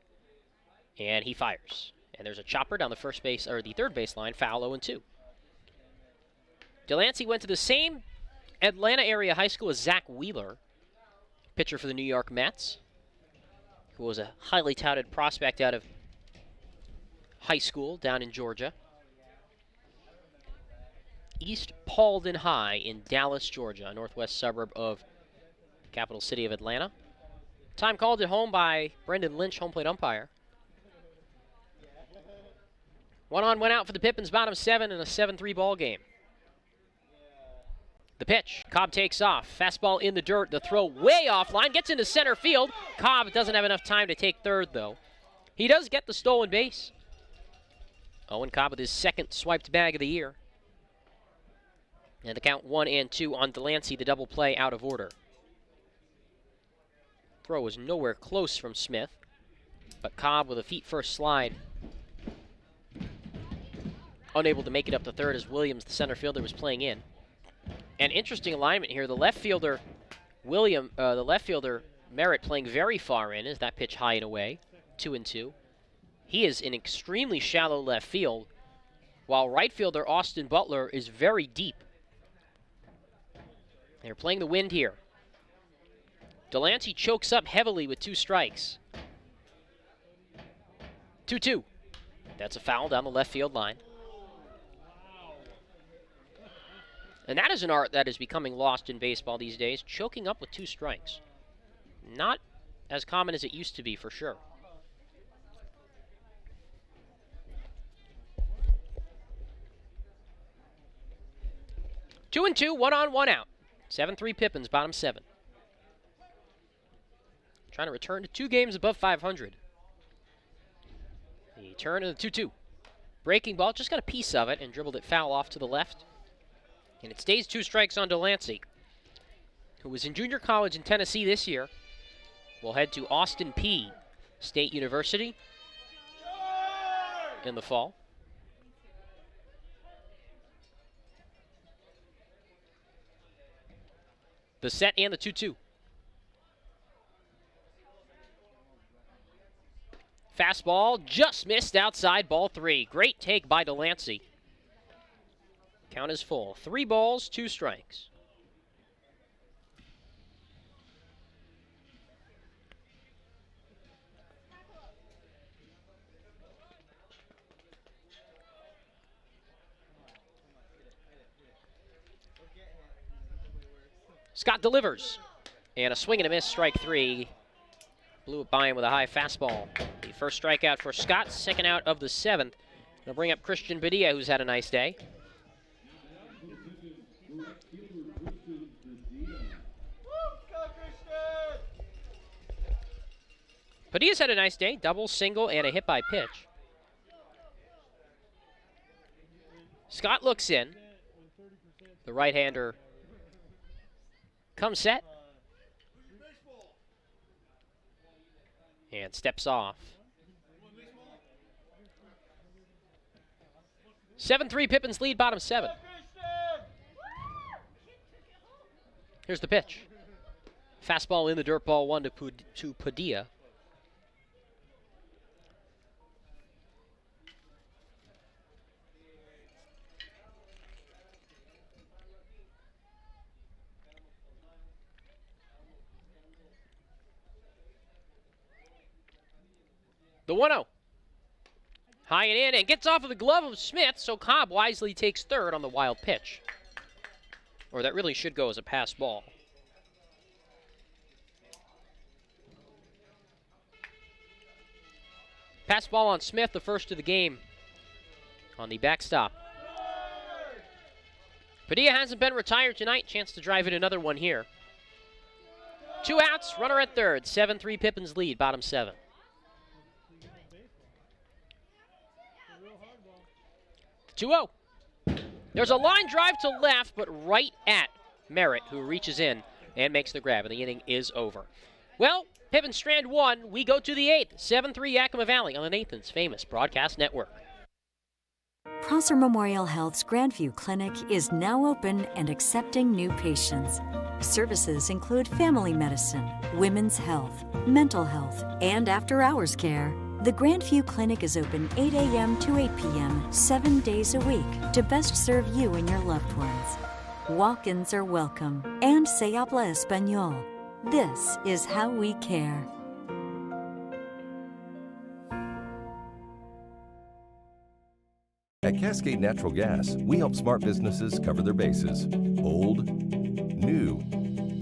and he fires. And there's a chopper down the first base, or the third base line, foul, 0-2. Delancey went to the same Atlanta area high school as Zach Wheeler, pitcher for the New York Mets, who was a highly touted prospect out of high school down in Georgia. East Paulden High in Dallas, Georgia, a northwest suburb of capital city of Atlanta. Time called at home by Brendan Lynch, home plate umpire. 1 on, 1 out for the Pippins, bottom 7 in a 7-3 ball game. The pitch, Cobb takes off. Fastball in the dirt, the throw way offline, gets into center field. Cobb doesn't have enough time to take third, though. He does get the stolen base. Owen Cobb with his second swiped bag of the year. And the count 1-2 on Delancey, the double play out of order. Throw was nowhere close from Smith, but Cobb with a feet-first slide. Unable to make it up to third as Williams, the center fielder, was playing in. An interesting alignment here. The left fielder, Merritt, playing very far in. Is that pitch high and away? 2-2. He is in extremely shallow left field, while right fielder Austin Butler is very deep. They're playing the wind here. Delancey chokes up heavily with 2 strikes. 2-2. That's a foul down the left field line. And that is an art that is becoming lost in baseball these days, choking up with 2 strikes. Not as common as it used to be, for sure. Two and two, 1 on, 1 out. 7-3 Pippins, bottom 7. Trying to return to 2 games above 500. The turn of the 2-2. Breaking ball, just got a piece of it and dribbled it foul off to the left. And it stays 2 strikes on Delancey, who was in junior college in Tennessee this year. Will head to Austin Peay State University in the fall. The set and the 2-2. Fastball just missed outside, ball 3. Great take by Delancey. Count is full. 3 balls, 2 strikes. Scott delivers. And a swing and a miss, strike 3. Blew it by him with a high fastball. The first strikeout for Scott, second out of the 7th. They'll bring up Christian Padilla, who's had a nice day. Padilla's had a nice day. Double, single, and a hit by pitch. Scott looks in. The right-hander comes set. And steps off. 7-3 Pippins lead, bottom 7. Here's the pitch. Fastball in the dirt, ball 1 to Padilla. The 1-0. High and in, and gets off of the glove of Smith, so Cobb wisely takes third on the wild pitch. Or that really should go as a pass ball. Pass ball on Smith, the first of the game on the backstop. Padilla hasn't been retired tonight. Chance to drive in another one here. 2 outs, runner at third. 7-3 Pippins lead, bottom 7. The 2-0. There's a line drive to left, but right at Merritt, who reaches in and makes the grab, and the inning is over. Well, Pippins strand 1. We go to the 8th. 7-3 Yakima Valley on the Nathan's Famous Broadcast Network. Prosser Memorial Health's Grandview Clinic is now open and accepting new patients. Services include family medicine, women's health, mental health, and after-hours care. The Grandview Clinic is open 8 a.m. to 8 p.m. 7 days a week to best serve you and your loved ones. Walk-ins are welcome, and se habla español. This is how we care. At Cascade Natural Gas, we help smart businesses cover their bases. Old, new,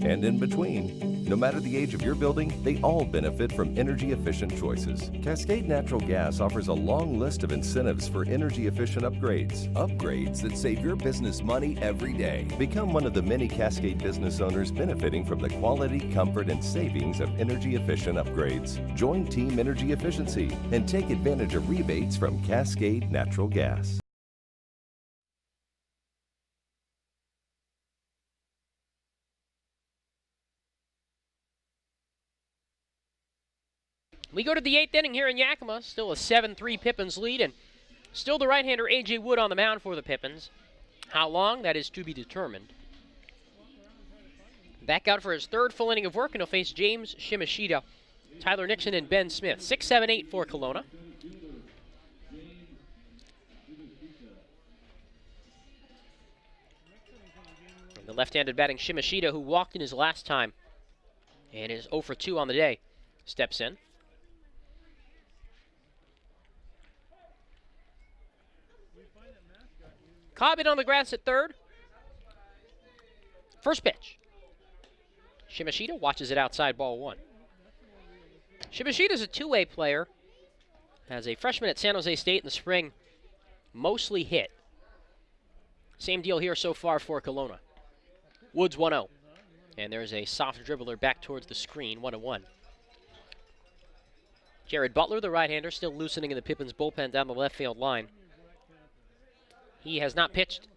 and in between. No matter the age of your building, they all benefit from energy-efficient choices. Cascade Natural Gas offers a long list of incentives for energy-efficient upgrades. Upgrades that save your business money every day. Become one of the many Cascade business owners benefiting from the quality, comfort, and savings of energy-efficient upgrades. Join Team Energy Efficiency and take advantage of rebates from Cascade Natural Gas. We go to the 8th inning here in Yakima. Still a 7-3 Pippins lead, and still the right-hander A.J. Wood on the mound for the Pippins. How long? That is to be determined. Back out for his third full inning of work, and he'll face James Shimashita, Tyler Nixon, and Ben Smith. 6-7-8 for Kelowna. And the left-handed batting Shimashita, who walked in his last time and is 0 for 2 on the day, steps in. Cobb in on the grass at third. First pitch. Shimashita watches it outside, ball 1. Shimashita's a two-way player. As a freshman at San Jose State in the spring, mostly hit. Same deal here so far for Kelowna. Woods 1-0. And there's a soft dribbler back towards the screen, 1-1. Jared Butler, the right-hander, still loosening in the Pippins bullpen down the left field line. He has not pitched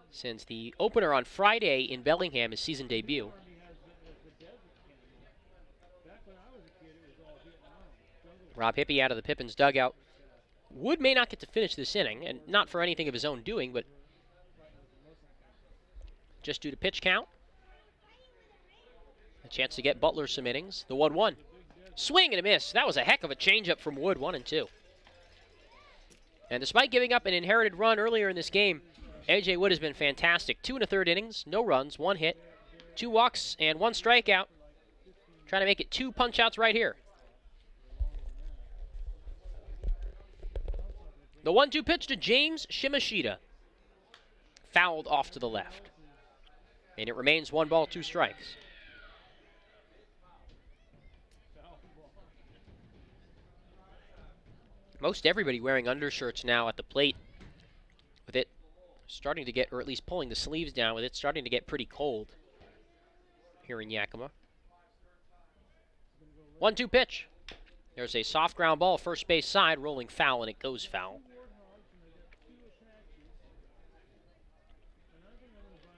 since the opener on Friday in Bellingham, his season debut. Rob Hippie out of the Pippins dugout. Wood may not get to finish this inning, and not for anything of his own doing, but just due to pitch count. A chance to get Butler some innings. The 1-1. Swing and a miss. That was a heck of a changeup from Wood, 1-2. And despite giving up an inherited run earlier in this game, A.J. Wood has been fantastic. 2 1/3 innings, no runs, 1 hit, 2 walks, and 1 strikeout. Trying to make it 2 punch-outs right here. The 1-2 pitch to James Shimashita. Fouled off to the left. And it remains 1 ball, 2 strikes. Most everybody wearing undershirts now at the plate, with it starting to get, or at least pulling the sleeves down, with it starting to get pretty cold here in Yakima. 1-2 pitch. There's a soft ground ball, first base side, rolling foul, and it goes foul.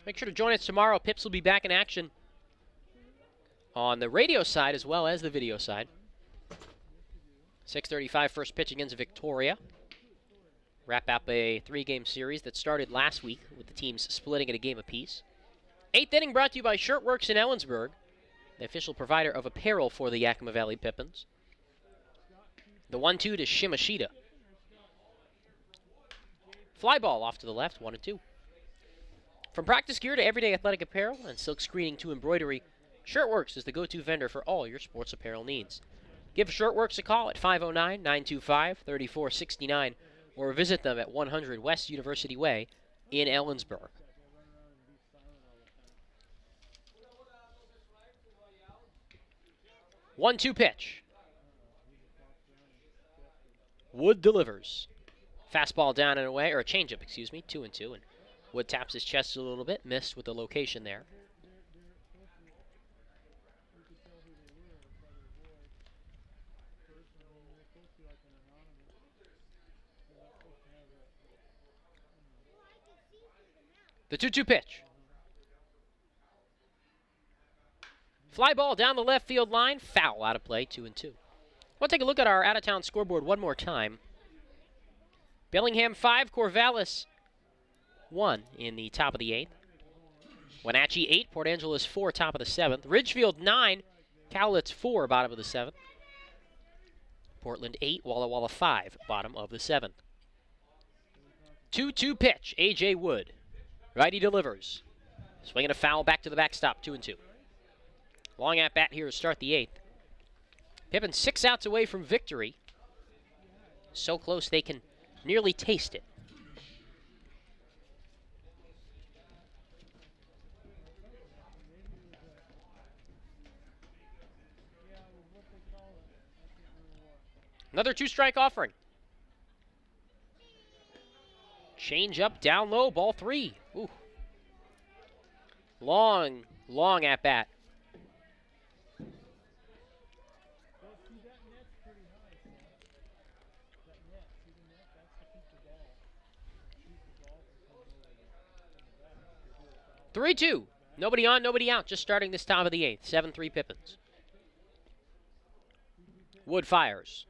Make sure to join us tomorrow. Pips will be back in action on the radio side as well as the video side. 6:35 first pitch against Victoria. Wrap up a 3-game series that started last week with the teams splitting at a game apiece. 8th inning brought to you by Shirtworks in Ellensburg, the official provider of apparel for the Yakima Valley Pippins. The 1-2 to Shimashita. Fly ball off to the left, 1-2. From practice gear to everyday athletic apparel and silk screening to embroidery, Shirtworks is the go-to vendor for all your sports apparel needs. Give Shirtworks a call at 509-925-3469 or visit them at 100 West University Way in Ellensburg. One-two pitch. Wood delivers. Fastball down and away, or a changeup, excuse me, 2-2, and Wood taps his chest a little bit, missed with the location there. The 2-2 pitch. Fly ball down the left field line, foul out of play, 2-2. We'll take a look at our out-of-town scoreboard one more time. Bellingham 5, Corvallis 1 in the top of the 8th. Wenatchee 8, Port Angeles 4, top of the 7th. Ridgefield 9, Cowlitz 4, bottom of the 7th. Portland 8, Walla Walla 5, bottom of the 7th. 2-2 pitch, A.J. Wood. Righty delivers. Swinging a foul back to the backstop, 2-2. Long at bat here to start the 8th. Pippins 6 outs away from victory. So close they can nearly taste it. Another 2-strike offering. Change up, down low, ball 3. Ooh. Long at bat. Three-two. Nobody on, nobody out. Just starting this top of the 8th. 7-3 Pippins. Wood fires.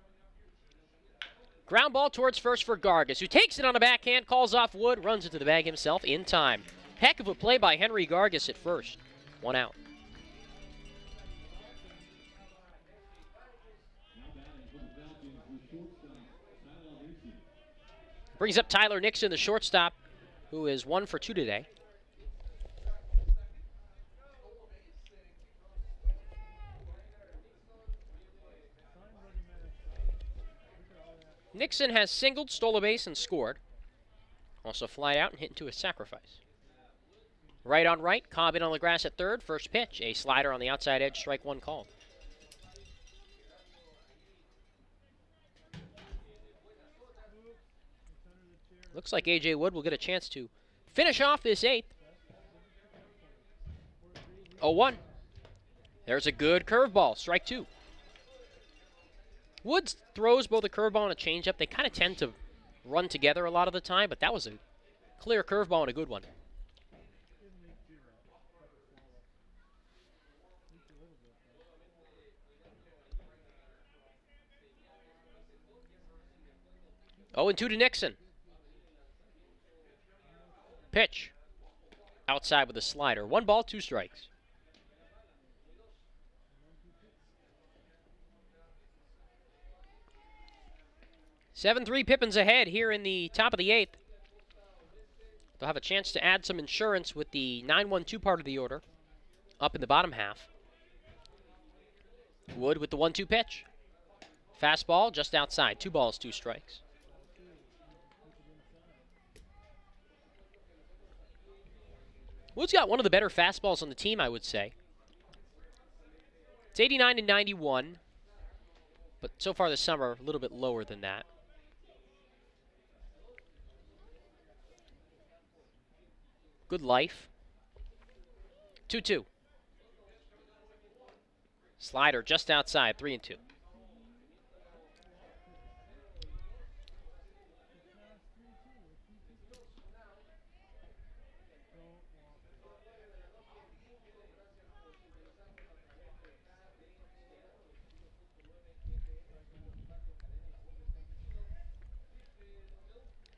Ground ball towards first for Gargas, who takes it on a backhand, calls off Wood, runs into the bag himself in time. Heck of a play by Henry Gargas at first. 1 out. Brings up Tyler Nixon, the shortstop, who is 1 for 2 today. Nixon has singled, stole a base, and scored. Also flied out and hit into a sacrifice. Right on right, Cobb in on the grass at third. First pitch, a slider on the outside edge, strike 1 called. Looks like A.J. Wood will get a chance to finish off this 8th. 0-1. There's a good curveball, strike 2. Woods throws both a curveball and a changeup. They kind of tend to run together a lot of the time, but that was a clear curveball and a good one. Oh, and 2 to Nixon. Pitch. Outside with a slider. 1 ball, 2 strikes. Seven-3 Pippins ahead here in the top of the 8th. They'll have a chance to add some insurance with the 9-1-2 part of the order up in the bottom half. Wood with the 1-2 pitch. Fastball just outside. 2 balls, 2 strikes. Wood's got one of the better fastballs on the team, I would say. It's 89 and 91, but so far this summer, a little bit lower than that. Good life. 2-2. Slider just outside, 3-2.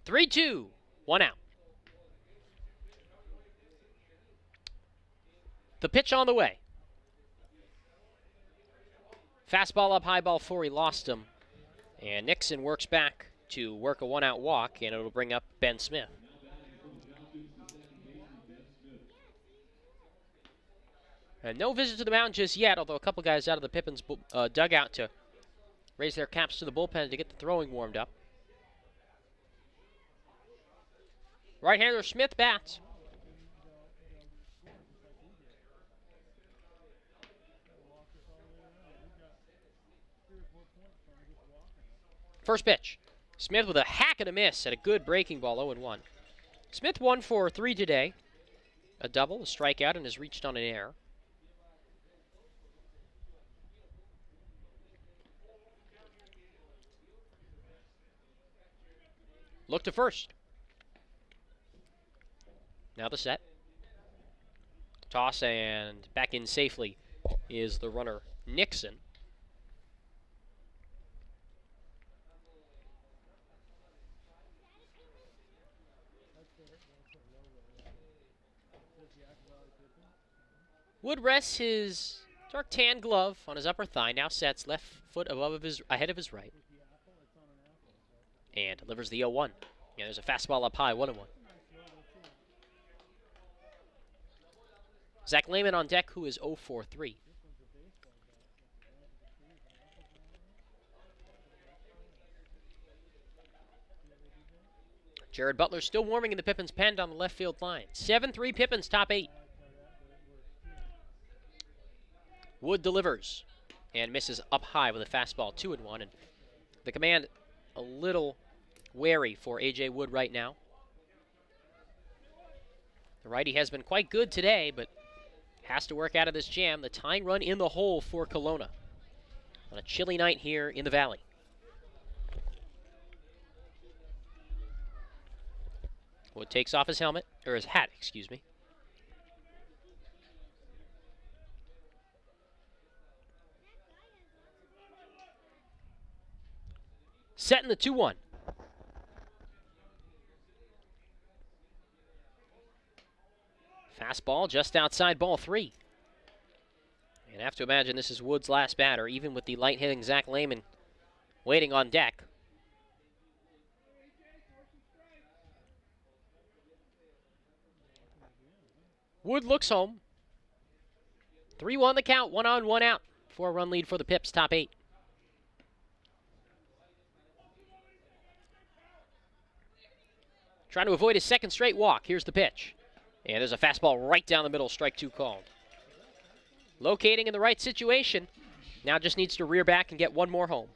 Three-two, 1 out. The pitch on the way. Fastball up high, ball 4, he lost him. And Nixon works back to work a 1-out walk, and it'll bring up Ben Smith. And no visit to the mound just yet, although a couple guys out of the Pippins dugout to raise their caps to the bullpen to get the throwing warmed up. Right-hander Smith bats. First pitch. Smith with a hack and a miss at a good breaking ball, 0-1. Smith 1 for 3 today. A double, a strikeout, and has reached on an error. Look to first. Now the set. Toss and back in safely is the runner Nixon. Wood rests his dark tan glove on his upper thigh, now sets left foot ahead of his right. And delivers the 0-1. Yeah, there's a fastball up high, 1-1. Zach Lehman on deck, who is 0 for 3. Jared Butler still warming in the Pippins pen down the left field line. 7-3 Pippins, top 8. Wood delivers and misses up high with a fastball, 2-1. And the command a little wary for A.J. Wood right now. The righty has been quite good today, but has to work out of this jam. The tying run in the hole for Kelowna on a chilly night here in the Valley. Wood takes off his helmet, or his hat, excuse me. Setting the 2-1. Fastball just outside ball 3. And I have to imagine this is Wood's last batter, even with the light-hitting Zach Lehman waiting on deck. Wood looks home. 3-1 the count, 1 on, 1 out. 4-run lead for the Pips, top 8. Trying to avoid his second straight walk. Here's the pitch. And there's a fastball right down the middle, strike 2 called. Locating in the right situation. Now just needs to rear back and get one more home.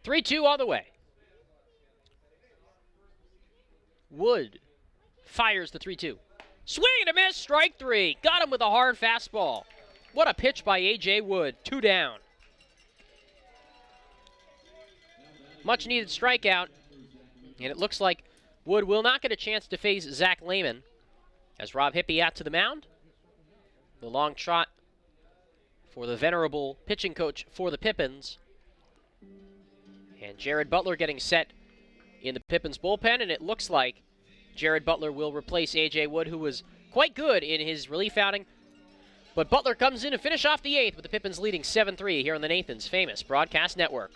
Three-two on the way. Wood fires the 3-2. Swing and a miss, strike 3. Got him with a hard fastball. What a pitch by A.J. Wood, 2 down. Much needed strikeout. And it looks like Wood will not get a chance to face Zach Lehman. As Rob Hippie out to the mound. The long trot for the venerable pitching coach for the Pippins. And Jared Butler getting set in the Pippins bullpen, and it looks like Jared Butler will replace A.J. Wood, who was quite good in his relief outing. But Butler comes in to finish off the 8th with the Pippins leading 7-3 here on the Nathan's Famous Broadcast Network.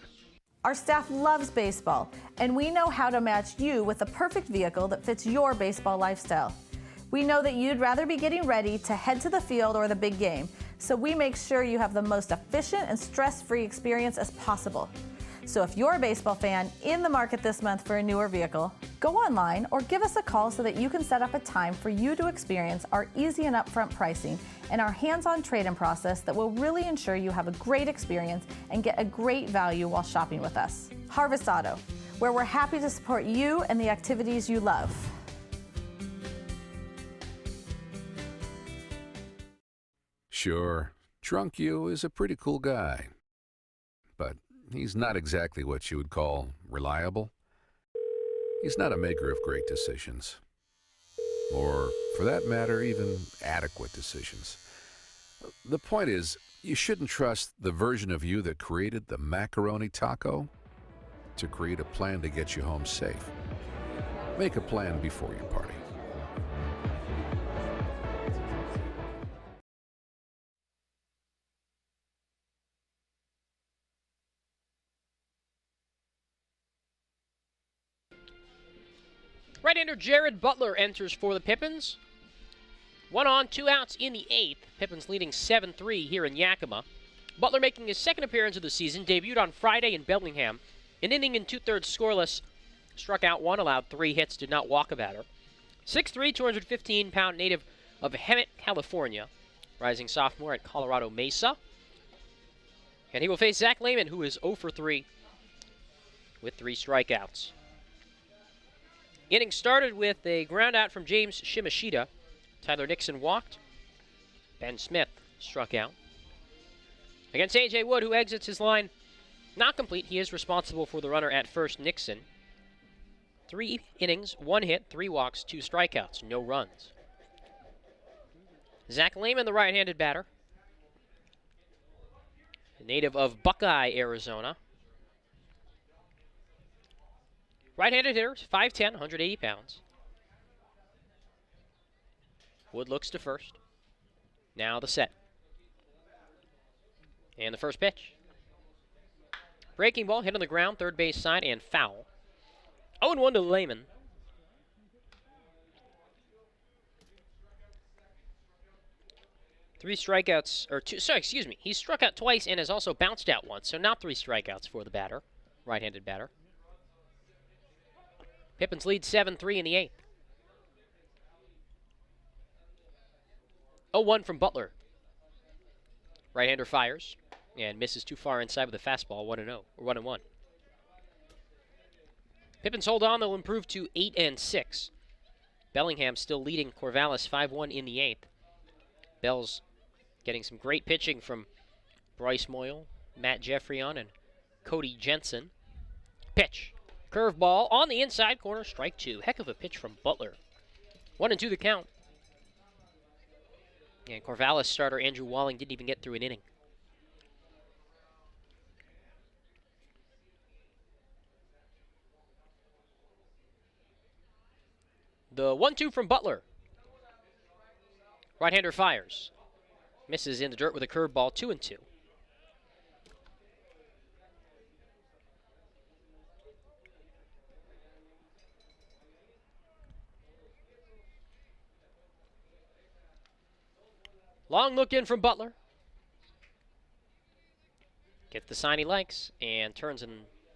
Our staff loves baseball, and we know how to match you with the perfect vehicle that fits your baseball lifestyle. We know that you'd rather be getting ready to head to the field or the big game, so we make sure you have the most efficient and stress-free experience as possible. So if you're a baseball fan in the market this month for a newer vehicle, go online or give us a call so that you can set up a time for you to experience our easy and upfront pricing and our hands-on trade-in process that will really ensure you have a great experience and get a great value while shopping with us. Harvest Auto, where we're happy to support you and the activities you love. Sure, Drunk You is a pretty cool guy, but he's not exactly what you would call reliable. He's not a maker of great decisions. Or, for that matter, even adequate decisions. The point is, you shouldn't trust the version of you that created the macaroni taco to create a plan to get you home safe. Make a plan before you party. Right-hander Jared Butler enters for the Pippins. 1 on, 2 outs in the 8th. Pippins leading 7-3 here in Yakima. Butler making his second appearance of the season, debuted on Friday in Bellingham. An inning and 2/3 scoreless, struck out 1, allowed 3 hits, did not walk a batter. 6'3", 215-pound native of Hemet, California, rising sophomore at Colorado Mesa. And he will face Zach Lehman, who is 0 for 3 with 3 strikeouts. Inning started with a ground out from James Shimashita. Tyler Nixon walked. Ben Smith struck out. Against A.J. Wood, who exits his line not complete. He is responsible for the runner at first, Nixon. 3 innings, 1 hit, 3 walks, 2 strikeouts, no runs. Zach Lehman, the right-handed batter. A native of Buckeye, Arizona. Right-handed hitter, 5'10", 180 pounds. Wood looks to first. Now the set. And the first pitch. Breaking ball, hit on the ground, third base side, and foul. 0-1 to Lehman. Three strikeouts, or two, sorry, excuse me. He's struck out twice and has also bounced out once, so not 3 strikeouts for the batter, right-handed batter. Pippins lead 7-3 in the 8th. 0-1 from Butler. Right-hander fires and misses too far inside with a fastball, 1-0, or 1-1. Pippins hold on, they'll improve to 8-6. Bellingham still leading Corvallis 5-1 in the 8th. Bell's getting some great pitching from Bryce Moyle, Matt Jeffrion, and Cody Jensen. Pitch. Curveball on the inside corner, strike 2. Heck of a pitch from Butler. 1-2 the count. And Corvallis starter Andrew Walling didn't even get through an inning. The 1-2 from Butler. Right-hander fires. Misses in the dirt with a curveball, 2-2. Long look in from Butler. Gets the sign he likes and turns a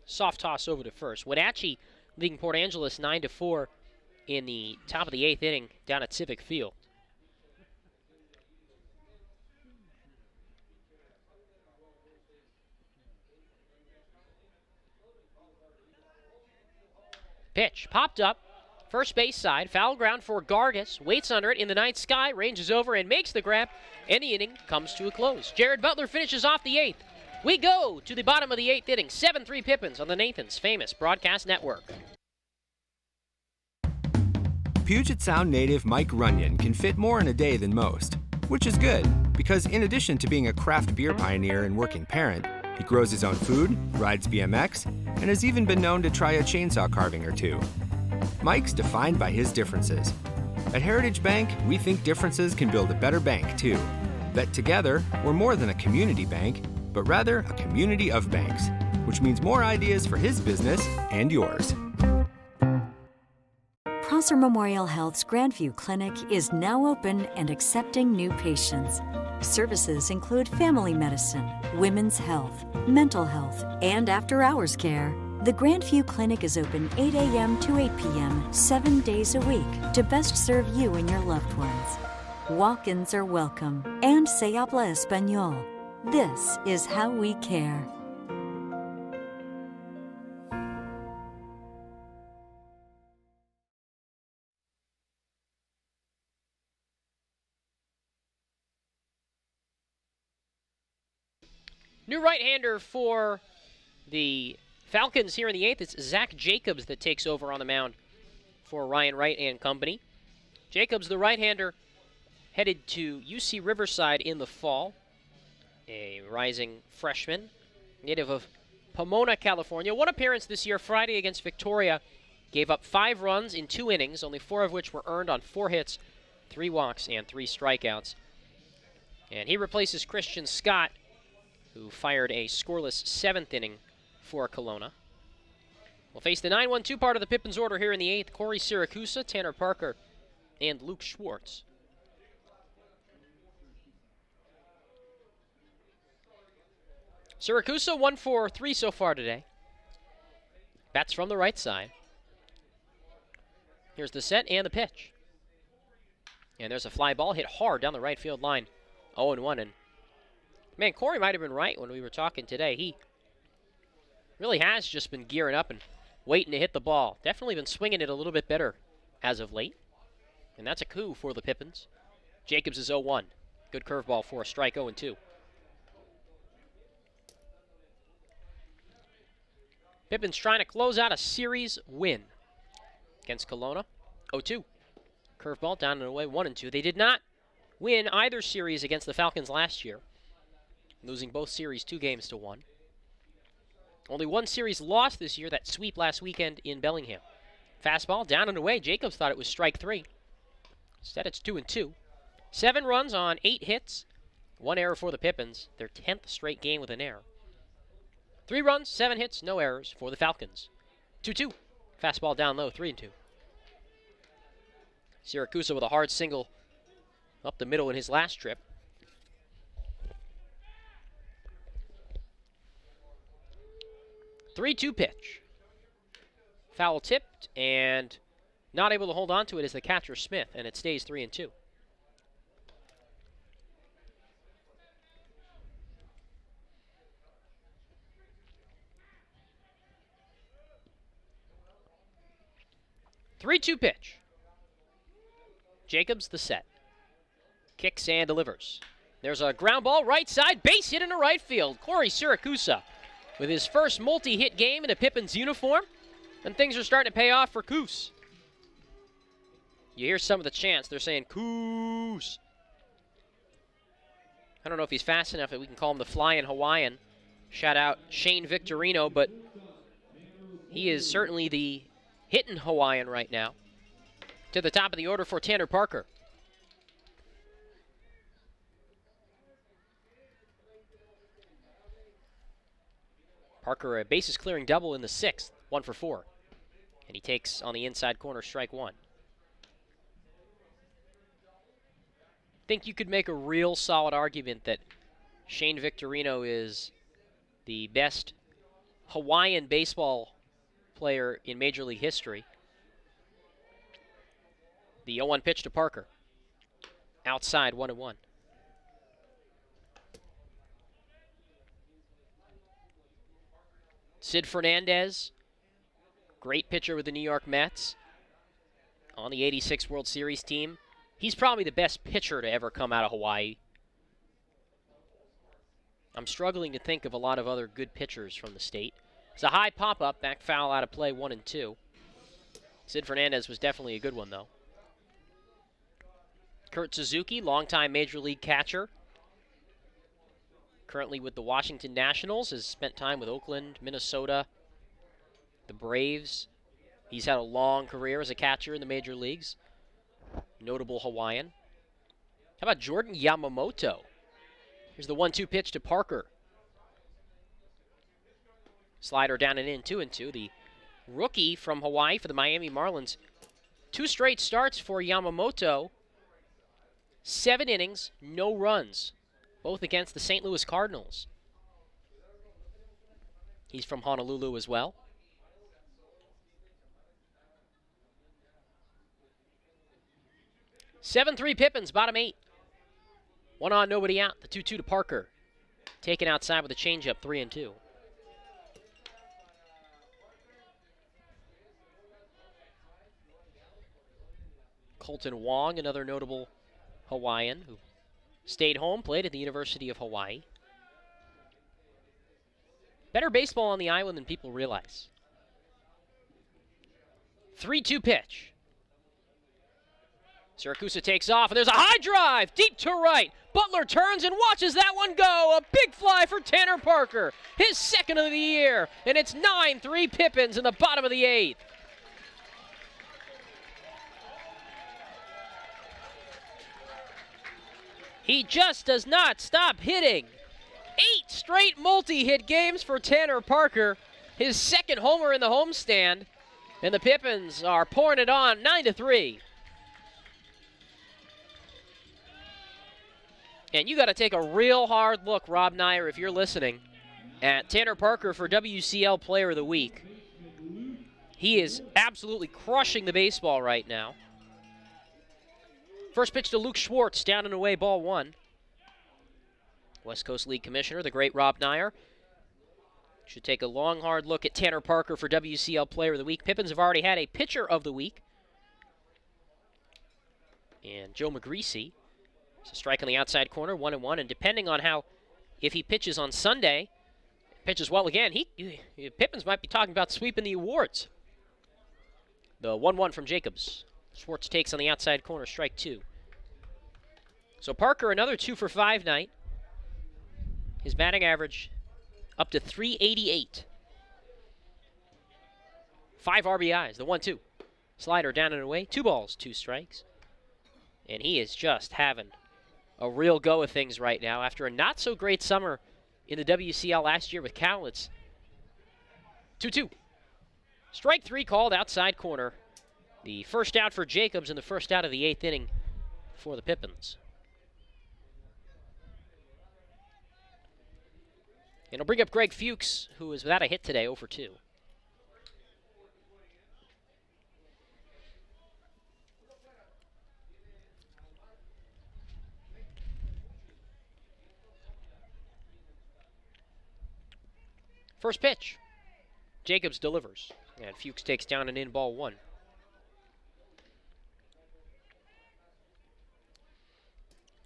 soft toss over to first. Wenatchee leading Port Angeles 9-4 in the top of the 8th inning down at Civic Field. Pitch popped up. First base side, foul ground for Gargas, waits under it in the night sky, ranges over and makes the grab, and the inning comes to a close. Jared Butler finishes off the 8th. We go to the bottom of the 8th inning, 7-3 Pippins on the Nathan's Famous Broadcast Network. Puget Sound native Mike Runyon can fit more in a day than most, which is good, because in addition to being a craft beer pioneer and working parent, he grows his own food, rides BMX, and has even been known to try a chainsaw carving or two. Mike's defined by his differences. At Heritage Bank, we think differences can build a better bank, too. That together, we're more than a community bank, but rather a community of banks, which means more ideas for his business and yours. Prosser Memorial Health's Grandview Clinic is now open and accepting new patients. Services include family medicine, women's health, mental health, and after-hours care. The Grandview Clinic is open 8 a.m. to 8 p.m. 7 days a week to best serve you and your loved ones. Walk-ins are welcome, and se habla español. This is how we care. New right-hander for the Falcons here in the 8th. It's Zach Jacobs that takes over on the mound for Ryan Wright and company. Jacobs, the right-hander, headed to UC Riverside in the fall. A rising freshman, native of Pomona, California. 1 appearance this year, Friday against Victoria. Gave up 5 runs in 2 innings, only 4 of which were earned on 4 hits, 3 walks, and 3 strikeouts. And he replaces Christian Scott, who fired a scoreless 7th inning for Kelowna. We'll face the 9-1-2 part of the Pippins order here in the 8th. Corey Siracusa, Tanner Parker, and Luke Schwartz. Siracusa 1 for 3 so far today. Bats from the right side. Here's the set and the pitch. And there's a fly ball hit hard down the right field line. 0-1. And man, Corey might have been right when we were talking today. He really has just been gearing up and waiting to hit the ball. Definitely been swinging it a little bit better as of late. And that's a coup for the Pippins. Jacobs is 0-1. Good curveball for a strike, 0-2. Pippins trying to close out a series win against Kelowna. 0-2. Curveball down and away, 1-2. They did not win either series against the Falcons last year, losing both series 2-1. Only one series lost this year, that sweep last weekend in Bellingham. Fastball down and away. Jacobs thought it was strike 3. Instead, it's 2-2. 7 runs on 8 hits. 1 error for the Pippins. Their 10th straight game with an error. 3 runs, 7 hits, no errors for the Falcons. 2-2. Fastball down low, 3-2. Siracusa with a hard single up the middle in his last trip. Three-two pitch. Foul tipped and not able to hold on to it is the catcher Smith, and it stays 3-2. Three-two pitch. Jacobs the set. Kicks and delivers. There's a ground ball right side, base hit into right field. Corey Siracusa with his first multi-hit game in a Pippins uniform, and things are starting to pay off for Coos. You hear some of the chants, they're saying Coos. I don't know if he's fast enough that we can call him the Flying Hawaiian. Shout out Shane Victorino, but he is certainly the hitting Hawaiian right now. To the top of the order for Tanner Parker. Parker a bases clearing double in the 6th, 1 for 4. And he takes on the inside corner strike 1. Think you could make a real solid argument that Shane Victorino is the best Hawaiian baseball player in Major League history. The 0-1 pitch to Parker. Outside, 1-1. Sid Fernandez, great pitcher with the New York Mets, on the '86 World Series team. He's probably the best pitcher to ever come out of Hawaii. I'm struggling to think of a lot of other good pitchers from the state. It's a high pop-up, back foul out of play, 1-2. Sid Fernandez was definitely a good one, though. Kurt Suzuki, longtime Major League catcher. Currently with the Washington Nationals, has spent time with Oakland, Minnesota, the Braves. He's had a long career as a catcher in the major leagues. Notable Hawaiian. How about Jordan Yamamoto? Here's the 1-2 pitch to Parker. Slider down and in, 2-2. The rookie from Hawaii for the Miami Marlins. 2 straight starts for Yamamoto. 7 innings, no runs, both against the St. Louis Cardinals. He's from Honolulu as well. (7-3) Pippins, bottom 8. 1 on, nobody out. The 2-2 to Parker. Taken outside with a changeup, 3-2. Colton Wong, another notable Hawaiian who stayed home, played at the University of Hawaii. Better baseball on the island than people realize. 3-2 pitch. Siracusa takes off, and there's a high drive deep to right. Butler turns and watches that one go. A big fly for Tanner Parker, his 2nd of the year, and it's 9-3 Pippins in the bottom of the 8th. He just does not stop hitting. 8 straight multi-hit games for Tanner Parker. his second homer in the homestand, and the Pippins are pouring it on 9-3. And you got to take a real hard look, Rob Nyer, if you're listening, at Tanner Parker for WCL Player of the Week. He is absolutely crushing the baseball right now. First pitch to Luke Schwartz, down and away, ball one. West Coast League Commissioner, the great Rob Nyer, should take a long, hard look at Tanner Parker for WCL Player of the Week. Pippins have already had a Pitcher of the Week. And Joe McGreasy, it's a strike on the outside corner, 1-1, and depending on if he pitches on Sunday, pitches well again, Pippins might be talking about sweeping the awards. The 1-1 from Jacobs. Schwartz takes on the outside corner, strike two. So Parker, another 2 for 5 night. His batting average up to 388. 5 RBIs, the 1-2. Slider down and away, 2 balls, 2 strikes. And he is just having a real go of things right now. After a not-so-great summer in the WCL last year with Cowlitz. 2-2. Strike 3 called outside corner. The first out for Jacobs and the first out of the 8th inning for the Pippins. And it'll bring up Greg Fuchs, who is without a hit today, 0 for 2. First pitch. Jacobs delivers, and Fuchs takes down an in, ball one.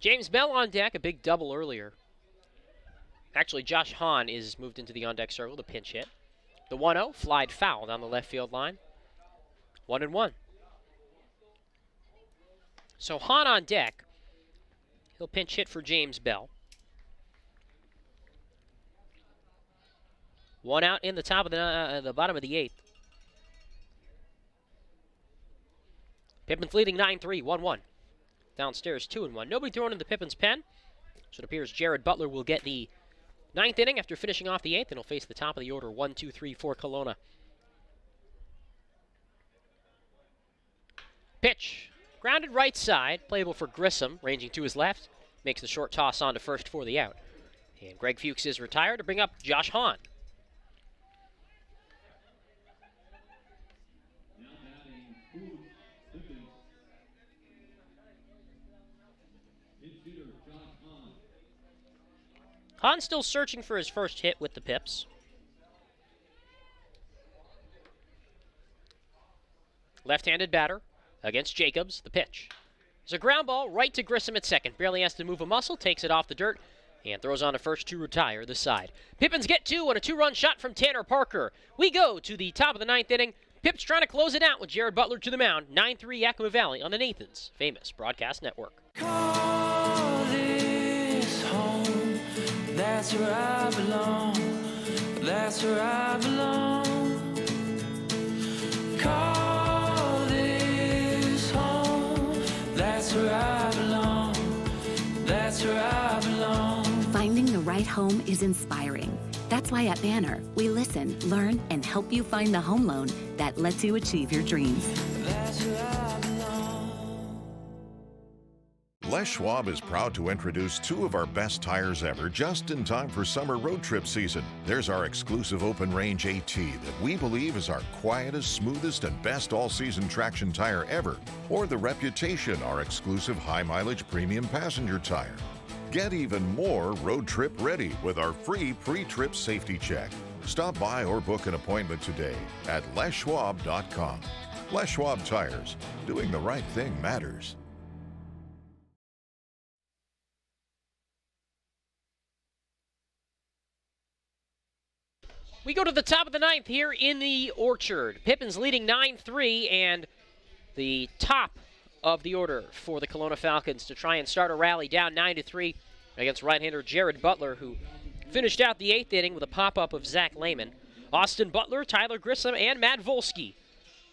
James Bell on deck, a big double earlier. Actually, Josh Hahn is moved into the on-deck circle to pinch hit. The 1-0, flied foul down the left field line. 1-1. So Hahn on deck. He'll pinch hit for James Bell. 1 out in the top of the bottom of the 8th. Pippins leading 9-3, 1-1. Downstairs, 2-1. Nobody throwing in the Pippins pen. So it appears Jared Butler will get the 9th inning after finishing off the 8th, and he'll face the top of the order, 1-2-3 for Kelowna. Pitch. Grounded right side, playable for Grissom, ranging to his left. Makes the short toss on to first for the out. And Greg Fuchs is retired to bring up Josh Hahn. Hahn still searching for his first hit with the Pips. Left-handed batter against Jacobs, the pitch. It's a ground ball right to Grissom at second. Barely has to move a muscle, takes it off the dirt, and throws on to first to retire the side. Pippins get 2 on a 2-run shot from Tanner Parker. We go to the top of the 9th inning. Pips trying to close it out with Jared Butler to the mound. 9-3 Yakima Valley on the Nathan's famous broadcast network. Call this home. That's where I belong. That's where I belong. Call this home. That's where I belong. That's where I belong. Finding the right home is inspiring. That's why at Banner, we listen, learn, and help you find the home loan that lets you achieve your dreams. That's where I belong. Les Schwab is proud to introduce 2 of our best tires ever just in time for summer road trip season. There's our exclusive open range AT that we believe is our quietest, smoothest, and best all-season traction tire ever. Or the Reputation, our exclusive high-mileage premium passenger tire. Get even more road trip ready with our free pre-trip safety check. Stop by or book an appointment today at leschwab.com. Les Schwab Tires. Doing the right thing matters. We go to the top of the 9th here in the Orchard. Pippins leading 9-3, and the top of the order for the Kelowna Falcons to try and start a rally down 9-3 against right-hander Jared Butler, who finished out the 8th inning with a pop-up of Zach Lehman. Austin Butler, Tyler Grissom, and Matt Volsky.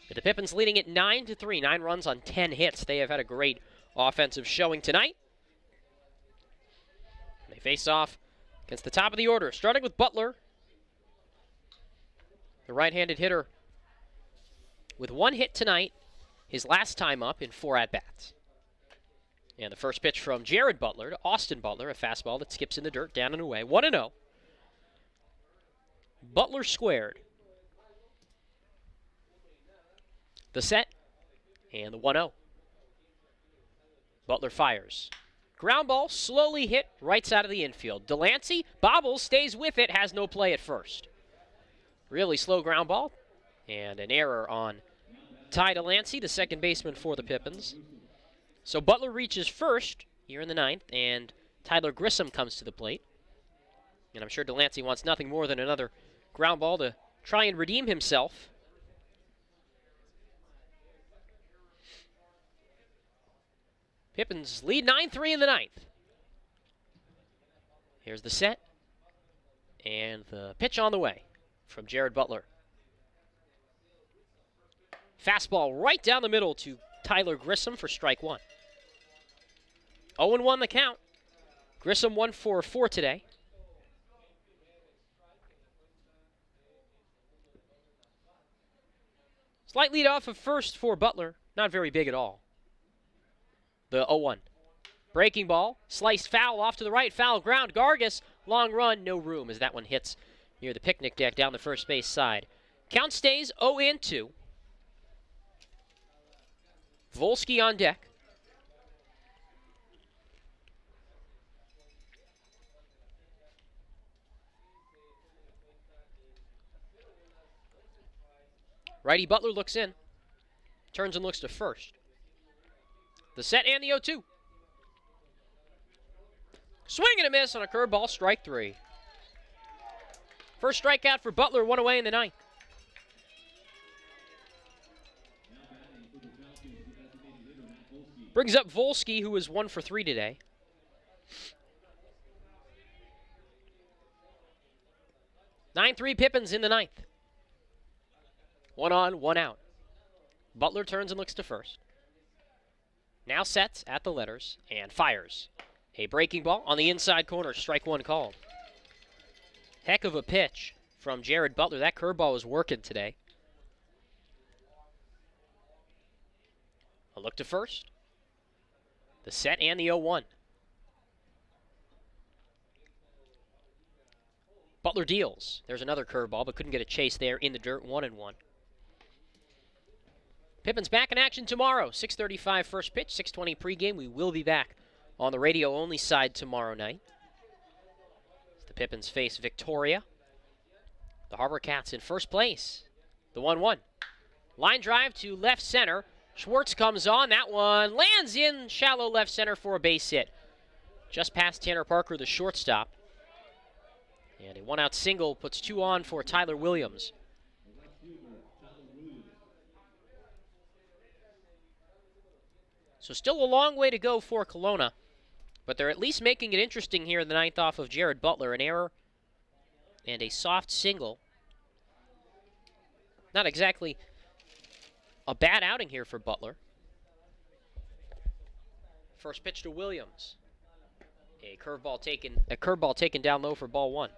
But the Pippins leading it 9-3, 9 runs on 10 hits. They have had a great offensive showing tonight. They face off against the top of the order, starting with Butler. The right-handed hitter with 1 hit tonight, his last time up in 4 at-bats. And the first pitch from Jared Butler to Austin Butler, a fastball that skips in the dirt, down and away. 1-0. Butler squared. The set, and the 1-0. Butler fires. Ground ball, slowly hit, right side of the infield. Delancey bobbles, stays with it, has no play at first. Really slow ground ball, and an error on Ty Delancey, the second baseman for the Pippins. So Butler reaches first here in the 9th, and Tyler Grissom comes to the plate. And I'm sure Delancey wants nothing more than another ground ball to try and redeem himself. Pippins lead 9-3 in the 9th. Here's the set, and the pitch on the way from Jared Butler. Fastball right down the middle to Tyler Grissom for strike 1. 0-1 the count. Grissom 1 for 4 today. Slight lead off of first for Butler. Not very big at all. The 0-1. Breaking ball. Sliced foul off to the right. Foul ground. Gargas. Long run. No room as that one hits near the picnic deck down the first base side. Count stays 0-2. Volsky on deck. Righty Butler looks in. Turns and looks to first. The set and the 0-2. Swing and a miss on a curveball, strike 3. First strikeout for Butler, 1 away in the 9th. Brings up Volsky, who is 1 for 3 today. (9-3) Pippins in the 9th. 1 on, 1 out. Butler turns and looks to first. Now sets at the letters and fires. A breaking ball on the inside corner, strike 1 called. Heck of a pitch from Jared Butler. That curveball was working today. A look to first. The set and the 0-1. Butler deals. There's another curveball, but couldn't get a chase there in the dirt. 1-1. Pippins back in action tomorrow. 6:35 first pitch, 6:20 pregame. We will be back on the radio-only side tomorrow night. The Pippins face Victoria. The Harbor Cats in first place. The 1-1. Line drive to left center. Schwartz comes on. That one lands in shallow left center for a base hit. Just past Tanner Parker, the shortstop. And a 1-out single puts 2 on for Tyler Williams. So still a long way to go for Kelowna, but they're at least making it interesting here in the 9th off of Jared Butler. An error and a soft single. Not exactly a bad outing here for Butler. First pitch to Williams. A curveball taken down low for ball 1.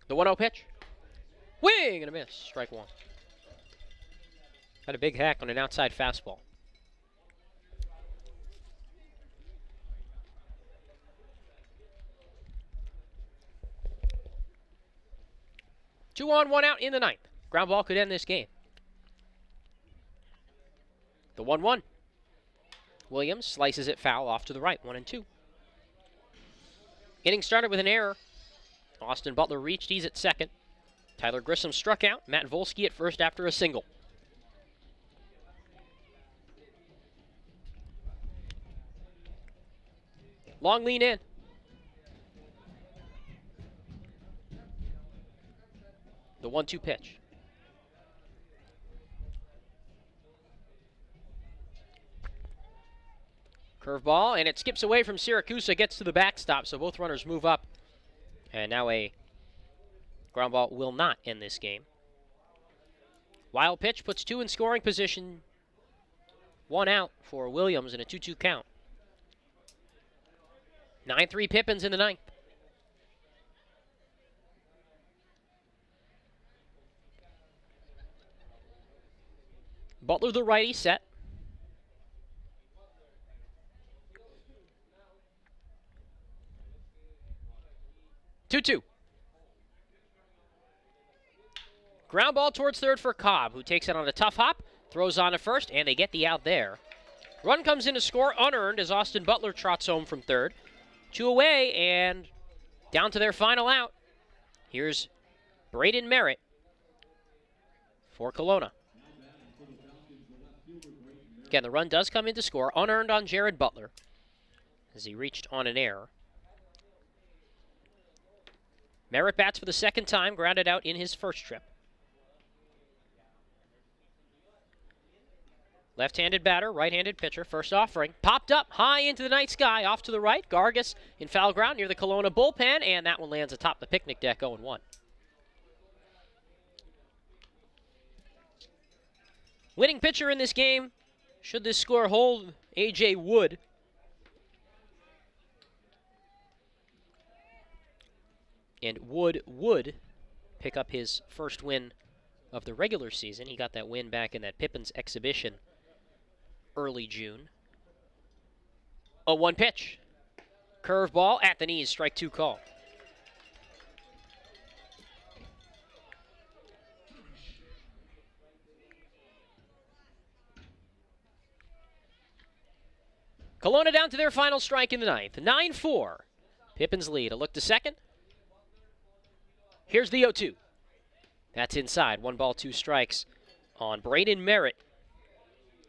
The 1-0 pitch. Wing and a miss. Strike 1. Had a big hack on an outside fastball. Two on, 1 out in the 9th. Ground ball could end this game. The 1-1. Williams slices it foul off to the right. 1-2. Inning started with an error. Austin Butler reached. He's at second. Tyler Grissom struck out. Matt Volsky at first after a single. Long lean in. The 1-2 pitch. Curveball, and it skips away from Siracusa, gets to the backstop, so both runners move up. And now a ground ball will not end this game. Wild pitch puts 2 in scoring position. 1 out for Williams in a 2-2 count. 9-3 Pippins in the 9th. Butler the righty set. Two. Ground ball towards third for Cobb, who takes it on a tough hop, throws on to first, and they get the out there. Run comes in to score unearned as Austin Butler trots home from third. 2 away and down to their final out. Here's Braden Merritt for Kelowna. Again, the run does come in to score, unearned on Jared Butler as he reached on an error. Merritt bats for the second time, grounded out in his first trip. Left-handed batter, right-handed pitcher, first offering. Popped up high into the night sky, off to the right. Gargas in foul ground near the Kelowna bullpen, and that one lands atop the picnic deck, 0-1. Winning pitcher in this game, should this score hold, A.J. Wood. And Wood would pick up his first win of the regular season. He got that win back in that Pippins exhibition early June. 0-1 pitch. Curveball at the knees, strike 2 call. Kelowna down to their final strike in the 9th. 9-4. Pippins lead. A look to second. Here's the 0-2. That's inside. 1 ball, 2 strikes on Braden Merritt.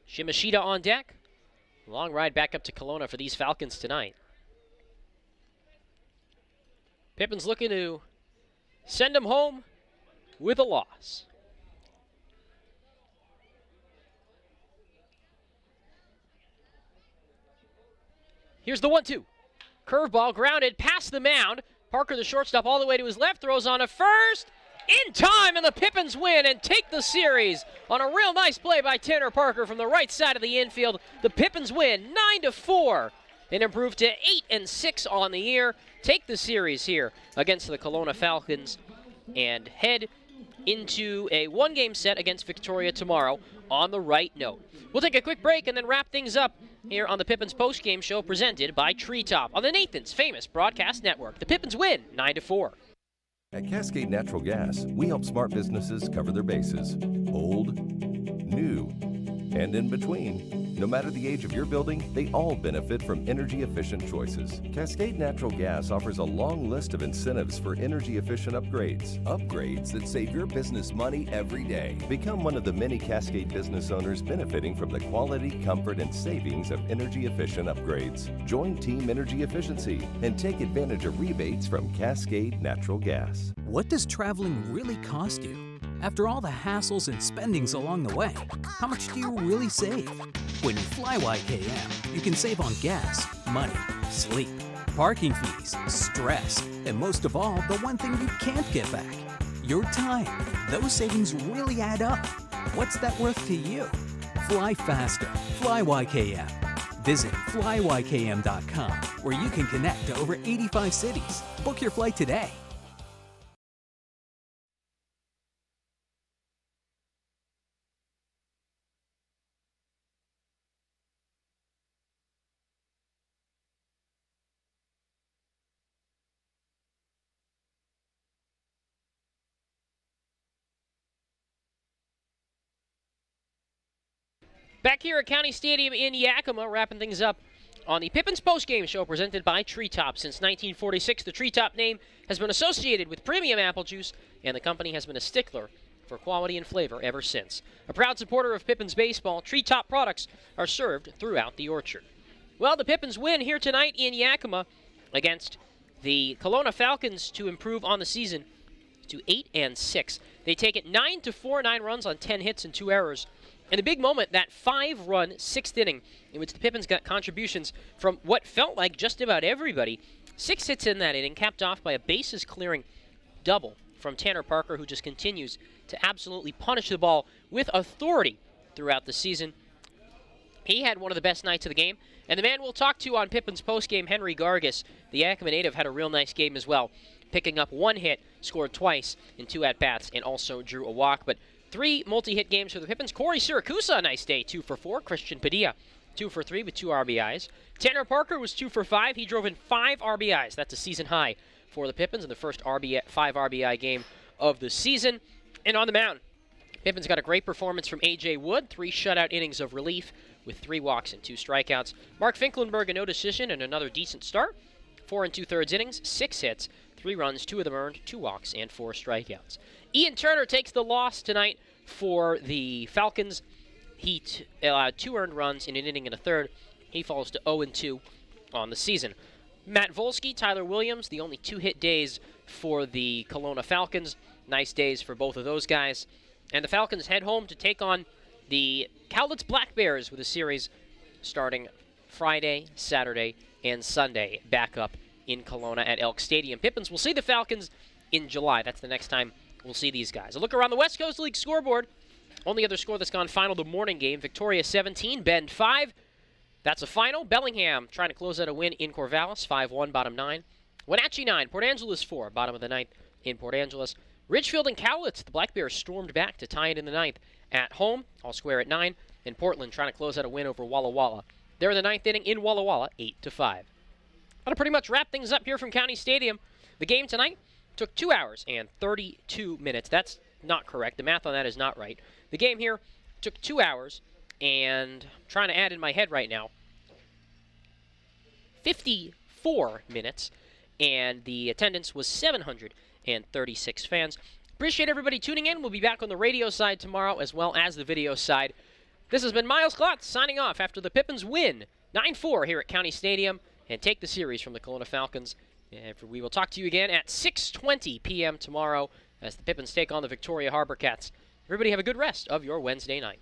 Shimashita on deck. Long ride back up to Kelowna for these Falcons tonight. Pippins looking to send them home with a loss. Here's the 1-2. Curveball grounded past the mound. Parker, the shortstop, all the way to his left, throws on a first. In time, and the Pippins win and take the series on a real nice play by Tanner Parker from the right side of the infield. The Pippins win 9-4 and improve to 8-6 on the year. Take the series here against the Kelowna Falcons and head into a 1-game set against Victoria tomorrow on the right note. We'll take a quick break and then wrap things up here on the Pippins postgame show presented by Treetop on the Nathan's Famous Broadcast Network. The Pippins win 9-4. At Cascade Natural Gas, we help smart businesses cover their bases. Old, new, and in between. No matter the age of your building, they all benefit from energy-efficient choices. Cascade Natural Gas offers a long list of incentives for energy-efficient upgrades. Upgrades that save your business money every day. Become one of the many Cascade business owners benefiting from the quality, comfort, and savings of energy-efficient upgrades. Join Team Energy Efficiency and take advantage of rebates from Cascade Natural Gas. What does traveling really cost you? After all the hassles and spendings along the way, how much do you really save? When you fly YKM, you can save on gas, money, sleep, parking fees, stress, and most of all, the one thing you can't get back, your time. Those savings really add up. What's that worth to you? Fly faster. Fly YKM. Visit flyykm.com, where you can connect to over 85 cities. Book your flight today. Back here at County Stadium in Yakima, wrapping things up on the Pippins postgame show presented by Treetop. Since 1946, the Treetop name has been associated with premium apple juice, and the company has been a stickler for quality and flavor ever since. A proud supporter of Pippins baseball, Treetop products are served throughout the orchard. Well, the Pippins win here tonight in Yakima against the Kelowna Falcons to improve on the season to 8-6. They take it 9-4, 9 runs on 10 hits and 2 errors. And the big moment, that 5-run 6th inning, in which the Pippins got contributions from what felt like just about everybody. 6 hits in that inning, capped off by a bases-clearing double from Tanner Parker, who just continues to absolutely punish the ball with authority throughout the season. He had one of the best nights of the game. And the man we'll talk to on Pippins postgame, Henry Gargis, the Yakima native, had a real nice game as well, picking up 1 hit, scored twice in 2 at-bats, and also drew a walk. But 3 multi-hit games for the Pippins. Corey Siracusa, a nice day, 2 for 4. Christian Padilla, 2 for 3 with 2 RBIs. Tanner Parker was 2 for 5. He drove in 5 RBIs. That's a season high for the Pippins in the first 5 RBI game of the season. And on the mound, Pippins got a great performance from A.J. Wood, 3 shutout innings of relief with 3 walks and 2 strikeouts. Mark Finklenberg, a no decision and another decent start. 4 2/3 innings, 6 hits, 3 runs, 2 of them earned, 2 walks, and 4 strikeouts. Ian Turner takes the loss tonight for the Falcons. He allowed 2 earned runs in an inning and a third. He falls to 0-2 on the season. Matt Volsky, Tyler Williams, the only 2-hit days for the Kelowna Falcons. Nice days for both of those guys. And the Falcons head home to take on the Cowlitz Black Bears with a series starting Friday, Saturday, and Sunday back up in Kelowna at Elk Stadium. Pippins will see the Falcons in July. That's the next time we'll see these guys. A look around the West Coast League scoreboard. Only other score that's gone final, the morning game. Victoria 17, Bend 5. That's a final. Bellingham trying to close out a win in Corvallis, 5-1, bottom 9. Wenatchee 9, Port Angeles 4, bottom of the 9th in Port Angeles. Ridgefield and Cowlitz, the Black Bears stormed back to tie it in the 9th at home, all square at 9. And Portland trying to close out a win over Walla Walla. They're in the 9th inning in Walla Walla, 8-5. That'll pretty much wrap things up here from County Stadium. The game tonight took 2 hours and 32 minutes. That's not correct. The math on that is not right. The game here took 2 hours and, I'm trying to add in my head right now, 54 minutes, and the attendance was 736 fans. Appreciate everybody tuning in. We'll be back on the radio side tomorrow as well as the video side. This has been Miles Klotz signing off after the Pippins win 9-4 here at County Stadium and take the series from the Kelowna Falcons. And we will talk to you again at 6:20 p.m. tomorrow as the Pippins take on the Victoria Harbor Cats. Everybody have a good rest of your Wednesday night.